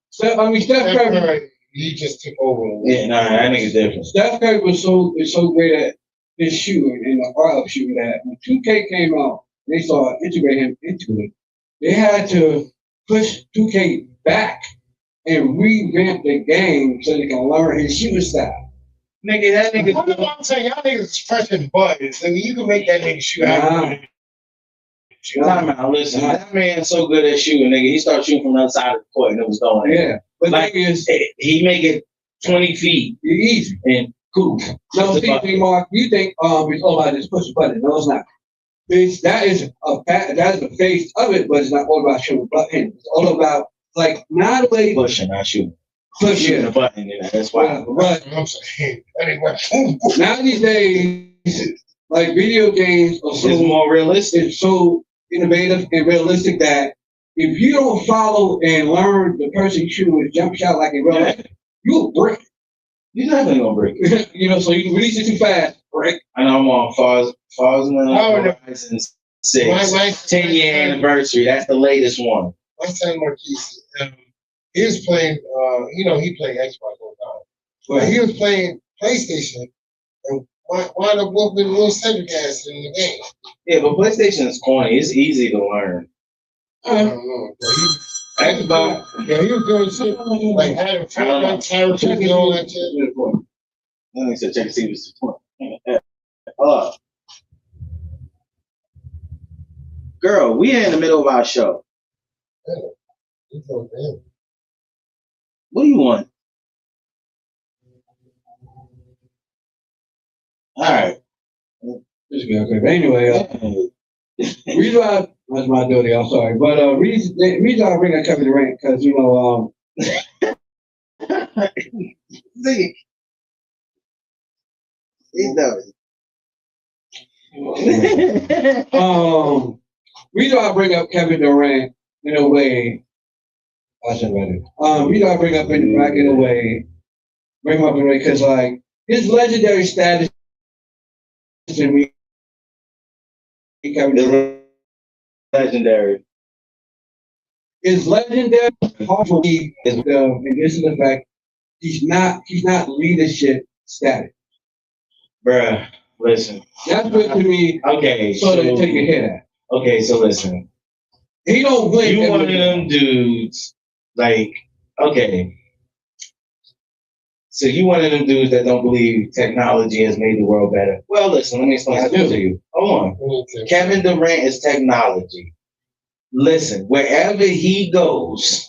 Steph Steph Curry. Curry, he just took over. Yeah, nah, that nigga's different. Steph Curry was so great at his shooting and the art of shooting that when 2K came out, they started integrating him into it. They had to push 2K back and revamp the game so they can learn his shooting style. Nigga, that nigga. I'm saying, y'all niggas is pressing buttons. So you can make that nigga shoot out. Time out, listen. That man's so good at shooting, nigga. He started shooting from the other side of the court and it was going in. Yeah. But like, the thing is, he make it 20 feet. Easy. And cool. No, see, Mark, you think it's all about just push a button. No, it's not. That is a phase of it, but it's not all about shooting button. It's all about like not the way pushing, not shooting. Pushing the button, that's why. But I'm saying, now these days, like video games are so it's more realistic. It's so innovative and realistic that if you don't follow and learn the person shooting with jump shot like in real life, you'll break. You're definitely gonna break it. You know, so you can release it too fast, break. I know I'm on Horizon 6. My 10-year anniversary. That's the latest one. My son Marquise, he was playing, he played Xbox all the time. But he was playing PlayStation and wound up whooping Will Cedric ass in the game. Yeah, but PlayStation is corny. It's easy to learn. I don't know. Xbox. Yeah, he was doing shit like having characters and all that shit. Let me check to see if it's girl, we in the middle of our show. What do you want? All right. Okay. But anyway, reason why that's my duty. I'm sorry, but reason I bring up Kevin Durant because See, he knows. Reason why I bring up Kevin Durant in a way. I should read it. Reason I bring up back in a way, bring him up in a way because like his legendary status to me. Legendary. Is legendary. Hard for me is and this is the fact he's not leadership status. Bruh, listen. That's what to me. Okay, so they take a hit at. Okay, so listen. He don't win. You one of them dudes, like, okay. So you one of them dudes that don't believe technology has made the world better. Well, listen, let me explain something to you. Hold on. Kevin Durant is technology. Listen, wherever he goes,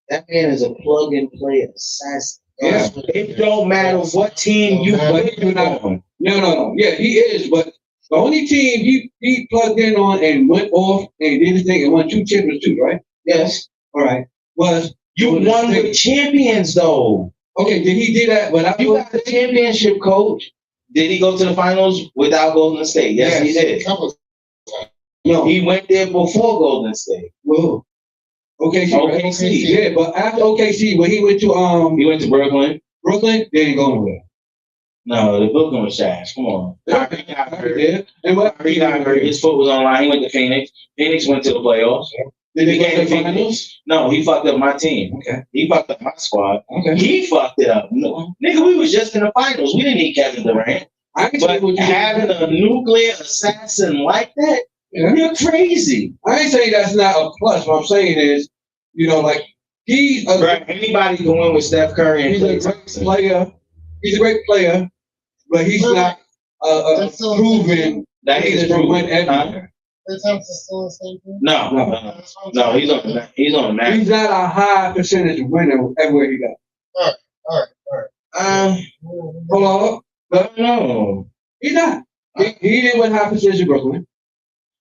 that man is a plug and play assassin. Yeah. It don't matter what team you play on. No. Yeah, he is, but the only team he plugged in on and went off and did his thing and won 2 championships too, right? Yes. All right. You won with champions though. Okay, did he do that? But you got the championship, coach. Did he go to the finals without Golden State? Yes, he did. No, he went there before Golden State. Whoa. OKC. OKC. Yeah, but after OKC, when he went to Brooklyn. Brooklyn, they didn't go nowhere. No, the Brooklyn was trash. Come on. Kyrie got hurt. Yeah. And Kyrie got hurt. His foot was on line. He went to Phoenix. Phoenix went to the playoffs. Did he get the finals? No, he fucked up my team. Okay. He fucked up my squad. Okay. He fucked it up. No, nigga, we was just in the finals. We didn't need Kevin Durant. But having a nuclear assassin like that, you're crazy. I ain't saying that's not a plus. What I'm saying is, like he's anybody can win with Steph Curry. And he's a great player. He's a great player, but he's not proven that he's proven everywhere. Still the same thing? No. He's on the map. He's not a high percentage winner everywhere he goes. All right. Hold on. No. He's not. He didn't win high percentage in Brooklyn.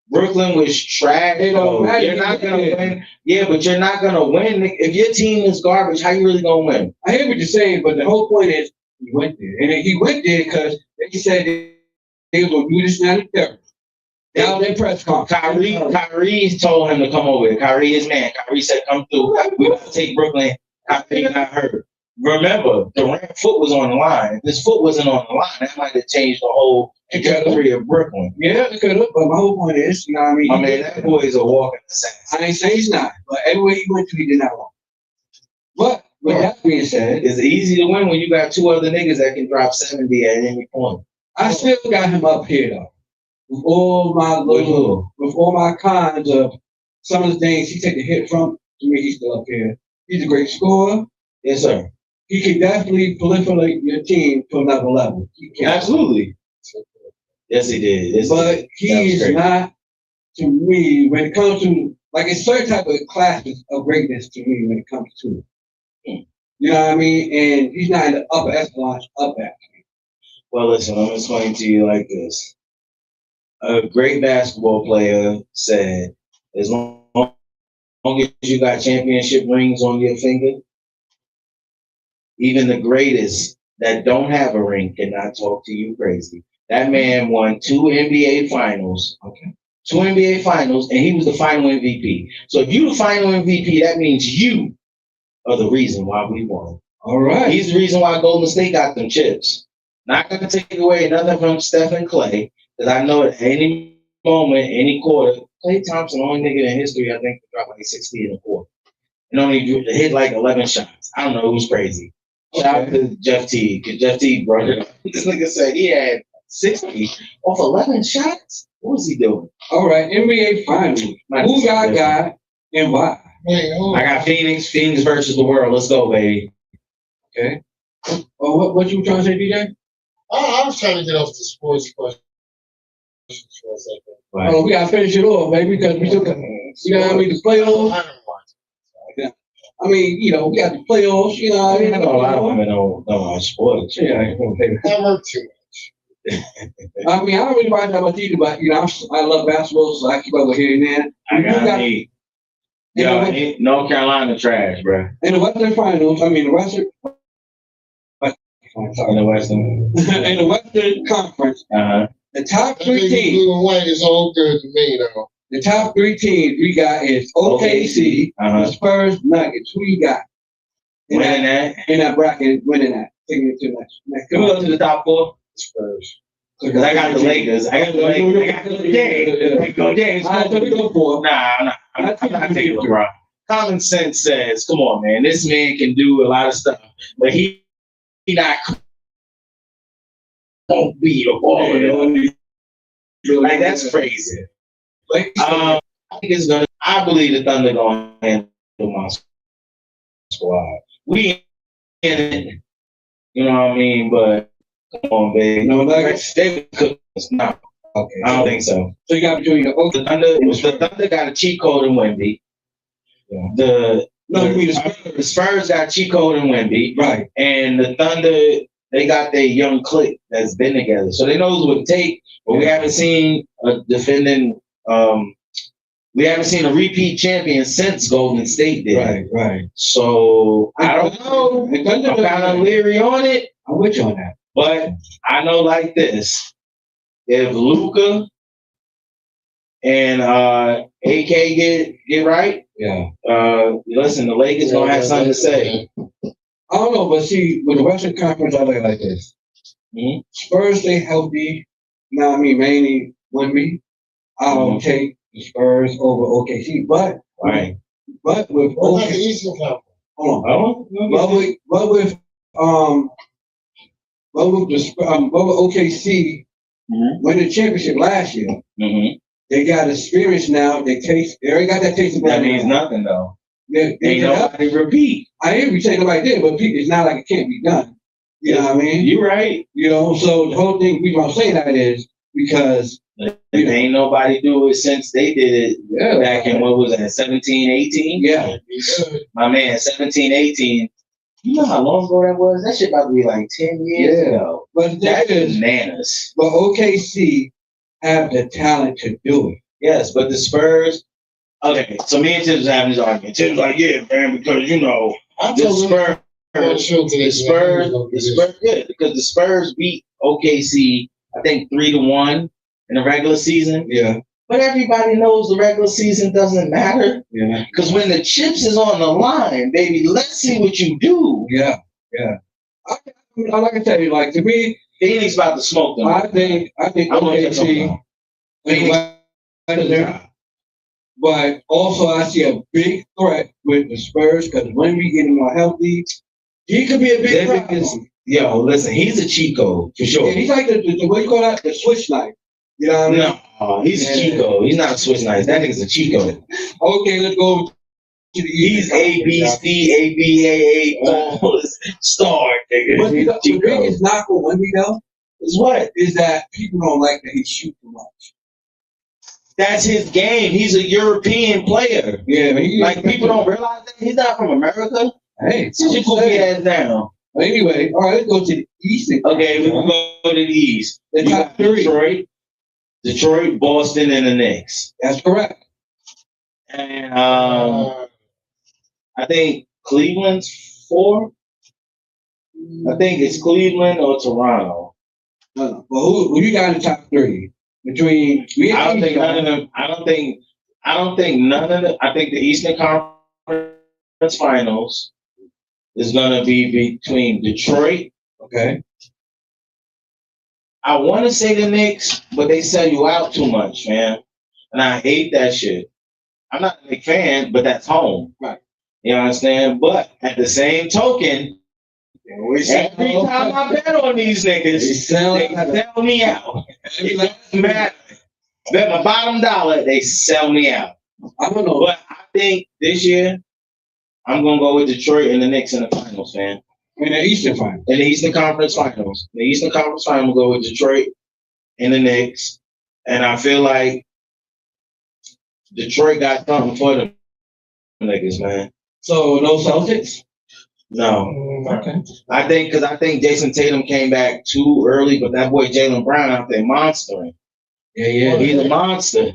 Brooklyn was trash. You're not gonna win. Yeah, but you're not gonna win if your team is garbage. How you really gonna win? I hear what you're saying, but the whole point is he went there, and he went there because they said they were gonna do this now. Down their press conference. Kyrie told him to come over. Kyrie is man. Kyrie said, "Come through. We got to take Brooklyn." Kyrie got hurt. remember, Durant's foot was on the line. If his foot wasn't on the line, that might have changed the whole trajectory of Brooklyn. Yeah, it could have, but my whole point is, you know what I mean? I mean, that boy is a walking assassin. I ain't saying he's not, but everywhere he went to, he did not walk. But with that being said, It's easy to win when you got two other niggas that can drop 70 at any point. I still got him up here though. With all my cons of some of the things he take a hit from, to me he's still up here. He's a great scorer. Yes, sir. He can definitely proliferate your team to another level. Absolutely. Yes, he did. But he is not, to me, when it comes to, like, it's certain type of classes of greatness to me when it comes to it. You know what I mean? And he's not in the upper echelon up at. Well, listen, I'm going to explain to you like this. A great basketball player said, as long as you got championship rings on your finger, even the greatest that don't have a ring cannot talk to you crazy. That man won 2 NBA finals. Okay. 2 NBA finals, and he was the final MVP. So if you the final MVP, that means you are the reason why we won. All right. He's the reason why Golden State got them chips. Not going to take away nothing from Steph and Clay, because I know at any moment, any quarter, Klay Thompson, only nigga in history, I think, dropped like 60 in a quarter. And only hit like 11 shots. I don't know, it was crazy. Shout out to Jeff Teague, because Jeff Teague brought it up. This nigga said he had 60 off 11 shots? What was he doing? All right, NBA Finals. Who got and why? I got Phoenix versus the world. Let's go, baby. Okay. Oh, what you trying to say, DJ? I was trying to get off the sports questions for a second. Right. Oh, we gotta finish it off, baby, because we took you know what I mean, the playoffs. I mean, you know, we got the playoffs, you know what I mean? I know a lot of women don't watch sports. Yeah, I work too much. I mean, I don't really watch that much either, but, you know, I love basketball, so I keep up with here and there. North Carolina trash, bro. In the Western Finals, in the Western in the Western Conference, the top 3 teams. Blue and white is all good to me, though. The top 3 teams we got is OKC, the Spurs, Nuggets. Who you got? In that bracket, winning that, taking it to the next. Can we go to the top 4? Spurs. Because I got the Lakers. I got the James. Go James. All right, so we go for. Nah. I'm not taking LeBron. Common sense says, come on, man. This man can do a lot of stuff, but he not won't be a baller. Like, that's crazy. I think it's gonna. I believe the Thunder gonna handle my squad. We in it, you know what I mean? But come on, baby. No, they could not. Okay, I don't think so. So you got between the Thunder got a cheat code in Wemby. Yeah. The Spurs got a cheat code in Wemby, right? And the Thunder, they got their young clique that's been together, so they knows what it take. But we haven't seen a defending. We haven't seen a repeat champion since Golden State did. Right. So I don't know. I'm kind of leery on it. I'm with you on that. But I know like this: if Luka and AK get right, listen, the Lakers gonna have something to say. I don't know, but see, with the Western Conference, I look like this: Spurs stay healthy. You know what I mean? Mainly Wemby. I'll take the Spurs over OKC, but with OKC, hold on. But with OKC winning the championship last year, they got experience now. They already got that taste. That means nothing though. Ain't nobody repeat. I ain't saying nobody did, but it's not like it can't be done. You know what I mean? You're right. You know, so the whole thing, reason I'm saying that is because ain't nobody do it since they did it back in, what was that, 17, 18? Yeah. My man, 17, 18. You know how long ago that was? That shit about to be like 10 years ago. But that's bananas. But OKC have the talent to do it. Yes, but the Spurs. Okay, so me and Tim was having this argument. Tim's like, yeah, man, because the Spurs, because the Spurs beat OKC, I think 3-1 in the regular season. Yeah. But everybody knows the regular season doesn't matter. Yeah. Because when the chips is on the line, baby, let's see what you do. Yeah. Like I tell you, like to me, Phoenix about to smoke them. I think I'm gonna get OKC something. is Phoenix. better there. But also, I see a big threat with the Spurs because Wemby getting more healthy, he could be a big Their problem. biggest- Yo, listen, he's a Chico for sure. Yeah, he's like the what you call that, the switch knife. You know what I mean? No, he's a Yeah. Chico. He's not a Swiss knife. That nigga's a Chico. Okay, let's go to the He's East. A B C A B A A all star nigga. But He's the Chico. biggest knock on Wemby though Is what? is that people don't like that he shoots too much. That's his game. He's a European player. Yeah, but Like people don't realize that he's not from America. Hey, Sit your goofy ass down. anyway, all right, let's go to the East. Okay, we can go to the East. The You top got three. Detroit, Boston, and the Knicks. That's correct. And I think Cleveland's 4. I think it's Cleveland or Toronto. But who you got in the top three? Between I don't think none of them. I don't think none of them. I think the Eastern Conference Finals is gonna be between Detroit. Okay. I want to say the Knicks, but they sell you out too much, man, and I hate that shit. I'm not a big fan, but that's home. Right. You understand? But at the same token, every time I bet on these niggas, They sell they sell me out. It doesn't matter. Bet my bottom dollar, they sell me out. I don't know. But I think this year, I'm gonna go with Detroit and the Knicks in the finals, man. In the Eastern Final. In the Eastern Conference Finals. The Eastern Conference Final will go with Detroit and the Knicks. And I feel like Detroit got something for them niggas, man. So no Celtics? No. Okay. I think Jason Tatum came back too early, but that boy Jaylen Brown out there monstering. Yeah. He's a monster.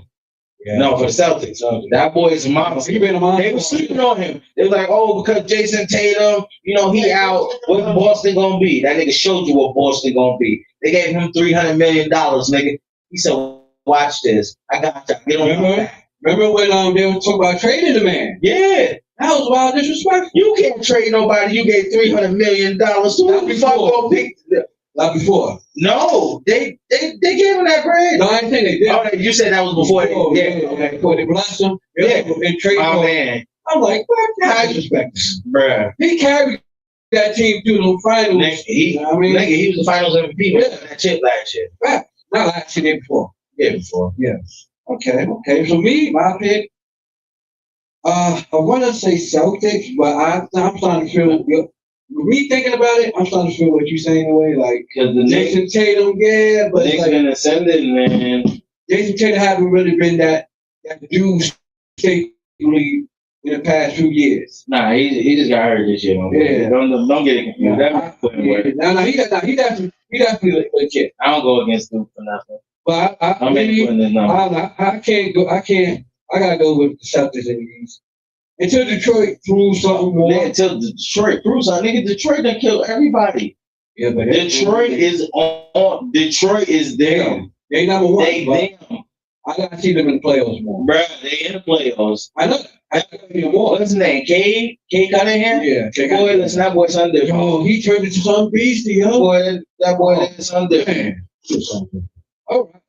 Yeah. No, for the Celtics. That boy is a monster. He been a monster. They were sleeping on him. They were like, oh, because Jason Tatum, he out. What's Boston gonna be? That nigga showed you what Boston gonna be. They gave him $300 million, nigga. He said, watch this. I got you. Get on my back. Remember when they were talking about trading the man? Yeah. That was wild disrespectful. You can't trade nobody you gave $300 million to. Before I go pick. Not before. No, they gave him that bread. No, I didn't think they did. Oh, you said that was before. Before they blessed him. Yeah. And trade Oh, man. I'm like, what? That's disrespectful. Bruh. He carried that team through the finals. Nigga, he was the finals MVP with that chip last year. Right. Not last year, the year before. Yeah, before. Yeah. Okay. So me, my pick, I want to say Celtics, but I'm starting to feel, me thinking about it, I'm starting to feel what you're saying in a way, like, Because the Jason Tatum, yeah, but Knicks like, been ascending, man. Jason Tatum haven't really been that dude safely in the past few years. Nah, he just got hurt this year. Man. Yeah. Don't get it confused. That wouldn't work. He definitely legit. I don't go against him for nothing. But I'm putting this number. I can't go. I gotta go with the Celtics in the East until Detroit proves something more. Until Detroit proves something. Nigga, Detroit done killed everybody. Yeah, but Detroit is on. Detroit is them. They number one. They them. I gotta see them in the playoffs more. Bruh, they in the playoffs. I know. I gotta see them more. What's his name? K Cunningham? Yeah. Boy, listen, that boy's under. Yo, he turned into some beastie, yo. That boy is under. Man. All right.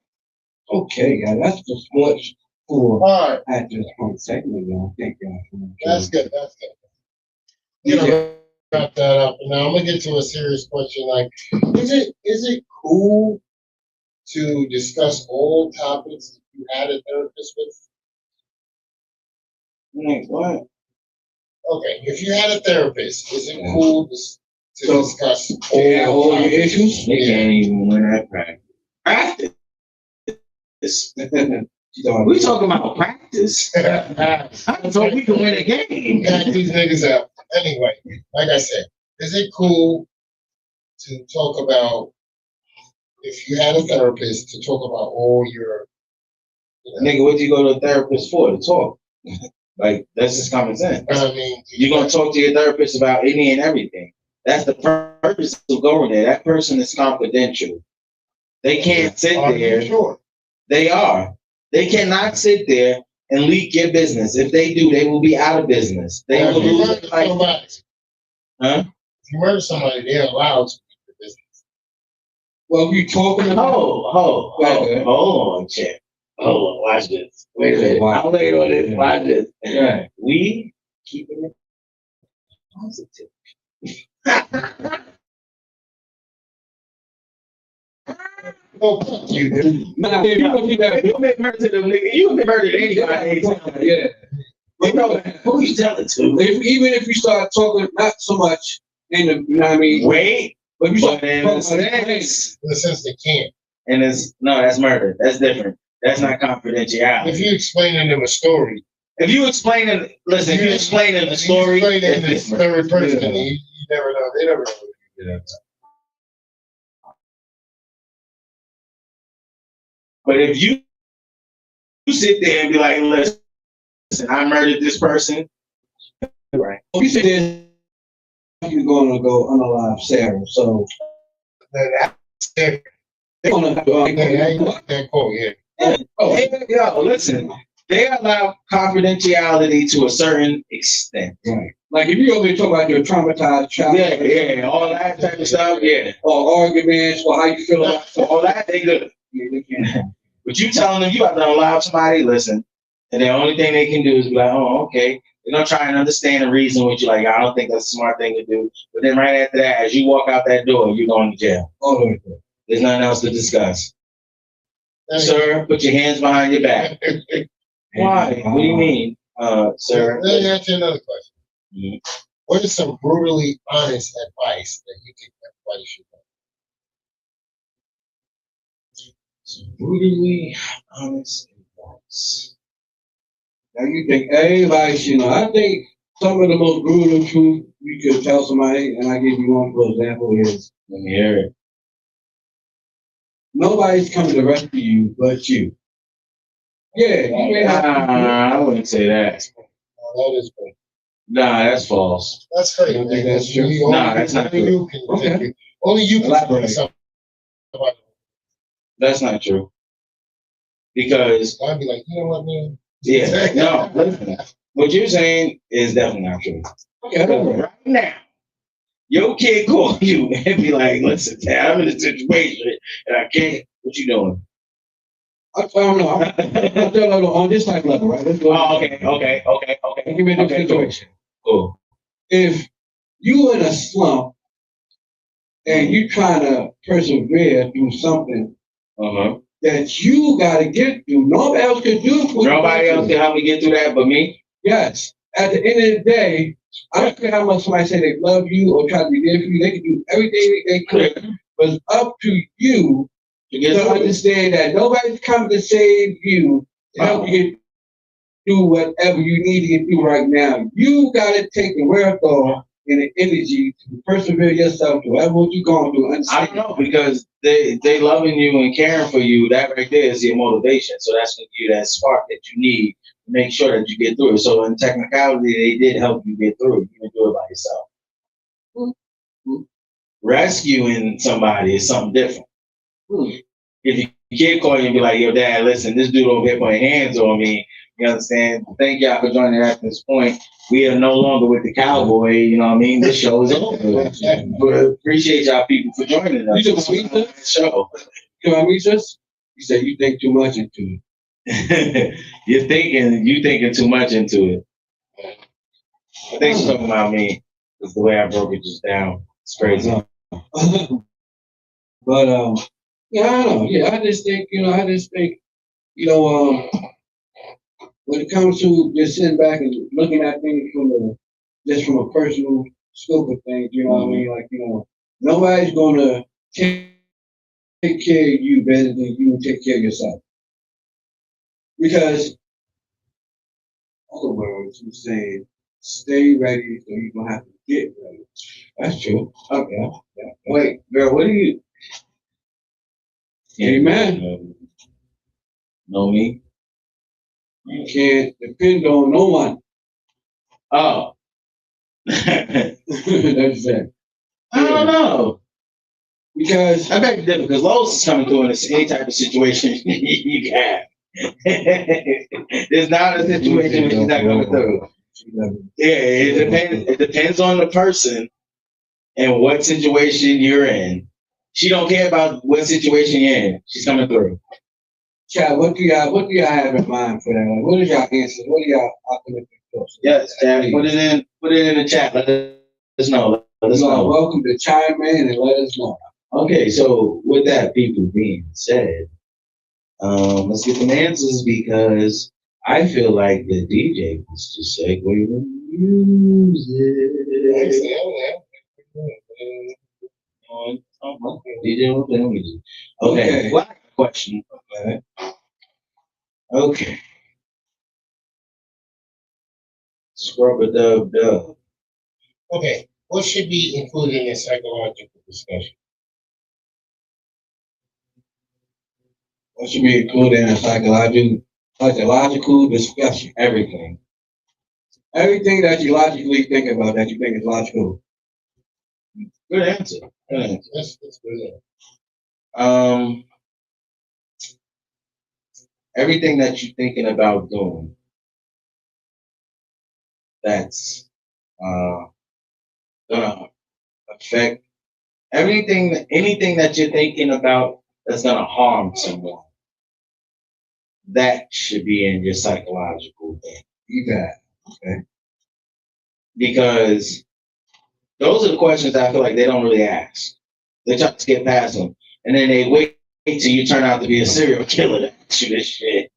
Okay, guys. That's the sports for All right, at this point segment, y'all. Thank y'all. that's good. You know, wrap that up. And now I'm gonna get to a serious question. Like, is it cool to discuss old topics that you had a therapist with? What? Okay, if you had a therapist, is it cool to discuss Yeah, all your topics? issues. They can't even win that practice. We talking about practice. I thought we could win a game. Got these niggas out. Anyway, like I said, is it cool to talk about, if you had a therapist, to talk about all your, Nigga, what you go to a therapist for? To talk. Like, that's just common sense. I mean, You're going to talk to your therapist about any and everything. That's the purpose of going there. That person is confidential. They can't sit Are you there. sure? They are. They cannot sit there and leak your business. If they do, they will be out of business. They will lose their license. Huh? If you murder somebody, they're allowed to keep the business. Well, you talking about? Hold on, champ. Hold on, watch this. Wait a minute. I'll wait on this. Watch this. Right. We keeping it positive. No, fuck you. Nah, you know, you got- You been murdered them niggas. You been murdered anybody. Yeah. You know who you telling to? Even if you start talking, not so much in the, you know what I mean? Wait, But you start but in talking a about sense, In the sense they can't. and it's no, that's murder. That's different. That's not confidentiality. If you explaining them a story, If you explaining, listen, if you explaining the story, you explaining it's this different. third person, Yeah. you never know. They never know what you did. But if you sit there and be like, listen, I murdered this person, right? You said this, you're going to go unalive Sarah, so That's they're going to that quote, yeah. Yo, listen, they allow confidentiality to a certain extent. right. Like if you over here talk about your traumatized child, Yeah, all that type of stuff, yeah. or arguments, or how you feel about So all that, they good. yeah, they can't. But you telling them you have to allow somebody, listen, and the only thing they can do is be like, oh, okay. They're gonna try and understand and reason with you, like, I don't think that's a smart thing to do. But then right after that, as you walk out that door, you're going to jail. All the way through. There's nothing else to discuss. Thank Sir, put your hands behind your back. Why? What do you mean, sir? Let me ask you another question. Mhm. What is some brutally honest advice that you think everybody should know? So brutally honest advice. Now you think everybody should know. I think some of the most brutal truth you could tell somebody, and I give you one for example, is Let me hear it. nobody's coming to rescue you but you. Yeah, you may not. I wouldn't say that. Oh, that is great. Nah, that's false. That's great. You don't Man. think that's true? Only Nah, that's not only true. you can Okay. only you can Elaborate. say something about it. That's not true. Because, I'd be like, you know what, man? yeah, no, listen. What you're saying is definitely not true. Okay, I know. Right now, your kid call you and be like, listen, Dad, I'm in a situation and I can't. What you doing? I don't know. I'm telling you on this type level, right? Let's go. Oh, okay. Give me a Okay, situation. Cool. If you in a slump and you trying to persevere through something Uh-huh. that you got to get through, nobody else can do for you. Nobody else can help me get through that but me? Yes. At the end of the day, I don't care how much somebody say they love you or try to be there for you. They can do everything they could, but it's up to you To get to through it. understand that nobody's coming to save you to help you get through whatever you need to get through right now. You got to take the wherewithal and the energy to persevere yourself to whatever you're going through. I Understand? don't know, because they loving you and caring for you, that right there is your motivation. So that's gonna give you that spark that you need to make sure that you get through it. So in technicality, they did help you get through it. You didn't do it by yourself. Mhm. Rescuing somebody is something different. Mhm. If your kid call you and be like, yo, Dad, listen, this dude over here putting hands on me, you understand? Thank y'all for joining at this point. We are no longer with the cowboy, you know what I mean? This show is over. But appreciate y'all people for joining us. You took a sweet on the show. You know what I mean, sis? You said you think too much into it. you thinking too much into it. I think she's talking about me, because the way I broke it just down. It's crazy. But yeah, I don't know. Yeah, I just think, when it comes to just sitting back and looking at things from a personal scope of things, you know what I mean? Like, nobody's gonna take care of you better than you take care of yourself. Because other words, you saying stay ready so you're gonna have to get ready. That's true. Okay. Yeah. Wait, girl, what do you? Amen. Know me? You can't depend on no one. Oh. That's it. I don't know. Because I beg to differ, because Lowe's is coming through in any type of situation you can have. There's not a situation where she's not coming through. Yeah, it depends on the person and what situation you're in. She don't care about what situation you're in. She's coming through. Chad, what do y'all have in mind for that? Like, what is y'all answer? What are y'all optimistic thoughts? Yes, Chad, put it in the chat. Let us know. Let us You are know. welcome to chime in and let us know. Okay, so with that people being said, let's get some answers because I feel like the DJ wants to segue with music. DJ will play music. Okay, well, I got a question. Okay. Scrub-a-dub-dub. Okay, what should be included in a psychological discussion? What should be included in a psychological discussion? Everything. Everything that you logically think about that you think is logical. Good answer. Good answer. That's good. Everything that you're thinking about doing, that's gonna affect anything that you're thinking about that's gonna harm someone. That should be in your psychological thing. You got okay. Because those are the questions I feel like they don't really ask. They try to skip past them, and then they wait till you turn out to be a serial killer to ask you this shit.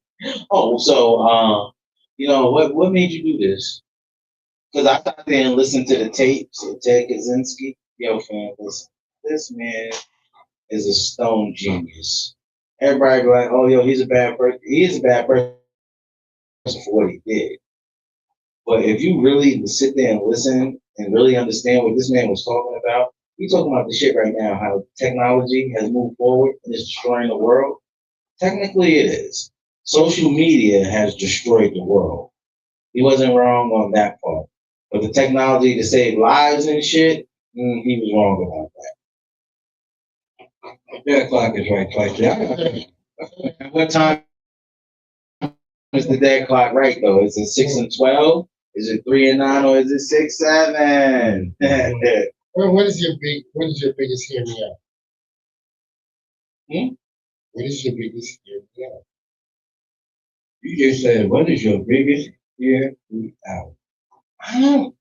Oh, so what made you do this? Because I sat there and listened to the tapes of Ted Kaczynski. Yo, fam, listen, this man is a stone genius. Everybody be like, oh, yo, he's a bad person. He is a bad person for what he did. But if you really sit there and listen and really understand what this man was talking about, he's talking about the shit right now, how technology has moved forward and is destroying the world. Technically, it is. Social media has destroyed the world. He wasn't wrong on that part. But the technology to save lives and shit, he was wrong about that. That clock is right twice. At what time is the dead clock right though? Is it 6 and 12? Is it 3 and 9, or is it 6, 7? Well, what is your biggest hear me out? What is your biggest hear me out? You just said, what is your biggest hear me out? Hear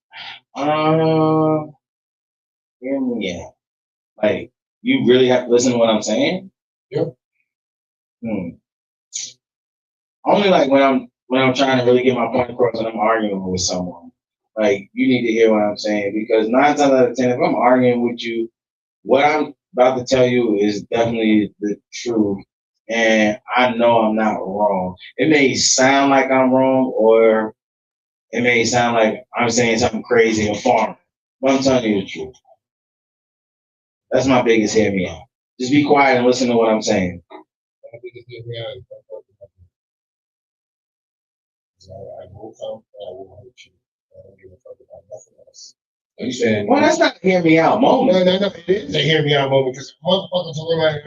me out. Like, you really have to listen to what I'm saying? Yep. Only like when I'm trying to really get my point across and I'm arguing with someone. Like, you need to hear what I'm saying, because 9 times out of 10, if I'm arguing with you, what I'm about to tell you is definitely the truth, and I know I'm not wrong. It may sound like I'm wrong, or it may sound like I'm saying something crazy and foreign, but I'm telling you the truth. That's my biggest hear me out. Just be quiet and listen to what I'm saying. My biggest hear me out is I will come and I will hurt you. I don't give a fuck about nothing else. You saying? Well, that's not a hear me out moment. No, it is a hear me out moment, because motherfuckers are like,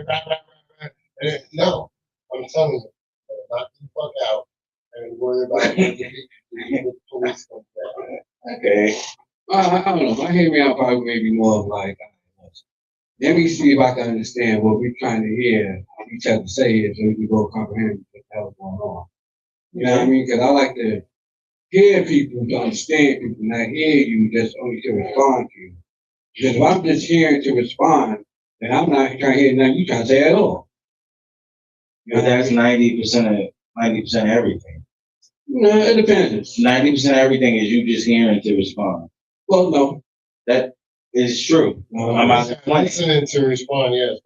no, I'm telling you, knock the fuck out and worry about the police. Okay. I don't know. My hear me out probably maybe more of like, let me see if I can understand what we're trying to hear each other say it, so we can go comprehend what the hell's going on. You know what I mean? Because I like to hear people, to understand people, not hear you just only to respond to you. Because if I'm just hearing to respond, then I'm not trying to hear nothing you trying to say at all. You know But that's 90% of everything. No, it depends. 90% of everything is you just hearing to respond. Well, no. That is true. I'm not listening to respond, yes.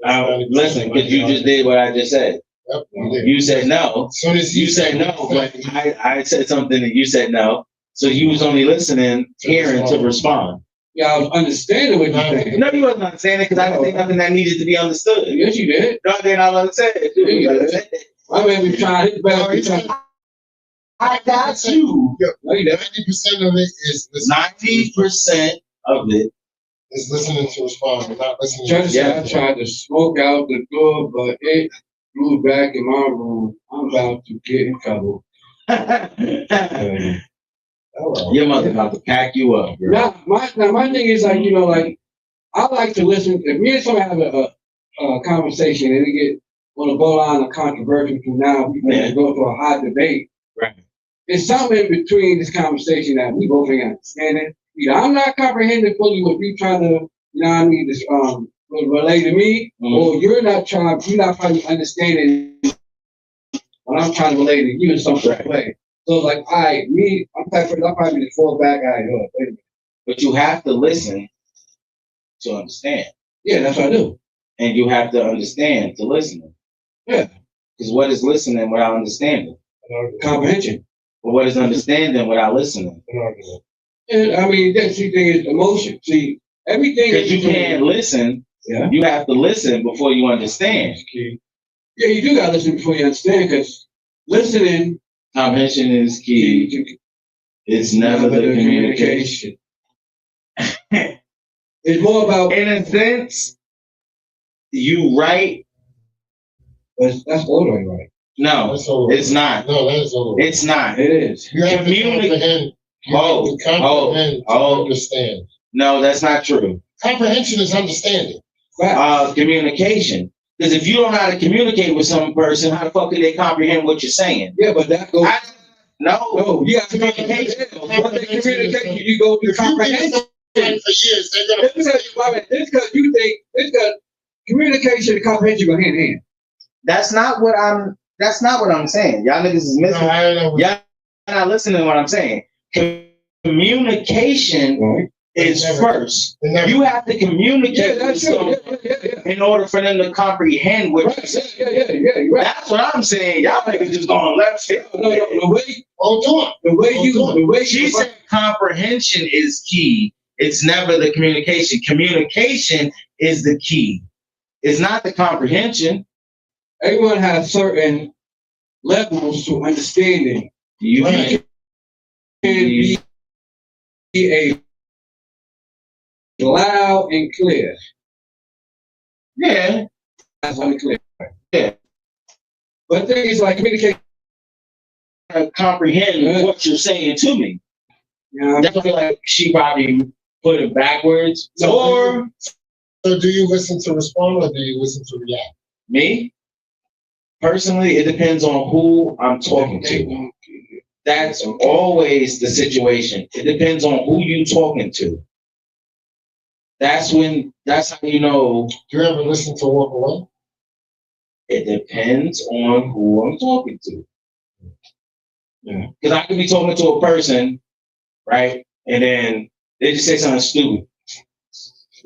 Listen, because you just did what I just said. Yep, you said no. As soon as you said no, but I said something and you said no. So you was only listening, hearing to respond. Yeah, I was understanding what you said. No, you wasn't understanding, because I didn't say nothing that needed to be understood. Yes, you did. No, then I understand it. I may be trying. I got you. 90% of it is 90% of it is listening to respond, and not listening. I tried to smoke out the door, but it blew back in my room. I'm about to get in trouble. Your mother about to pack you up, girl. My thing is like, like I like to listen. If me and somebody have a conversation and it get on the borderline of controversial to now we Yeah. go to a hot debate, Right. there's something in between this conversation that we both ain't understanding. Either I'm not comprehending fully what you trying to, you know what I mean, this, relay to me, or you're not probably understanding what I'm trying to relay to you in some sort of way. So it's like, all right, I'm type of, I'll probably just fall back, all right, wait a minute. But you have to listen to understand. Yeah, that's what I do. And you have to understand to listen. Yeah. Because what is listening without understanding? Comprehension. But what is understanding without listening? And I mean, that's the thing is emotion. See, everything. Because you can't listen. Yeah. You have to listen before you understand. Yeah, you do gotta listen before you understand, because listening. Comprehension is key. It's never the communication. It's more about. In a sense, you right. That's ordering, right? No, it's not. No, that's all. It's not. It is. You have to comprehend. Understand. No, that's not true. Comprehension is understanding. Communication. Because if you don't know how to communicate with some person, how the fuck can they comprehend what you're saying? Yeah, but that goes. No, you got communication. Communication, you go through comprehension. For years, they're gonna. It's because you think it's because communication and comprehension go hand in hand. That's not what I'm saying. Y'all niggas is missing. No, I don't know. Y'all not listening to what I'm saying. Communication is first. You have to communicate with someone in order for them to comprehend what you're saying. Right. That's what I'm saying. Y'all niggas just going left field. No, the way She said comprehension is key. It's never the communication. Communication is the key. It's not the comprehension. Everyone has certain levels to understanding. You can be a loud and clear. Yeah. That's unclear. Yeah. But the thing is, like, communication. Comprehend what you're saying to me. Yeah. That's like she probably put it backwards. So do you listen to respond or do you listen to react? Me? Personally, it depends on who I'm talking to. That's always the situation. It depends on who you talking to. That's how you know. Do you ever listen to walk away? It depends on who I'm talking to. Yeah. Because I could be talking to a person, right? And then they just say something stupid.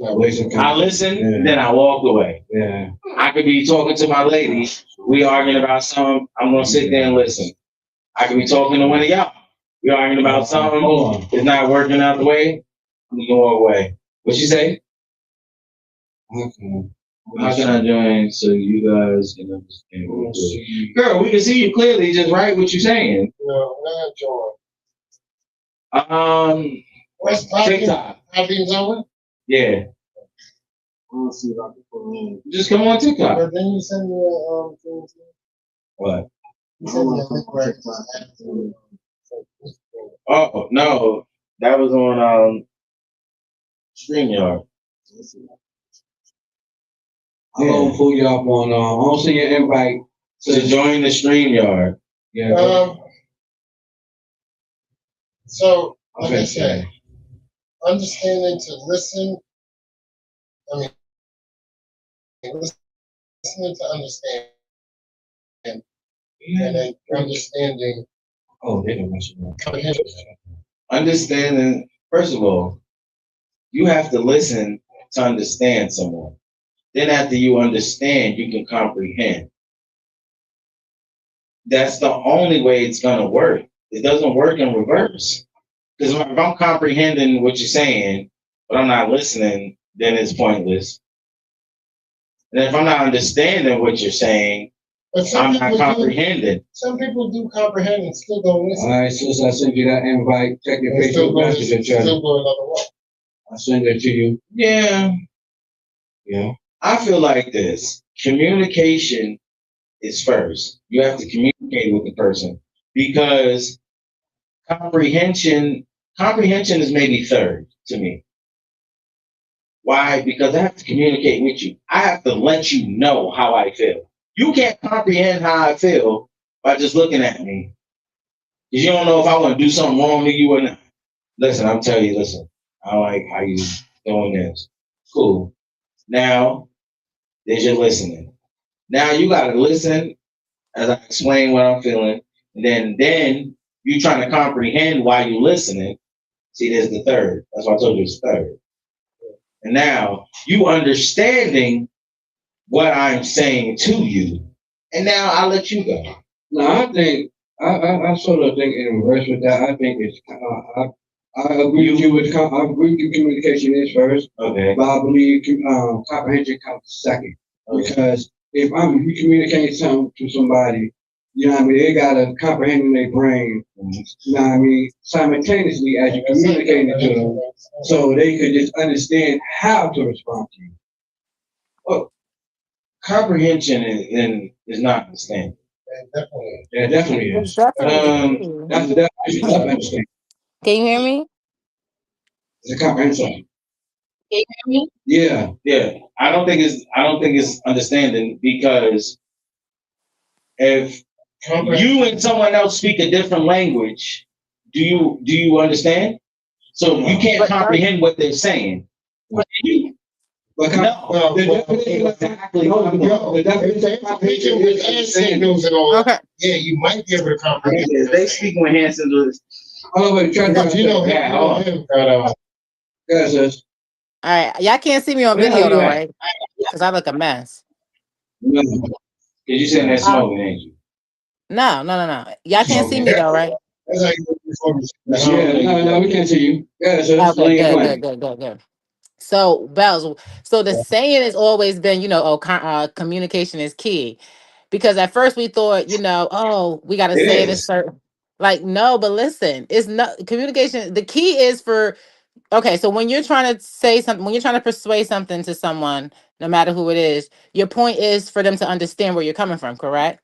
I listen, then I walk away. Yeah. I could be talking to my lady. We arguing about something. I'm gonna sit there and listen. I could be talking to one of y'all. We arguing about something. It's not working out the way. I'm gonna go away. What you say? Okay. How can I join so you guys can understand? Girl, we can see you clearly. Just write what you're saying. No, not join. What's TikTok? Yeah. Let's see if I can put it in. Just come on TikTok. But then you send me a thing. What? You send me a link right Oh no, that was on StreamYard. I'm gonna pull you up on. I'm gonna send you an invite to join the StreamYard. Yeah. So, like I said, understanding to listen. I mean, listening to understand, and then understanding. Oh, they don't mention comprehension. Understanding. First of all, you have to listen to understand someone. Then after you understand, you can comprehend. That's the only way it's gonna work. It doesn't work in reverse. Because if I'm comprehending what you're saying, but I'm not listening, then it's pointless. And if I'm not understanding what you're saying, I'm not comprehending. Some people do comprehend and still don't listen. All right, so I send you that invite. Check your Facebook message. Still go another way. I send it to you. Yeah. Yeah. I feel like this. Communication is first. You have to communicate with the person because comprehension is maybe third to me. Why? Because I have to communicate with you. I have to let you know how I feel. You can't comprehend how I feel by just looking at me. Because you don't know if I want to do something wrong to you or not. Listen, I'm telling you, listen, I like how you doing this. Cool. Now, there's your listening. Now you gotta listen as I explain what I'm feeling. And then you trying to comprehend why you listening. See, there's the third. That's why I told you it's third. And now you understanding what I'm saying to you. And now I'll let you go. No, I think I sort of think in reverse with that. I think it's I agree with you with I agree with you. Communication is first, Okay. but I believe comprehension comes second. Okay. Because if you communicate something to somebody, you know what I mean, they gotta comprehend in their brain. You know what I mean, simultaneously as you communicating it to them, so they could just understand how to respond to you. Well, comprehension is not understanding. Definitely. Yeah, definitely It's is. definitely That's the definition of understanding. Can you hear me? It's a comprehension. Can you hear me? Yeah. Yeah. I don't think it's understanding because if you and someone else speak a different language, do you understand? So you can't But comprehend what they're saying. You, But no, the definition of exactly. the definition If they're speaking with hand signals and all, okay. yeah, you might be able to comprehend. If they speaking with hand signals, Oh, but try Because you know him, Yeah, you know him, but Yes, yes. All right. Y'all can't see me on Where the hell video you though, at? right? Because I look a mess. No. Cause you sitting there smoking, ain't you? No. Y'all can't see me though, right? that's how you look before Yeah, no, we can't see you. Yeah, so just Okay, lay your plan. good. So, Bells, so the saying has always been, communication is key. Because at first we thought, oh, we got to It say it a is. certain, like, no, but listen, it's not communication. The key is for, okay, so when you're trying to say something, when you're trying to persuade something to someone, no matter who it is, your point is for them to understand where you're coming from, correct?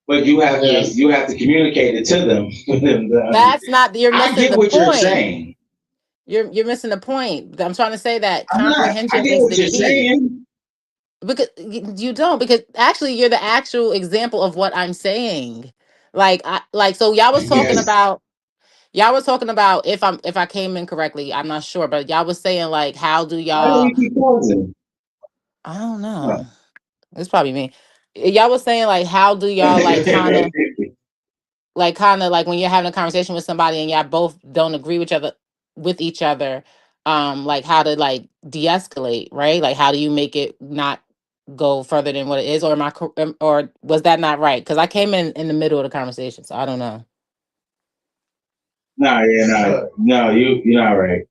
But you have Yes. to communicate it to them. for them to That's not, you're I missing get the what you're point. saying. You're missing the point. I'm trying to say that I'm not. I comprehension get is what the you're key. saying. Because you don't, because actually you're the actual example of what I'm saying. So Yes. y'all was talking about if I came in correctly, I'm not sure, but y'all was saying like how do Why do y'all we keep pausing? I don't Huh. know. It's probably me. Y'all was saying like how do y'all like when you're having a conversation with somebody and y'all both don't agree with each other, like how to like de-escalate, right? Like how do you make it not go further than what it is, or or was that not right? Because I came in the middle of the conversation, so I don't know. No, you're not right.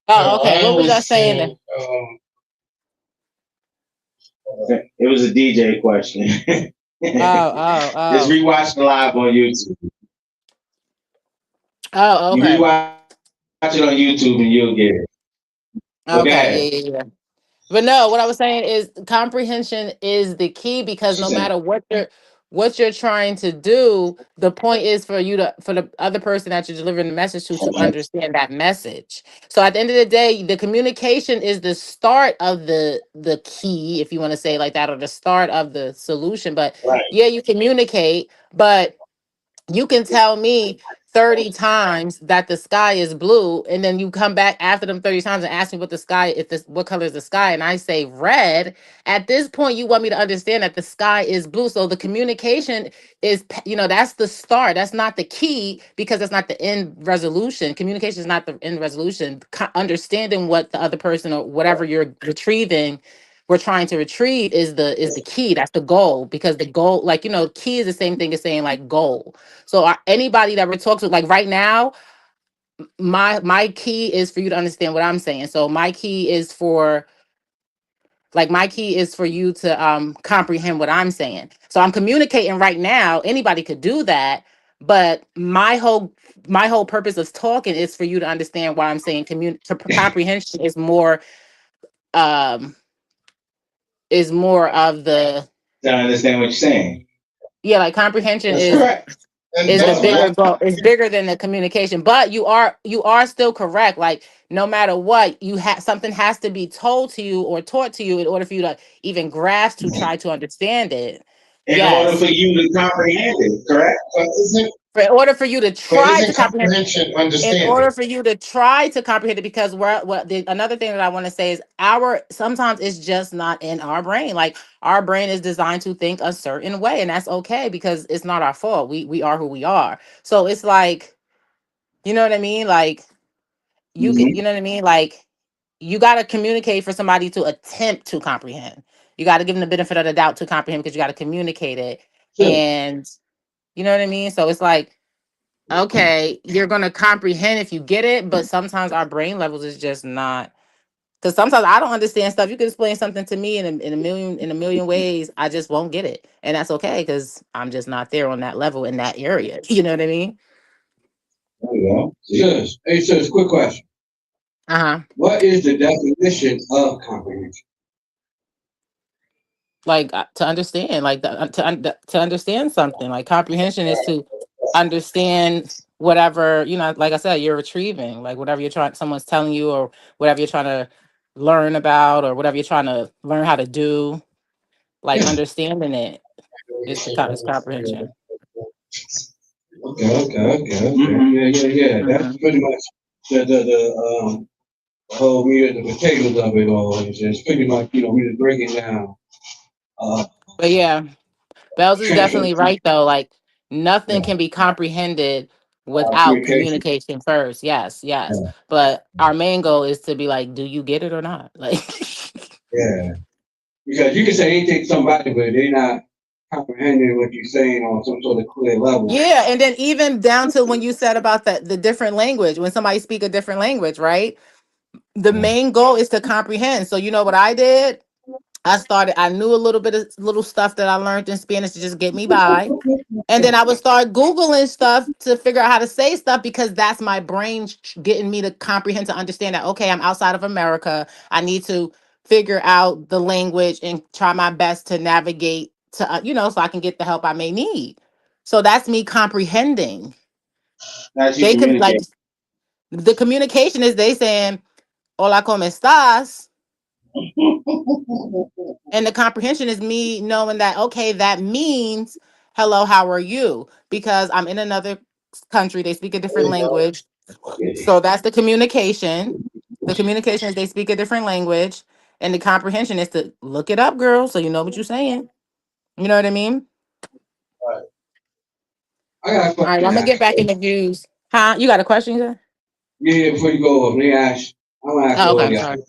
Oh, No, okay. I What was was that saying then? saying, It was a DJ question. Just Oh. rewatch the live on YouTube. Oh, You okay. rewatch it on YouTube and you'll get it. Okay. Okay, yeah. But no, what I was saying is comprehension is the key because no matter what you're trying to do, the point is for the other person that you're delivering the message to understand that message. So at the end of the day, the communication is the start of the key, if you want to say it like that, or the start of the solution. But Right. yeah, you communicate, but you can tell me 30 times that the sky is blue, and then you come back after them 30 times and ask me what color is the sky, and I say red. At this point, you want me to understand that the sky is blue. So the communication is, that's the start. That's not the key because that's not the end resolution. Communication is not the end resolution. Understanding what the other person or whatever you're retrieving we're trying to retrieve is the key. That's the goal, because the goal, like, key is the same thing as saying like goal. So anybody that we're talking to, like right now, my key is for you to understand what I'm saying. So my key is for you to comprehend what I'm saying. So I'm communicating right now. Anybody could do that, but my whole purpose of talking is for you to understand what I'm saying. Comprehension um is more of the To understand what you're saying. yeah, like comprehension That's is correct. And Is the that's what bigger I, goal. It's bigger than the communication. But you are still correct. Like no matter what, you have something has to be told to you or taught to you in order for you to even grasp to try to understand it. In order Yes. for you to comprehend it, correct? but isn't, In order for you to but try to isn't comprehend, comprehension in order understanding? for you to try to comprehend it, because another thing that I want to say is our sometimes it's just not in our brain. Like our brain is designed to think a certain way, and that's okay because it's not our fault. We are who we are. So it's like, you know what I mean? Like Mm-hmm. you know what I mean? Like you got to communicate for somebody to attempt to comprehend. You got to give them the benefit of the doubt to comprehend because you got to communicate it. Sure. And you know what I mean? So it's like, okay, you're going to comprehend if you get it, but sometimes our brain levels is just not, because sometimes I don't understand stuff. You can explain something to me in a million ways. I just won't get it. And that's okay because I'm just not there on that level in that area. You know what I mean? There you go. See? Sis, quick question. Uh-huh. What is the definition of comprehension? Like to understand, like to understand something. Like comprehension is to understand whatever, like I said, you're retrieving, like whatever someone's telling you, or whatever you're trying to learn about, or whatever you're trying to learn how to do. Like understanding it is comprehension. Okay. Mhm. Yeah. That's Mhm. pretty much the whole meat and the potatoes of it all. It's pretty much, we just break it down. Uh, But yeah, Bells is Transfer, definitely right though. Like nothing yeah, can be comprehended without communication. communication first. Yes. Yeah, But our main goal is to be like, do you get it or not? Like yeah. Because you can say anything to somebody, but they're not comprehending what you're saying on some sort of clear level. yeah, and then even down to when you said about the different language, when somebody speak a different language, right? The Yeah. main goal is to comprehend. So you know what I did? I knew a little bit of little stuff that I learned in Spanish to just get me by. And then I would start Googling stuff to figure out how to say stuff because that's my brain getting me to comprehend, to understand that, okay, I'm outside of America. I need to figure out the language and try my best to navigate to, so I can get the help I may need. So that's me comprehending. That's you They could like communicate. the communication is they saying, hola, ¿cómo estás? And the comprehension is me knowing that, okay, that means hello, how are you? Because I'm in another country, they speak a There different you go. language. So that's the communication. The communication is they speak a different language. And the comprehension is to look it up, girl, so you know what you're saying. You know what I mean? Right. I got a All right, question I'm to gonna get ask. back in the views. Huh? You got a question, you said? Yeah, before you go, let me ask. I want to ask Oh, okay, all I'm y'all, sorry.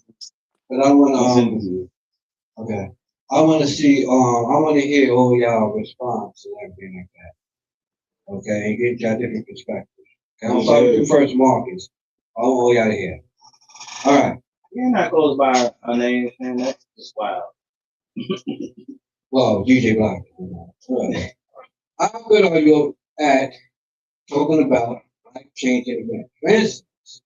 but I want Listen to. to you. Okay. I want to see. I want to hear all y'all response and everything like that. Okay, and get y'all different perspectives. Okay, I'm sorry with you first, Marcus. I want all y'all to hear. All right. You're not close by our names, man. That's just wild. Well, DJ Black. Right. How good are you at talking about life changing events? For instance,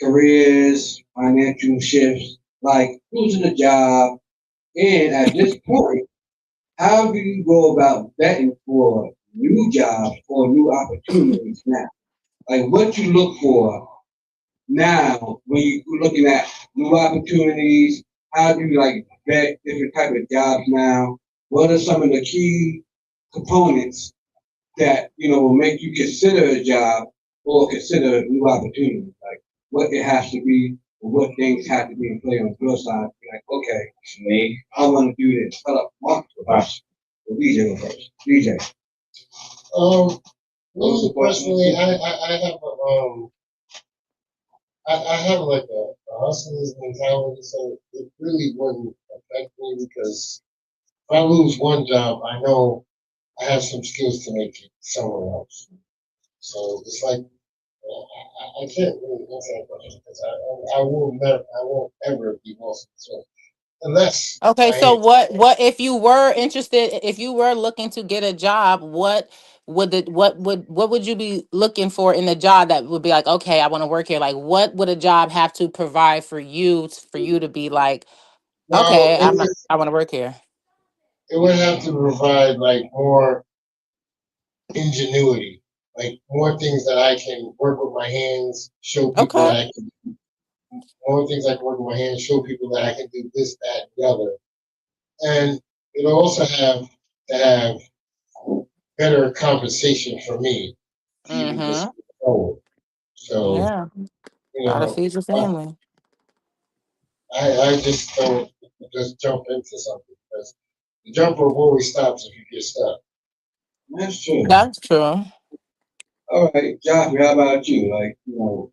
careers, financial shifts, like losing a job, and at this point, how do you go about vetting for new jobs or new opportunities now? Like what you look for now when you're looking at new opportunities? How do you like vet different type of jobs now? What are some of the key components that will make you consider a job or consider new opportunities? Like what it has to be, or what things have to be in play on your side. Be like, okay, Me. I want to do this. Hold up, Mark, first. Well, DJ go first. DJ. Um, What was me the question? personally, I have I have like a hustler's mentality, so it really wouldn't affect me because if I lose one job, I know I have some skills to make it somewhere else. So it's like I can't really answer that question because I will never, I won't ever be more successful unless Okay, I so hit. what if you were interested, if you were looking to get a job, what would you be looking for in a job that would be like, okay, I want to work here? Like what would a job have to provide for you to be like, Now okay, I want to work here. it would have to provide like more ingenuity. like more things that I can work with my hands, show people Okay. that I can more things I can work with my hands, show people that I can do this, that, and the other. And it'll also have to have better compensation for me to even Mm-hmm. push forward. So, Yeah. you Gotta know, feed your family. I just don't just jump into something because the jump rope always stops if you get stuck. That's true. That's true. All right, Joffrey, how about you? Like, what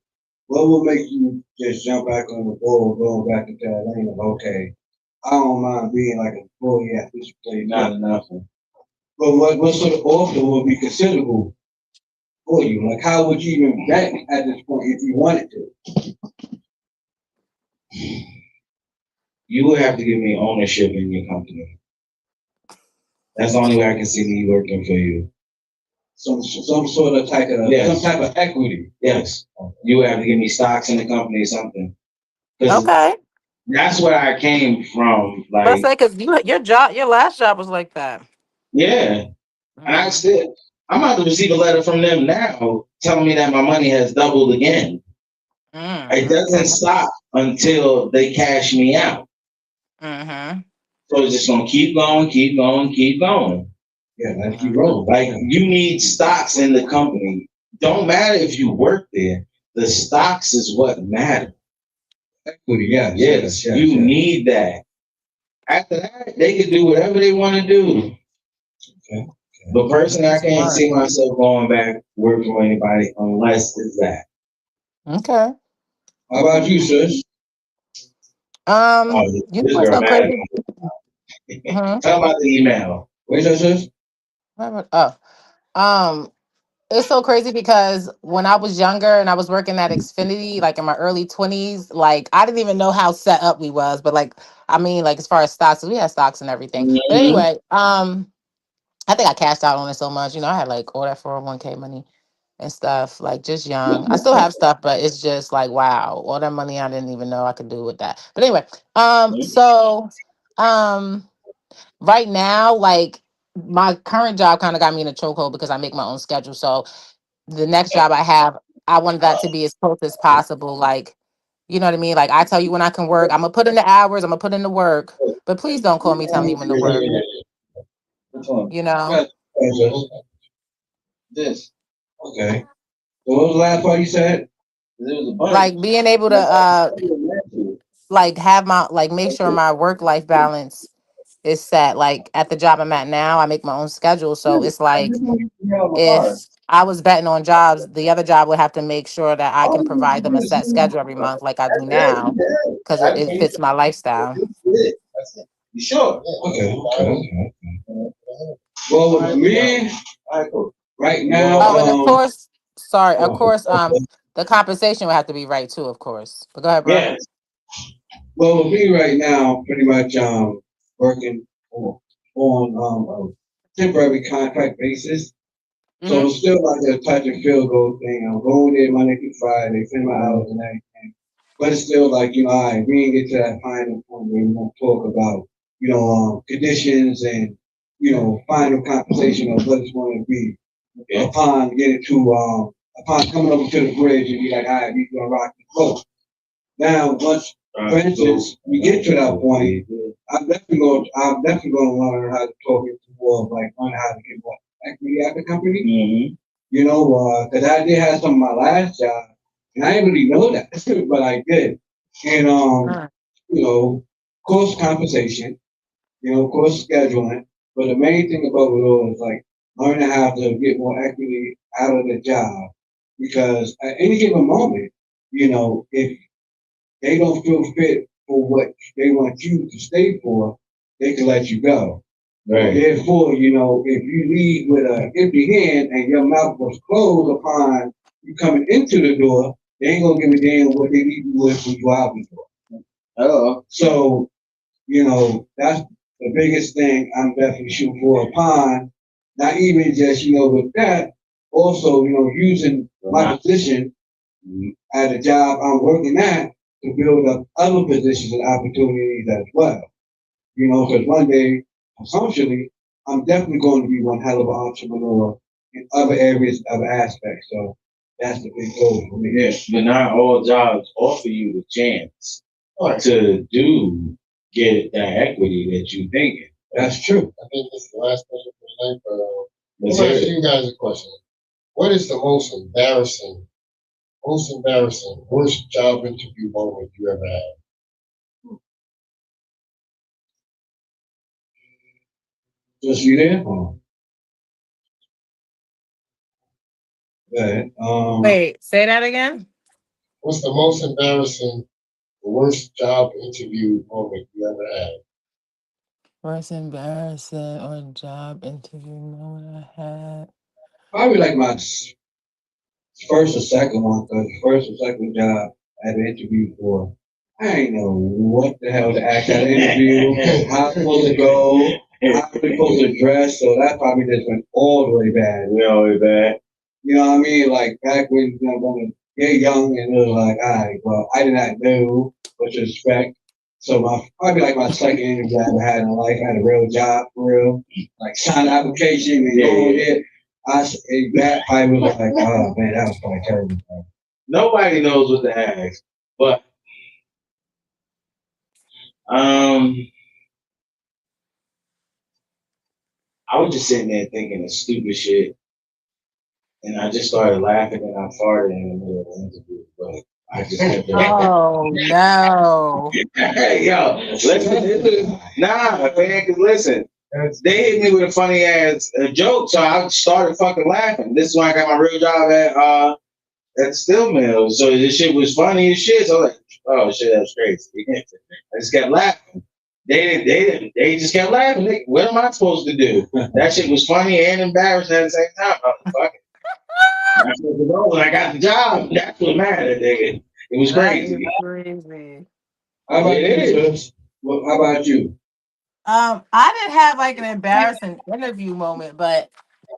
will make you just jump back on the board, going back into that lane of, okay, I don't mind being like a employee at this place. Not enough. But what sort of offer would be considerable for you? Like, how would you even vet at this point if you wanted to? You would have to give me ownership in your company. That's the only way I can see me working for you. Some sort of type of Yes. some type of equity. Yes. You would have to give me stocks in the company or something. Because Okay. that's where I came from. Let's Like, say because your last job was like that. yeah. And I'm about to receive a letter from them now telling me that my money has doubled again. It doesn't stop until they cash me out. Mm-hmm. So it's just gonna keep going, keep going, keep going. Yeah, like you roll. Like, you need stocks in the company. Don't matter if you work there. The stocks is what matter. Equity, yeah. Yes, you need that. After that, they can do whatever they want to do. Okay. But personally, I can't see myself going back working for anybody unless it's that. Okay. How about you, sis? Oh, You know this what's girl so mad. crazy? Tell about the email. Wait, sis? Oh, um, it's so crazy because when I was younger and I was working at Xfinity, like in my early 20s, like I didn't even know how set up we was, but like I mean, like as far as stocks, we had stocks and everything. But Mm-hmm. anyway, I think I cashed out on it so much. I had like all that 401k money and stuff, like just young. I still have stuff, but it's just like wow, all that money I didn't even know I could do with that. But anyway, so um right now, like my current job kind of got me in a chokehold because I make my own schedule. So the next job I have, I want that to be as close as possible. Like, you know what I mean? Like I tell you when I can work, I'm gonna put in the hours, I'm gonna put in the work, but please don't call me, tell me when to work. Which one? You know, This. Okay. So what was the last part you said? There was a bunch. like being able to like have my like make sure my work life balance is set. Like at the job I'm at now, I make my own schedule, so it's like if I was betting on jobs, the other job would have to make sure that I can provide them a set schedule every month, like I do now, because it fits my lifestyle. You sure? Okay. Well, with me, right now, Oh, and of course, sorry, of course, the compensation would have to be right too, of course. But go ahead, bro. Yes. well, with me right now, pretty much working on a temporary contract basis. So it's still like a touch and field goal thing. I'm going there Monday through Friday, spend my hours and everything. But it's still like, all right, we didn't get to that final point where we want to talk about, conditions and, final compensation of what it's going to be upon getting to, upon coming over to the bridge and be like, all right, we're going to rock the boat. Now, once, for instance, we get to that point, I'm definitely going to learn how to talk into more of like, learn how to get more equity at the company. Mm-hmm. Because I did have some of my last job, and I didn't really know that, but I did. And course compensation, course scheduling. But the main thing about it all is like learning how to get more equity out of the job, because at any given moment, if they don't feel fit for what they want you to stay for, they can let you go. Right. Therefore, if you leave with an empty hand and your mouth was closed upon you coming into the door, they ain't gonna give a damn what they leave you with when you out the door. So, that's the biggest thing I'm definitely shooting for upon, not even just, with that, also, using my position at a job I'm working at to build up other positions and opportunities as well. Because one day, essentially, I'm definitely going to be one hell of an entrepreneur in other areas, other aspects. So that's the big goal for me. Yes, but not all jobs offer you the chance Alright, to get that equity that you thinking. That's true. I think this is the last question for tonight, but Let's I'm gonna hear ask it. you guys a question. What is the most embarrassing, worst job interview moment you ever had? Just you there? Oh. Good. Wait, say that again. What's the most embarrassing, worst job interview moment you ever had? Worst embarrassing or job interview moment I had. Probably like my first or second one, because the first or second job I had an interview for, I ain't know what the hell to ask at an interview, how it's supposed to go, how we supposed to dress. So that probably just went all the way bad. We always bad. You know what I mean? Like back when you're young and it was like, all right, well, I did not know what to expect. So probably like my second interview I ever had in life, I had a real job for real, like sign the application and go here. That probably was like, oh man, that was probably terrible. Nobody knows what to ask, but I was just sitting there thinking of stupid shit, and I just started laughing and I farted in the middle of the interview. But I just kept Oh no. Hey, yo, listen, nah, man, cause listen, they hit me with a funny ass joke, so I started fucking laughing. This is when I got my real job at the steel mill. So this shit was funny as shit. So I was like, oh shit, that was crazy. I just kept laughing. They just kept laughing. What am I supposed to do? That shit was funny and embarrassing at the same time. I was fucking. That's what the goal. When I got the job, that's what mattered, nigga. It was That is crazy. crazy. How about It you, is. sis? Well, how about you? I didn't have like an embarrassing interview moment, but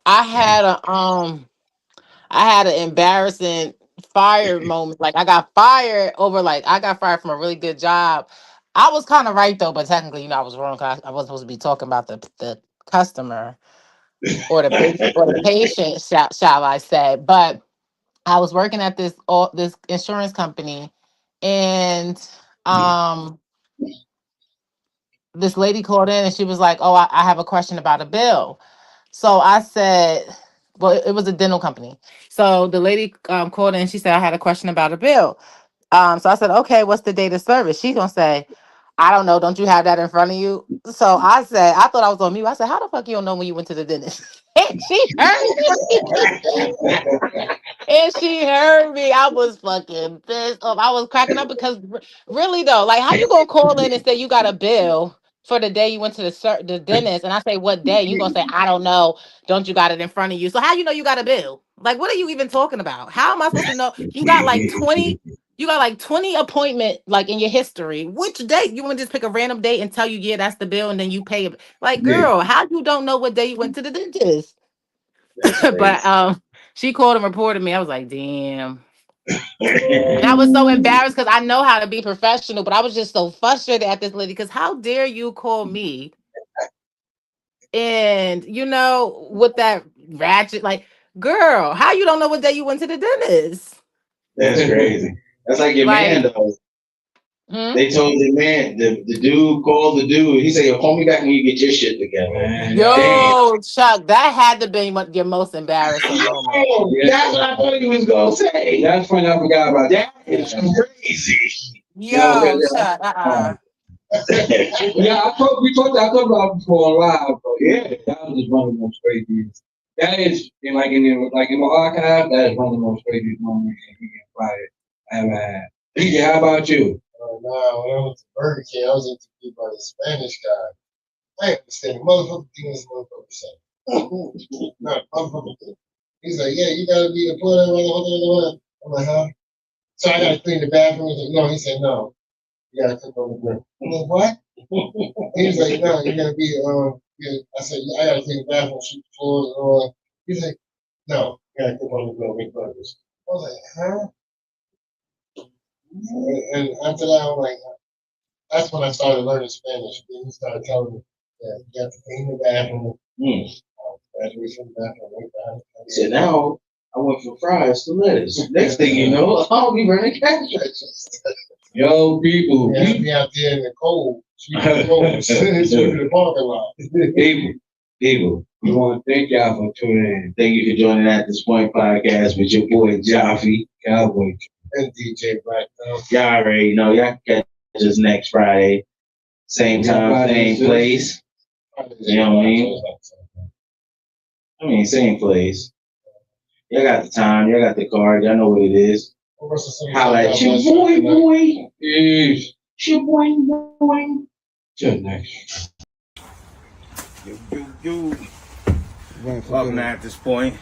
I had a I had an embarrassing fire moment. Like I got fired over I got fired from a really good job. I was kind of right though, but technically, I was wrong. 'Cause I wasn't supposed to be talking about the customer or the patient, shall I say? But I was working at this insurance company, and um this lady called in and she was like, "Oh, I have a question about a bill." So I said, "Well, it was a dental company." So the lady called in and she said, "I had a question about a bill." So I said, "Okay, what's the date of service?" She's gonna say, "I don't know. Don't you have that in front of you?" So I said, I thought I was on mute. I said, "How the fuck you don't know when you went to the dentist?" And she heard me. And she heard me. I was fucking pissed off. I was cracking up because really though, like how you gonna call in and say you got a bill for the day you went to the dentist, and I say what day? You gonna say I don't know. Don't you got it in front of you? So how you know you got a bill? Like what are you even talking about? How am I supposed to know? You got like 20. You got like 20 appointment like in your history. Which date? You want to just pick a random date and tell you, yeah, that's the bill, and then you pay it. Like, Yeah, girl, how you don't know what day you went to the dentist? that's But crazy. she called and reported me. I was like, damn. And I was so embarrassed because I know how to be professional, but I was just so frustrated at this lady because how dare you call me and with that ratchet like, girl, how you don't know what day you went to the dentist? That's crazy. That's like your man Like, though. hmm? They told the man, the dude called the dude. He said, "Yo, call me back when you get your shit together." Man, Damn. Yo, Chuck, that had to be your most embarrassing moment. Yo, that's what I thought he was gonna say. that's funny. I forgot about That that. is crazy. Yo, Yeah, Chuck, yeah. I talked about it before live, but Yeah. that was just one of the most craziest. That is in my archive. That is one of the most craziest moments you can fired I ever had. DJ, how about you? Nah, when I went to Burger King, I was interviewed by the Spanish guy. I ain't understand the motherfucker thing this motherfucker said. No, motherfucker thing. He's like, yeah, you gotta be a player. I'm like, huh? So I gotta clean the bathroom. He's like, no. He said, no. You gotta cook on the grill. I'm like, what? He was like, no, you gotta be, I said, I gotta clean the bathroom, sweep the floors and all that. He's like, no, you gotta cook on the grill, make burgers. I was like, huh? And after that, I'm like, that's when I started learning Spanish. Then he started telling me that you have to clean the bathroom, graduate from the bathroom, make the said, now I went from fries to lettuce. Next thing you know, I'll be running cash registers. Yo, people, Yeah, I'll be out there in the cold, sweeping the parking lot. People, we want to thank y'all for tuning in. thank you for joining At This Point podcast with your boy Jaffe. Cowboy. And DJ Black. Y'all already know. Y'all can catch us next Friday. Same time, same place. You know what I mean? Same place. Y'all got the time. Y'all got the card. Y'all know what it is. Holla at your boy. Peace. It's your boy. Till next. Welcome to At This Point.